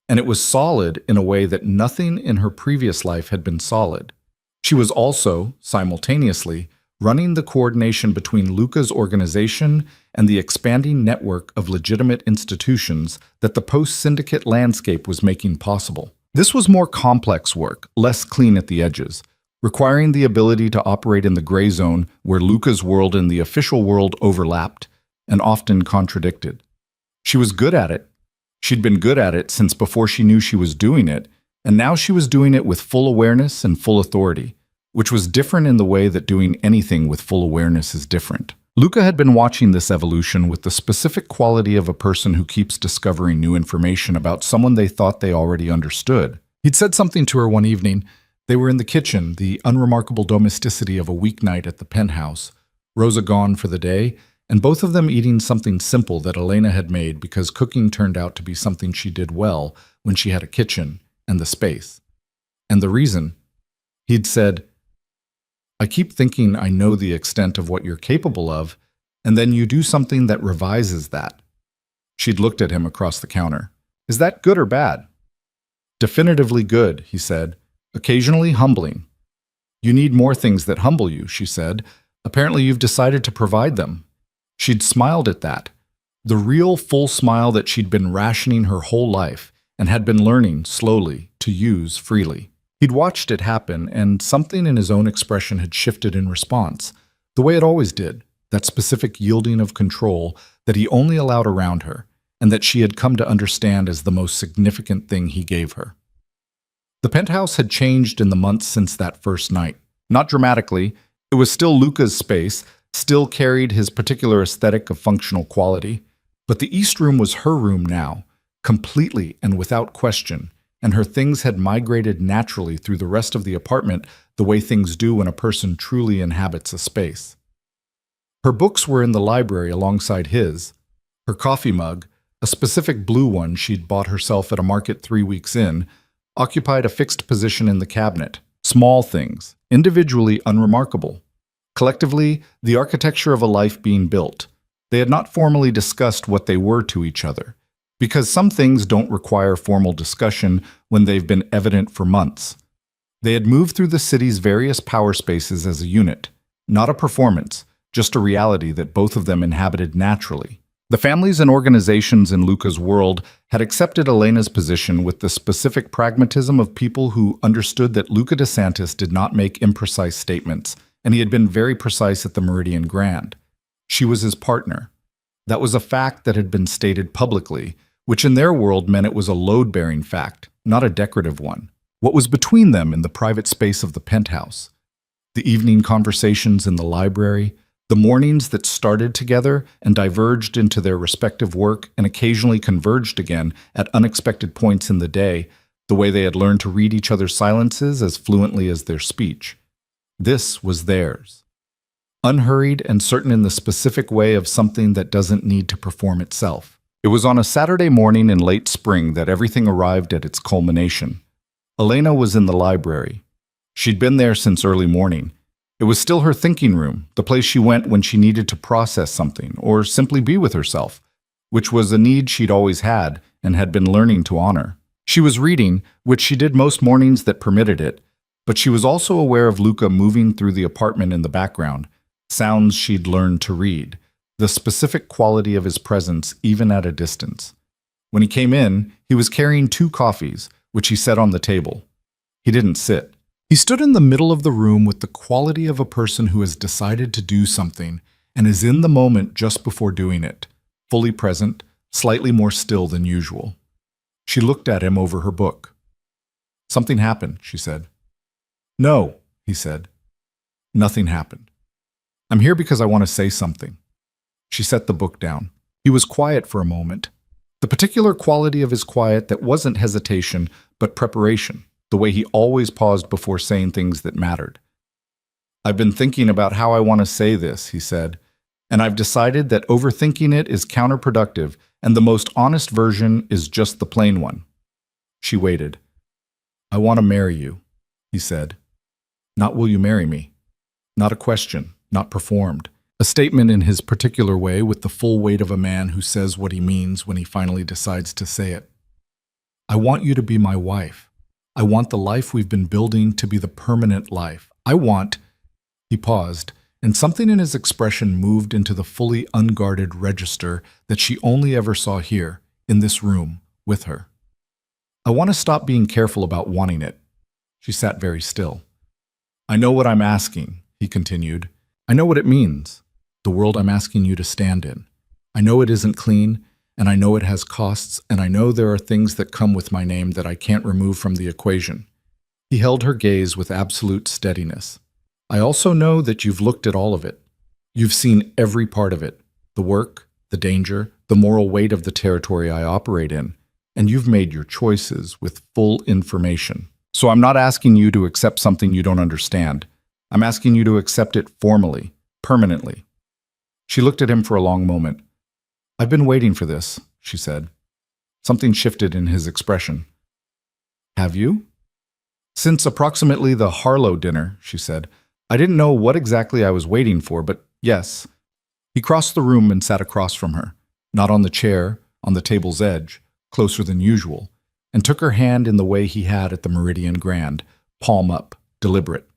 And it was solid in a way that nothing in her previous life had been solid. She was also, simultaneously, running the coordination between Luca's organization and the expanding network of legitimate institutions that the post-syndicate landscape was making possible. This was more complex work, less clean at the edges, requiring the ability to operate in the gray zone where Luca's world and the official world overlapped and often contradicted. She was good at it. She'd been good at it since before she knew she was doing it, and now she was doing it with full awareness and full authority, which was different in the way that doing anything with full awareness is different. Luca had been watching this evolution with the specific quality of a person who keeps discovering new information about someone they thought they already understood. He'd said something to her one evening. They were in the kitchen, the unremarkable domesticity of a weeknight at the penthouse, Rosa gone for the day, and both of them eating something simple that Elena had made because cooking turned out to be something she did well when she had a kitchen and the space. And the reason? He'd said, "I keep thinking I know the extent of what you're capable of, and then you do something that revises that. She'd looked at him across the counter. Is that good or bad? Definitively good, he said. Occasionally humbling. You need more things that humble you, she said. Apparently you've decided to provide them. She'd smiled at that. The real full smile that she'd been rationing her whole life and had been learning, slowly, to use freely. He'd watched it happen, and something in his own expression had shifted in response, the way it always did, that specific yielding of control that he only allowed around her, and that she had come to understand as the most significant thing he gave her. The penthouse had changed in the months since that first night. Not dramatically. It was still Luca's space, still carried his particular aesthetic of functional quality. But the East Room was her room now, completely and without question, and her things had migrated naturally through the rest of the apartment the way things do when a person truly inhabits a space. Her books were in the library alongside his. Her coffee mug, a specific blue one she'd bought herself at a market 3 weeks in, occupied a fixed position in the cabinet. Small things, individually unremarkable. Collectively, the architecture of a life being built. They had not formally discussed what they were to each other, because some things don't require formal discussion when they've been evident for months. They had moved through the city's various power spaces as a unit, not a performance, just a reality that both of them inhabited naturally. The families and organizations in Luca's world had accepted Elena's position with the specific pragmatism of people who understood that Luca DeSantis did not make imprecise statements, and he had been very precise at the Meridian Grand. She was his partner. That was a fact that had been stated publicly, which in their world meant it was a load-bearing fact, not a decorative one. What was between them in the private space of the penthouse? The evening conversations in the library, the mornings that started together and diverged into their respective work and occasionally converged again at unexpected points in the day, the way they had learned to read each other's silences as fluently as their speech. This was theirs. Unhurried and certain in the specific way of something that doesn't need to perform itself. It was on a Saturday morning in late spring that everything arrived at its culmination. Elena was in the library. She'd been there since early morning. It was still her thinking room, the place she went when she needed to process something or simply be with herself, which was a need she'd always had and had been learning to honor. She was reading, which she did most mornings that permitted it, but she was also aware of Luca moving through the apartment in the background, sounds she'd learned to read, the specific quality of his presence even at a distance. When he came in, he was carrying 2 coffees, which he set on the table. He didn't sit. He stood in the middle of the room with the quality of a person who has decided to do something and is in the moment just before doing it, fully present, slightly more still than usual. She looked at him over her book. Something happened, she said. No, he said. Nothing happened. I'm here because I want to say something. She set the book down. He was quiet for a moment. The particular quality of his quiet that wasn't hesitation, but preparation. The way he always paused before saying things that mattered. I've been thinking about how I want to say this, he said, and I've decided that overthinking it is counterproductive, and the most honest version is just the plain one. She waited. I want to marry you, he said. Not will you marry me? Not a question, not performed. A statement in his particular way with the full weight of a man who says what he means when he finally decides to say it. I want you to be my wife. I want the life we've been building to be the permanent life. I want... He paused, and something in his expression moved into the fully unguarded register that she only ever saw here, in this room, with her. I want to stop being careful about wanting it. She sat very still. I know what I'm asking, he continued. I know what it means, the world I'm asking you to stand in. I know it isn't clean, and I know it has costs, and I know there are things that come with my name that I can't remove from the equation. He held her gaze with absolute steadiness. I also know that you've looked at all of it. You've seen every part of it, the work, the danger, the moral weight of the territory I operate in, and you've made your choices with full information. So I'm not asking you to accept something you don't understand. I'm asking you to accept it formally, permanently. She looked at him for a long moment. I've been waiting for this, she said. Something shifted in his expression. Have you? Since approximately the Harlow dinner, she said. I didn't know what exactly I was waiting for, but yes. He crossed the room and sat across from her, not on the chair, on the table's edge, closer than usual, and took her hand in the way he had at the Meridian Grand, palm up, deliberate.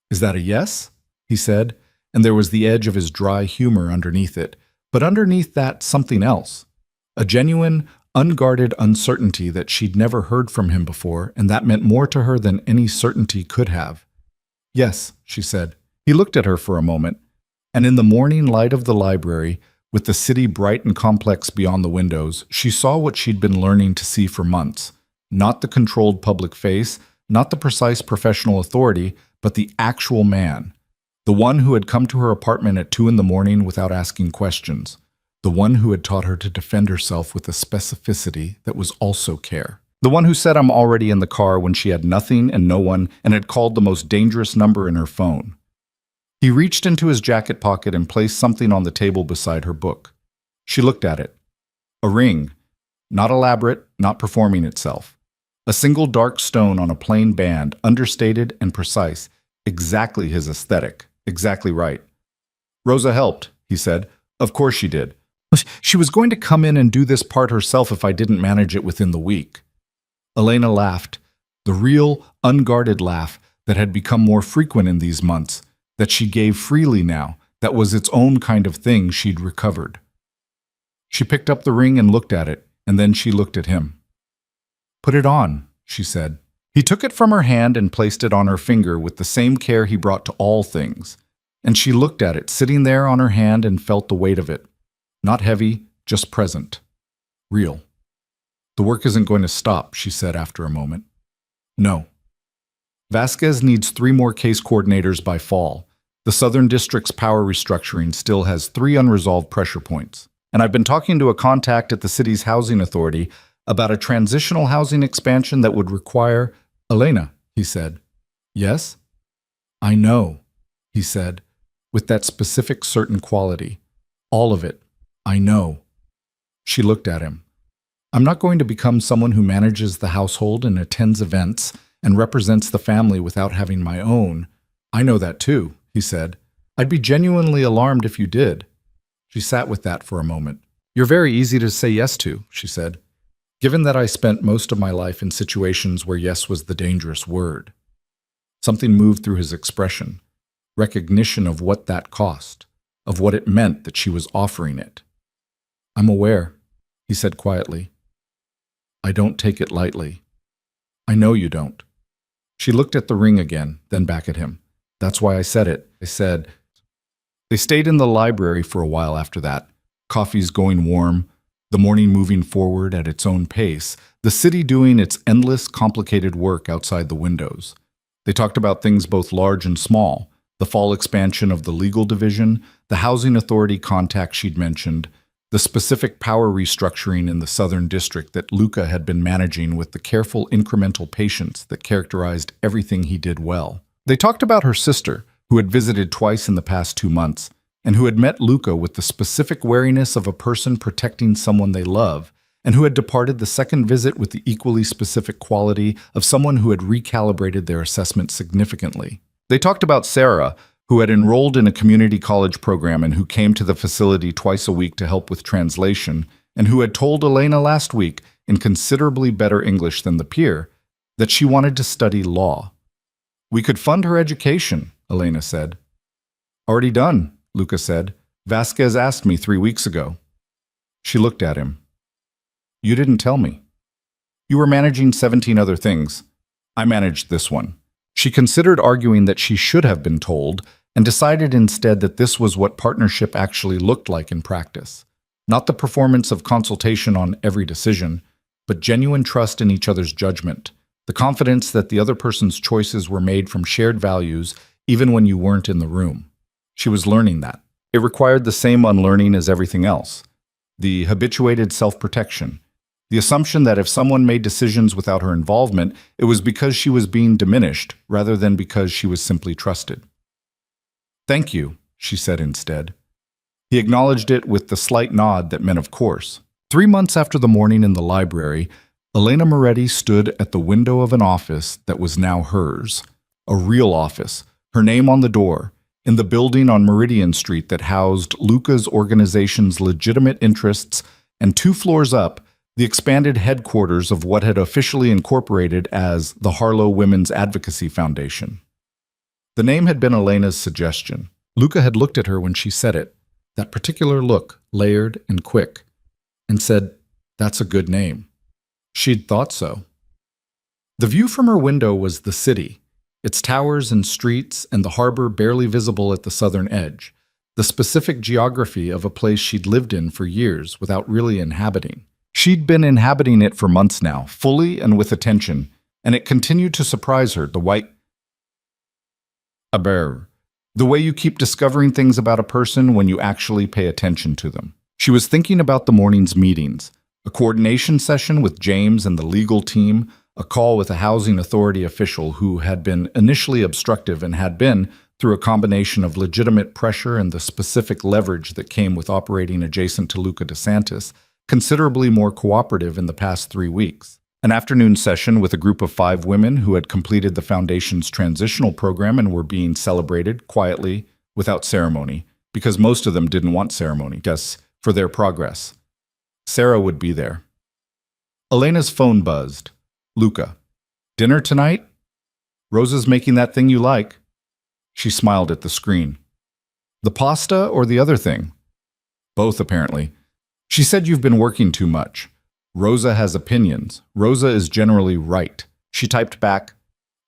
"Is that a yes?" he said, and there was the edge of his dry humor underneath it, but underneath that something else. A genuine, unguarded uncertainty that she'd never heard from him before, and that meant more to her than any certainty could have. "Yes," she said. He looked at her for a moment, and in the morning light of the library, with the city bright and complex beyond the windows, she saw what she'd been learning to see for months. Not the controlled public face, not the precise professional authority, but the actual man. The one who had come to her apartment at 2 a.m. without asking questions. The one who had taught her to defend herself with a specificity that was also care. The one who said, "I'm already in the car," when she had nothing and no one and had called the most dangerous number in her phone. He reached into his jacket pocket and placed something on the table beside her book. She looked at it. A ring. Not elaborate, not performing itself. A single dark stone on a plain band, understated and precise. Exactly his aesthetic. Exactly right. "Rosa helped," he said. "Of course she did. She was going to come in and do this part herself if I didn't manage it within the week." Elena laughed, the real, unguarded laugh that had become more frequent in these months, that she gave freely now, that was its own kind of thing she'd recovered. She picked up the ring and looked at it, and then she looked at him. "Put it on," she said. He took it from her hand and placed it on her finger with the same care he brought to all things, and she looked at it, sitting there on her hand, and felt the weight of it. Not heavy, just present. Real. "The work isn't going to stop," she said after a moment. "No. Vasquez needs 3 more case coordinators by fall. The Southern District's power restructuring still has 3 unresolved pressure points. And I've been talking to a contact at the city's housing authority about a transitional housing expansion that would require—" "Elena," he said. "Yes?" "I know," he said, with that specific certain quality. "All of it. I know." She looked at him. "I'm not going to become someone who manages the household and attends events and represents the family without having my own." "I know that too," he said. "I'd be genuinely alarmed if you did." She sat with that for a moment. "You're very easy to say yes to," she said, "given that I spent most of my life in situations where yes was the dangerous word." Something moved through his expression, recognition of what that cost, of what it meant that she was offering it. "I'm aware," he said quietly. "I don't take it lightly." "I know you don't." She looked at the ring again, then back at him. "That's why I said it. I said—" They stayed in the library for a while after that, coffees going warm, the morning moving forward at its own pace, the city doing its endless, complicated work outside the windows. They talked about things both large and small, the fall expansion of the legal division, the housing authority contact she'd mentioned, the specific power restructuring in the Southern District that Luca had been managing with the careful incremental patience that characterized everything he did well. They talked about her sister, who had visited twice in the past 2 months, and who had met Luca with the specific wariness of a person protecting someone they love, and who had departed the second visit with the equally specific quality of someone who had recalibrated their assessment significantly. They talked about Sarah, who had enrolled in a community college program and who came to the facility twice a week to help with translation, and who had told Elena last week, in considerably better English than the peer, that she wanted to study law. "We could fund her education," Elena said. "Already done," Luca said. "Vasquez asked me 3 weeks ago." She looked at him. "You didn't tell me." "You were managing 17 other things. I managed this one." She considered arguing that she should have been told, and decided instead that this was what partnership actually looked like in practice. Not the performance of consultation on every decision, but genuine trust in each other's judgment, the confidence that the other person's choices were made from shared values even when you weren't in the room. She was learning that. It required the same unlearning as everything else. The habituated self-protection. The assumption that if someone made decisions without her involvement, it was because she was being diminished rather than because she was simply trusted. "Thank you," she said instead. He acknowledged it with the slight nod that meant of course. 3 months after the morning in the library, Elena Moretti stood at the window of an office that was now hers. A real office, her name on the door, in the building on Meridian Street that housed Luca's organization's legitimate interests and 2 floors up, the expanded headquarters of what had officially incorporated as the Harlow Women's Advocacy Foundation. The name had been Elena's suggestion. Luca had looked at her when she said it, that particular look, layered and quick, and said, "That's a good name." She'd thought so. The view from her window was the city, its towers and streets and the harbor barely visible at the southern edge, the specific geography of a place she'd lived in for years without really inhabiting. She'd been inhabiting it for months now, fully and with attention, and it continued to surprise her, the way you keep discovering things about a person when you actually pay attention to them. She was thinking about the morning's meetings, a coordination session with James and the legal team, a call with a housing authority official who had been initially obstructive and had been, through a combination of legitimate pressure and the specific leverage that came with operating adjacent to Luca DeSantis, considerably more cooperative in the past 3 weeks. An afternoon session with a group of 5 women who had completed the Foundation's transitional program and were being celebrated quietly, without ceremony, because most of them didn't want ceremony, just for their progress. Sarah would be there. Elena's phone buzzed. "Luca, dinner tonight? Rosa's making that thing you like." She smiled at the screen. "The pasta or the other thing?" "Both, apparently. She said you've been working too much. Rosa has opinions. Rosa is generally right." She typed back,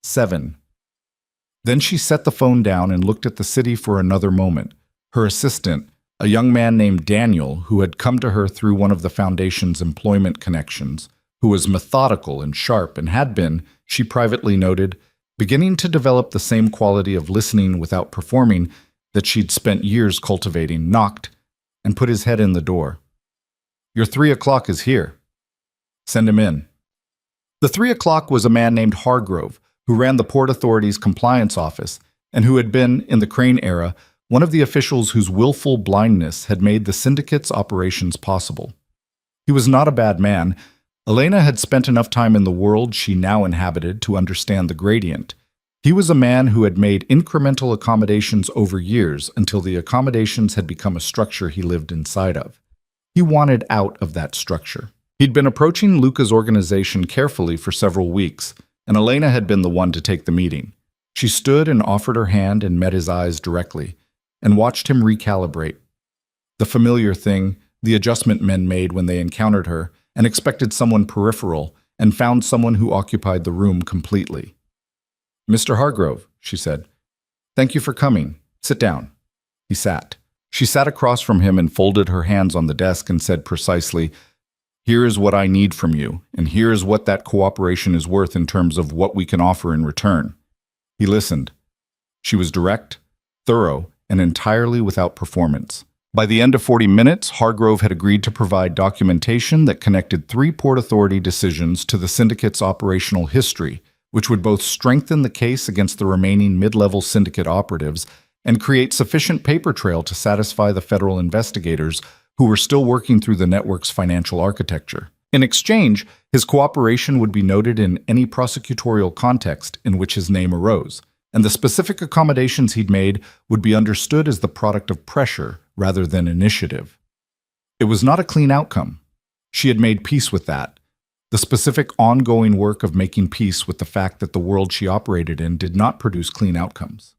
7. Then she set the phone down and looked at the city for another moment. Her assistant, a young man named Daniel, who had come to her through one of the Foundation's employment connections, who was methodical and sharp and had been, she privately noted, beginning to develop the same quality of listening without performing that she'd spent years cultivating, knocked and put his head in the door. "Your 3 o'clock is here. Send him in." The 3 o'clock was a man named Hargrove, who ran the Port Authority's compliance office and who had been, in the Crane era, one of the officials whose willful blindness had made the syndicate's operations possible. He was not a bad man. Elena had spent enough time in the world she now inhabited to understand the gradient. He was a man who had made incremental accommodations over years until the accommodations had become a structure he lived inside of. He wanted out of that structure. He'd been approaching Luca's organization carefully for several weeks, and Elena had been the one to take the meeting. She stood and offered her hand and met his eyes directly, and watched him recalibrate. The familiar thing the adjustment men made when they encountered her, and expected someone peripheral, and found someone who occupied the room completely. "Mr. Hargrove," she said, "thank you for coming. Sit down." He sat. She sat across from him and folded her hands on the desk and said precisely, "Here is what I need from you, and here is what that cooperation is worth in terms of what we can offer in return." He listened. She was direct, thorough, and entirely without performance. By the end of 40 minutes, Hargrove had agreed to provide documentation that connected 3 Port Authority decisions to the syndicate's operational history, which would both strengthen the case against the remaining mid-level syndicate operatives and create sufficient paper trail to satisfy the federal investigators who were still working through the network's financial architecture. In exchange, his cooperation would be noted in any prosecutorial context in which his name arose, and the specific accommodations he'd made would be understood as the product of pressure rather than initiative. It was not a clean outcome. She had made peace with that. The specific ongoing work of making peace with the fact that the world she operated in did not produce clean outcomes.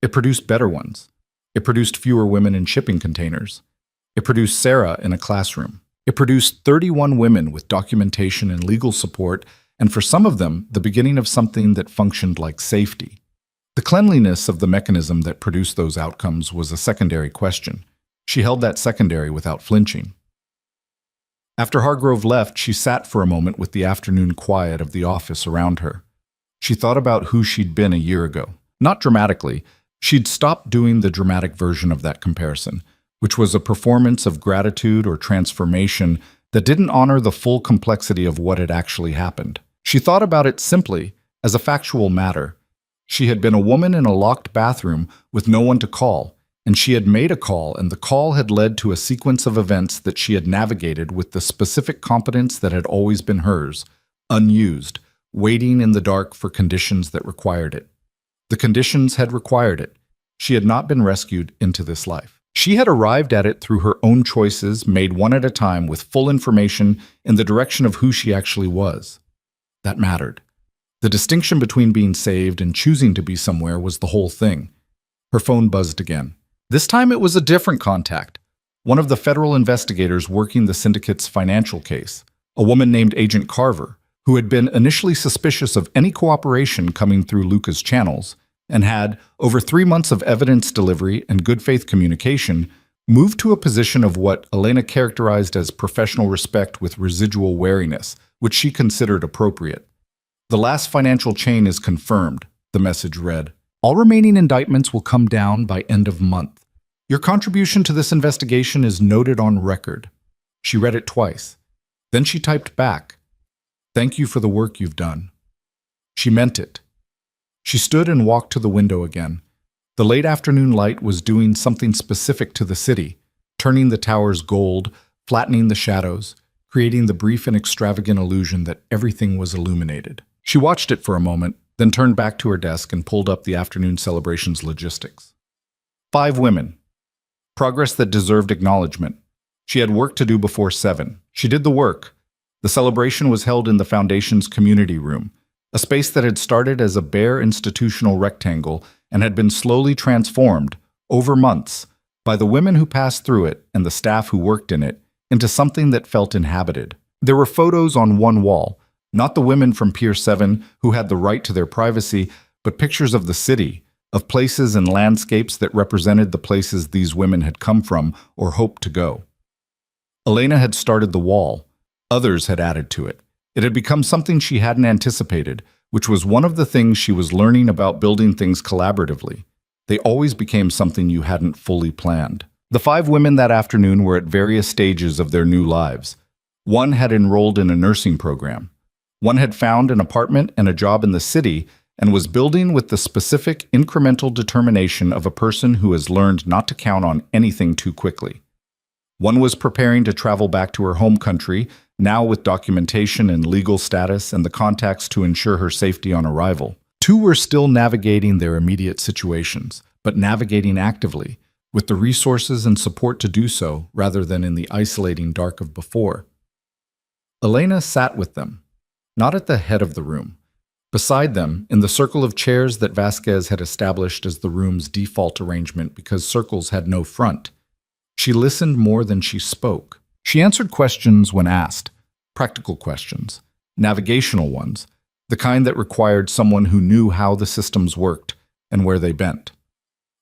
It produced better ones. It produced fewer women in shipping containers. It produced Sarah in a classroom. It produced 31 women with documentation and legal support, and for some of them, the beginning of something that functioned like safety. The cleanliness of the mechanism that produced those outcomes was a secondary question. She held that secondary without flinching. After Hargrove left, she sat for a moment with the afternoon quiet of the office around her. She thought about who she'd been a year ago. Not dramatically. She'd stopped doing the dramatic version of that comparison, which was a performance of gratitude or transformation that didn't honor the full complexity of what had actually happened. She thought about it simply as a factual matter. She had been a woman in a locked bathroom with no one to call, and she had made a call, and the call had led to a sequence of events that she had navigated with the specific competence that had always been hers, unused, waiting in the dark for conditions that required it. The conditions had required it. She had not been rescued into this life. She had arrived at it through her own choices, made one at a time with full information in the direction of who she actually was. That mattered. The distinction between being saved and choosing to be somewhere was the whole thing. Her phone buzzed again. This time it was a different contact. One of the federal investigators working the syndicate's financial case, a woman named Agent Carver, who had been initially suspicious of any cooperation coming through Luca's channels, and had, over 3 months of evidence delivery and good faith communication, moved to a position of what Elena characterized as professional respect with residual wariness, which she considered appropriate. "The last financial chain is confirmed," the message read. "All remaining indictments will come down by end of month. Your contribution to this investigation is noted on record." She read it twice. Then she typed back, "Thank you for the work you've done." She meant it. She stood and walked to the window again. The late afternoon light was doing something specific to the city, turning the towers gold, flattening the shadows, creating the brief and extravagant illusion that everything was illuminated. She watched it for a moment, then turned back to her desk and pulled up the afternoon celebration's logistics. 5 women. Progress that deserved acknowledgement. She had work to do before 7. She did the work. The celebration was held in the Foundation's community room, a space that had started as a bare institutional rectangle and had been slowly transformed, over months, by the women who passed through it and the staff who worked in it, into something that felt inhabited. There were photos on one wall, not the women from Pier 7 who had the right to their privacy, but pictures of the city, of places and landscapes that represented the places these women had come from or hoped to go. Elena had started the wall. Others had added to it. It had become something she hadn't anticipated, which was one of the things she was learning about building things collaboratively. They always became something you hadn't fully planned. The 5 women that afternoon were at various stages of their new lives. One had enrolled in a nursing program. One had found an apartment and a job in the city and was building with the specific, incremental determination of a person who has learned not to count on anything too quickly. One was preparing to travel back to her home country, now with documentation and legal status and the contacts to ensure her safety on arrival. 2 were still navigating their immediate situations, but navigating actively, with the resources and support to do so rather than in the isolating dark of before. Elena sat with them, not at the head of the room. Beside them, in the circle of chairs that Vasquez had established as the room's default arrangement because circles had no front. She listened more than she spoke. She answered questions when asked, practical questions, navigational ones, the kind that required someone who knew how the systems worked and where they bent.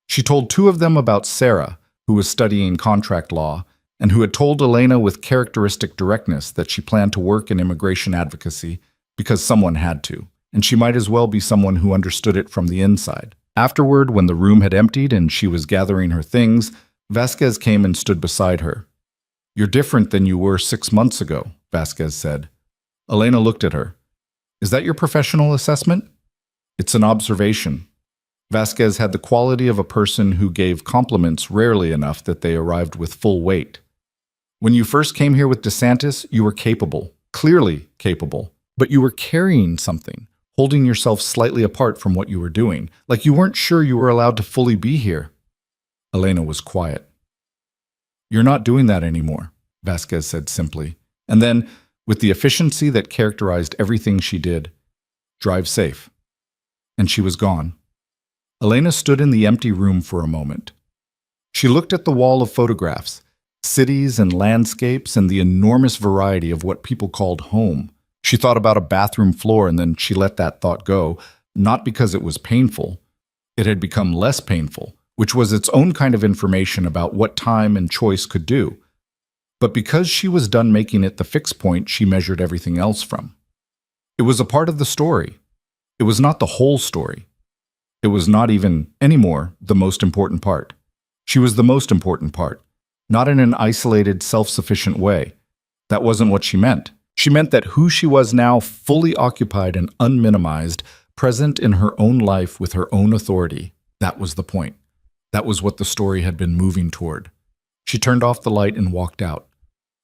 She told 2 of them about Sarah, who was studying contract law, and who had told Elena with characteristic directness that she planned to work in immigration advocacy because someone had to, and she might as well be someone who understood it from the inside. Afterward, when the room had emptied and she was gathering her things, Vasquez came and stood beside her. "You're different than you were 6 months ago," Vasquez said. Elena looked at her. "Is that your professional assessment?" "It's an observation." Vasquez had the quality of a person who gave compliments rarely enough that they arrived with full weight. "When you first came here with DeSantis, you were capable, clearly capable, but you were carrying something, holding yourself slightly apart from what you were doing, like you weren't sure you were allowed to fully be here." Elena was quiet. "You're not doing that anymore," Vasquez said simply, and then, with the efficiency that characterized everything she did, "Drive safe." And she was gone. Elena stood in the empty room for a moment. She looked at the wall of photographs, cities and landscapes and the enormous variety of what people called home. She thought about a bathroom floor and then she let that thought go, not because it was painful. It had become less painful, which was its own kind of information about what time and choice could do. But because she was done making it the fixed point she measured everything else from. It was a part of the story. It was not the whole story. It was not even, anymore, the most important part. She was the most important part, not in an isolated, self-sufficient way. That wasn't what she meant. She meant that who she was now, fully occupied and unminimized, present in her own life with her own authority, that was the point. That was what the story had been moving toward. She turned off the light and walked out.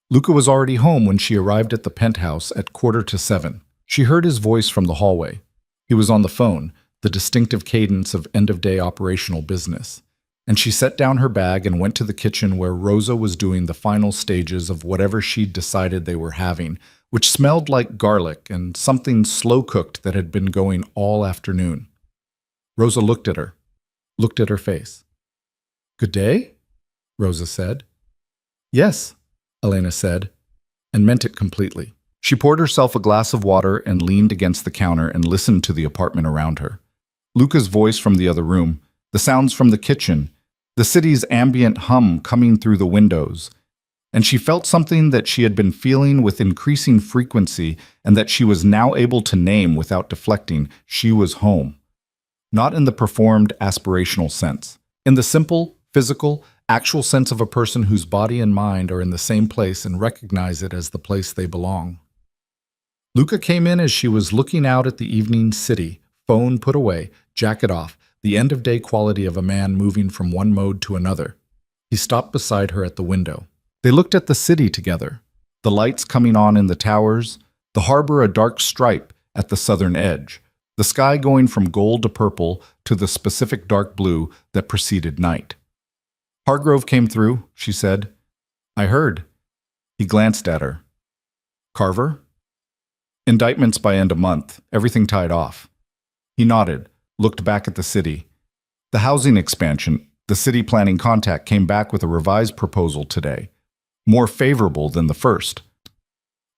Luca was already home when she arrived at the penthouse at 6:45. She heard his voice from the hallway. He was on the phone, the distinctive cadence of end-of-day operational business. and she set down her bag and went to the kitchen where Rosa was doing the final stages of whatever she'd decided they were having, which smelled like garlic and something slow-cooked that had been going all afternoon. Rosa looked at her face. "Good day?" Rosa said. "Yes," Elena said, and meant it completely. She poured herself a glass of water and leaned against the counter and listened to the apartment around her. Luca's voice from the other room, the sounds from the kitchen, the city's ambient hum coming through the windows. And she felt something that she had been feeling with increasing frequency and that she was now able to name without deflecting. She was home. Not in the performed aspirational sense. In the simple, physical, actual sense of a person whose body and mind are in the same place and recognize it as the place they belong. Luca came in as she was looking out at the evening city, phone put away, jacket off, the end-of-day quality of a man moving from one mode to another. He stopped beside her at the window. They looked at the city together, the lights coming on in the towers, the harbor a dark stripe at the southern edge, the sky going from gold to purple to the specific dark blue that preceded night. "Hargrove came through," she said. "I heard." He glanced at her. "Carver?" "Indictments by end of month, everything tied off." He nodded, looked back at the city. "The housing expansion, the city planning contact came back with a revised proposal today. More favorable than the first."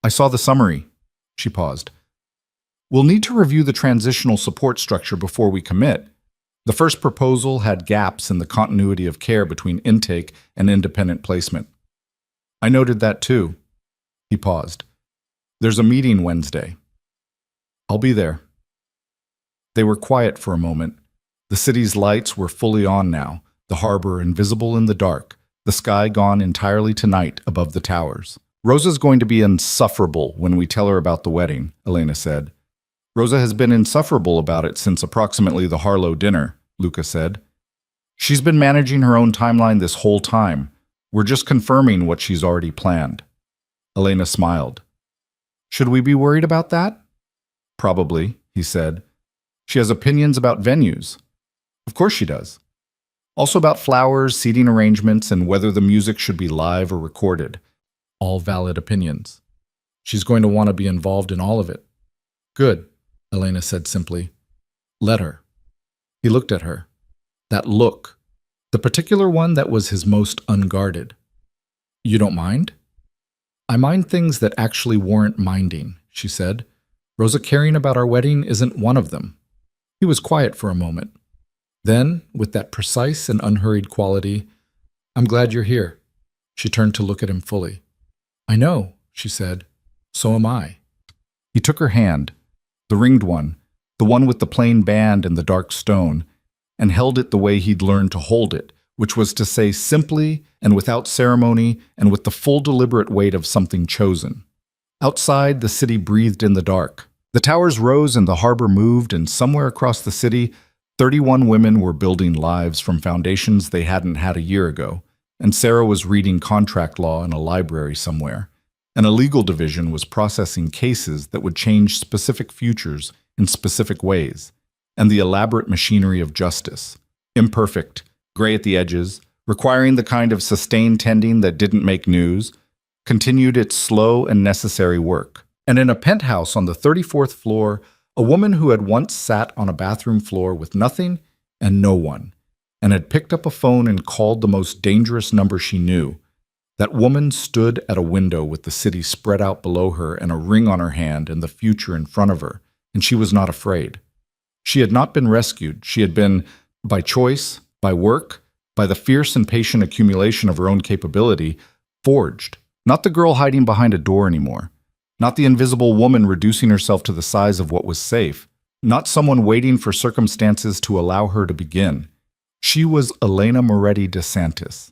"I saw the summary." She paused. "We'll need to review the transitional support structure before we commit. The first proposal had gaps in the continuity of care between intake and independent placement." "I noted that too." He paused. "There's a meeting Wednesday." "I'll be there." They were quiet for a moment. The city's lights were fully on now, the harbor invisible in the dark, the sky gone entirely to night above the towers. "Rosa's going to be insufferable when we tell her about the wedding," Elena said. "Rosa has been insufferable about it since approximately the Harlow dinner," Luca said. "She's been managing her own timeline this whole time. We're just confirming what she's already planned." Elena smiled. "Should we be worried about that?" "Probably," he said. "She has opinions about venues." "Of course she does. Also about flowers, seating arrangements, and whether the music should be live or recorded. All valid opinions. She's going to want to be involved in all of it." "Good," Elena said simply. "Let her." He looked at her. That look, the particular one that was his most unguarded. "You don't mind?" "I mind things that actually warrant minding," she said. "Rosa caring about our wedding isn't one of them." He was quiet for a moment. Then, with that precise and unhurried quality, "I'm glad you're here." She turned to look at him fully. "I know," she said. "So am I." He took her hand, the ringed one, the one with the plain band and the dark stone, and held it the way he'd learned to hold it, which was to say simply and without ceremony and with the full deliberate weight of something chosen. Outside, the city breathed in the dark. The towers rose and the harbor moved, and somewhere across the city, 31 women were building lives from foundations they hadn't had a year ago, and Sarah was reading contract law in a library somewhere, and a legal division was processing cases that would change specific futures in specific ways, and the elaborate machinery of justice, imperfect, gray at the edges, requiring the kind of sustained tending that didn't make news, continued its slow and necessary work. And in a penthouse on the 34th floor, a woman who had once sat on a bathroom floor with nothing and no one, and had picked up a phone and called the most dangerous number she knew. That woman stood at a window with the city spread out below her and a ring on her hand and the future in front of her, and she was not afraid. She had not been rescued. She had been, by choice, by work, by the fierce and patient accumulation of her own capability, forged. Not the girl hiding behind a door anymore. Not the invisible woman reducing herself to the size of what was safe. Not someone waiting for circumstances to allow her to begin. She was Elena Moretti DeSantis.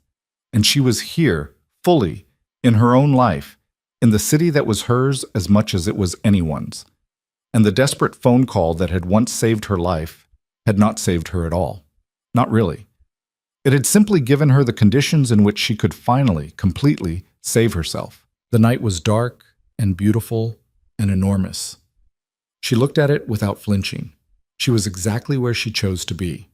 And she was here, fully, in her own life, in the city that was hers as much as it was anyone's. And the desperate phone call that had once saved her life had not saved her at all. Not really. It had simply given her the conditions in which she could finally, completely, save herself. The night was dark and beautiful and enormous. She looked at it without flinching. She was exactly where she chose to be.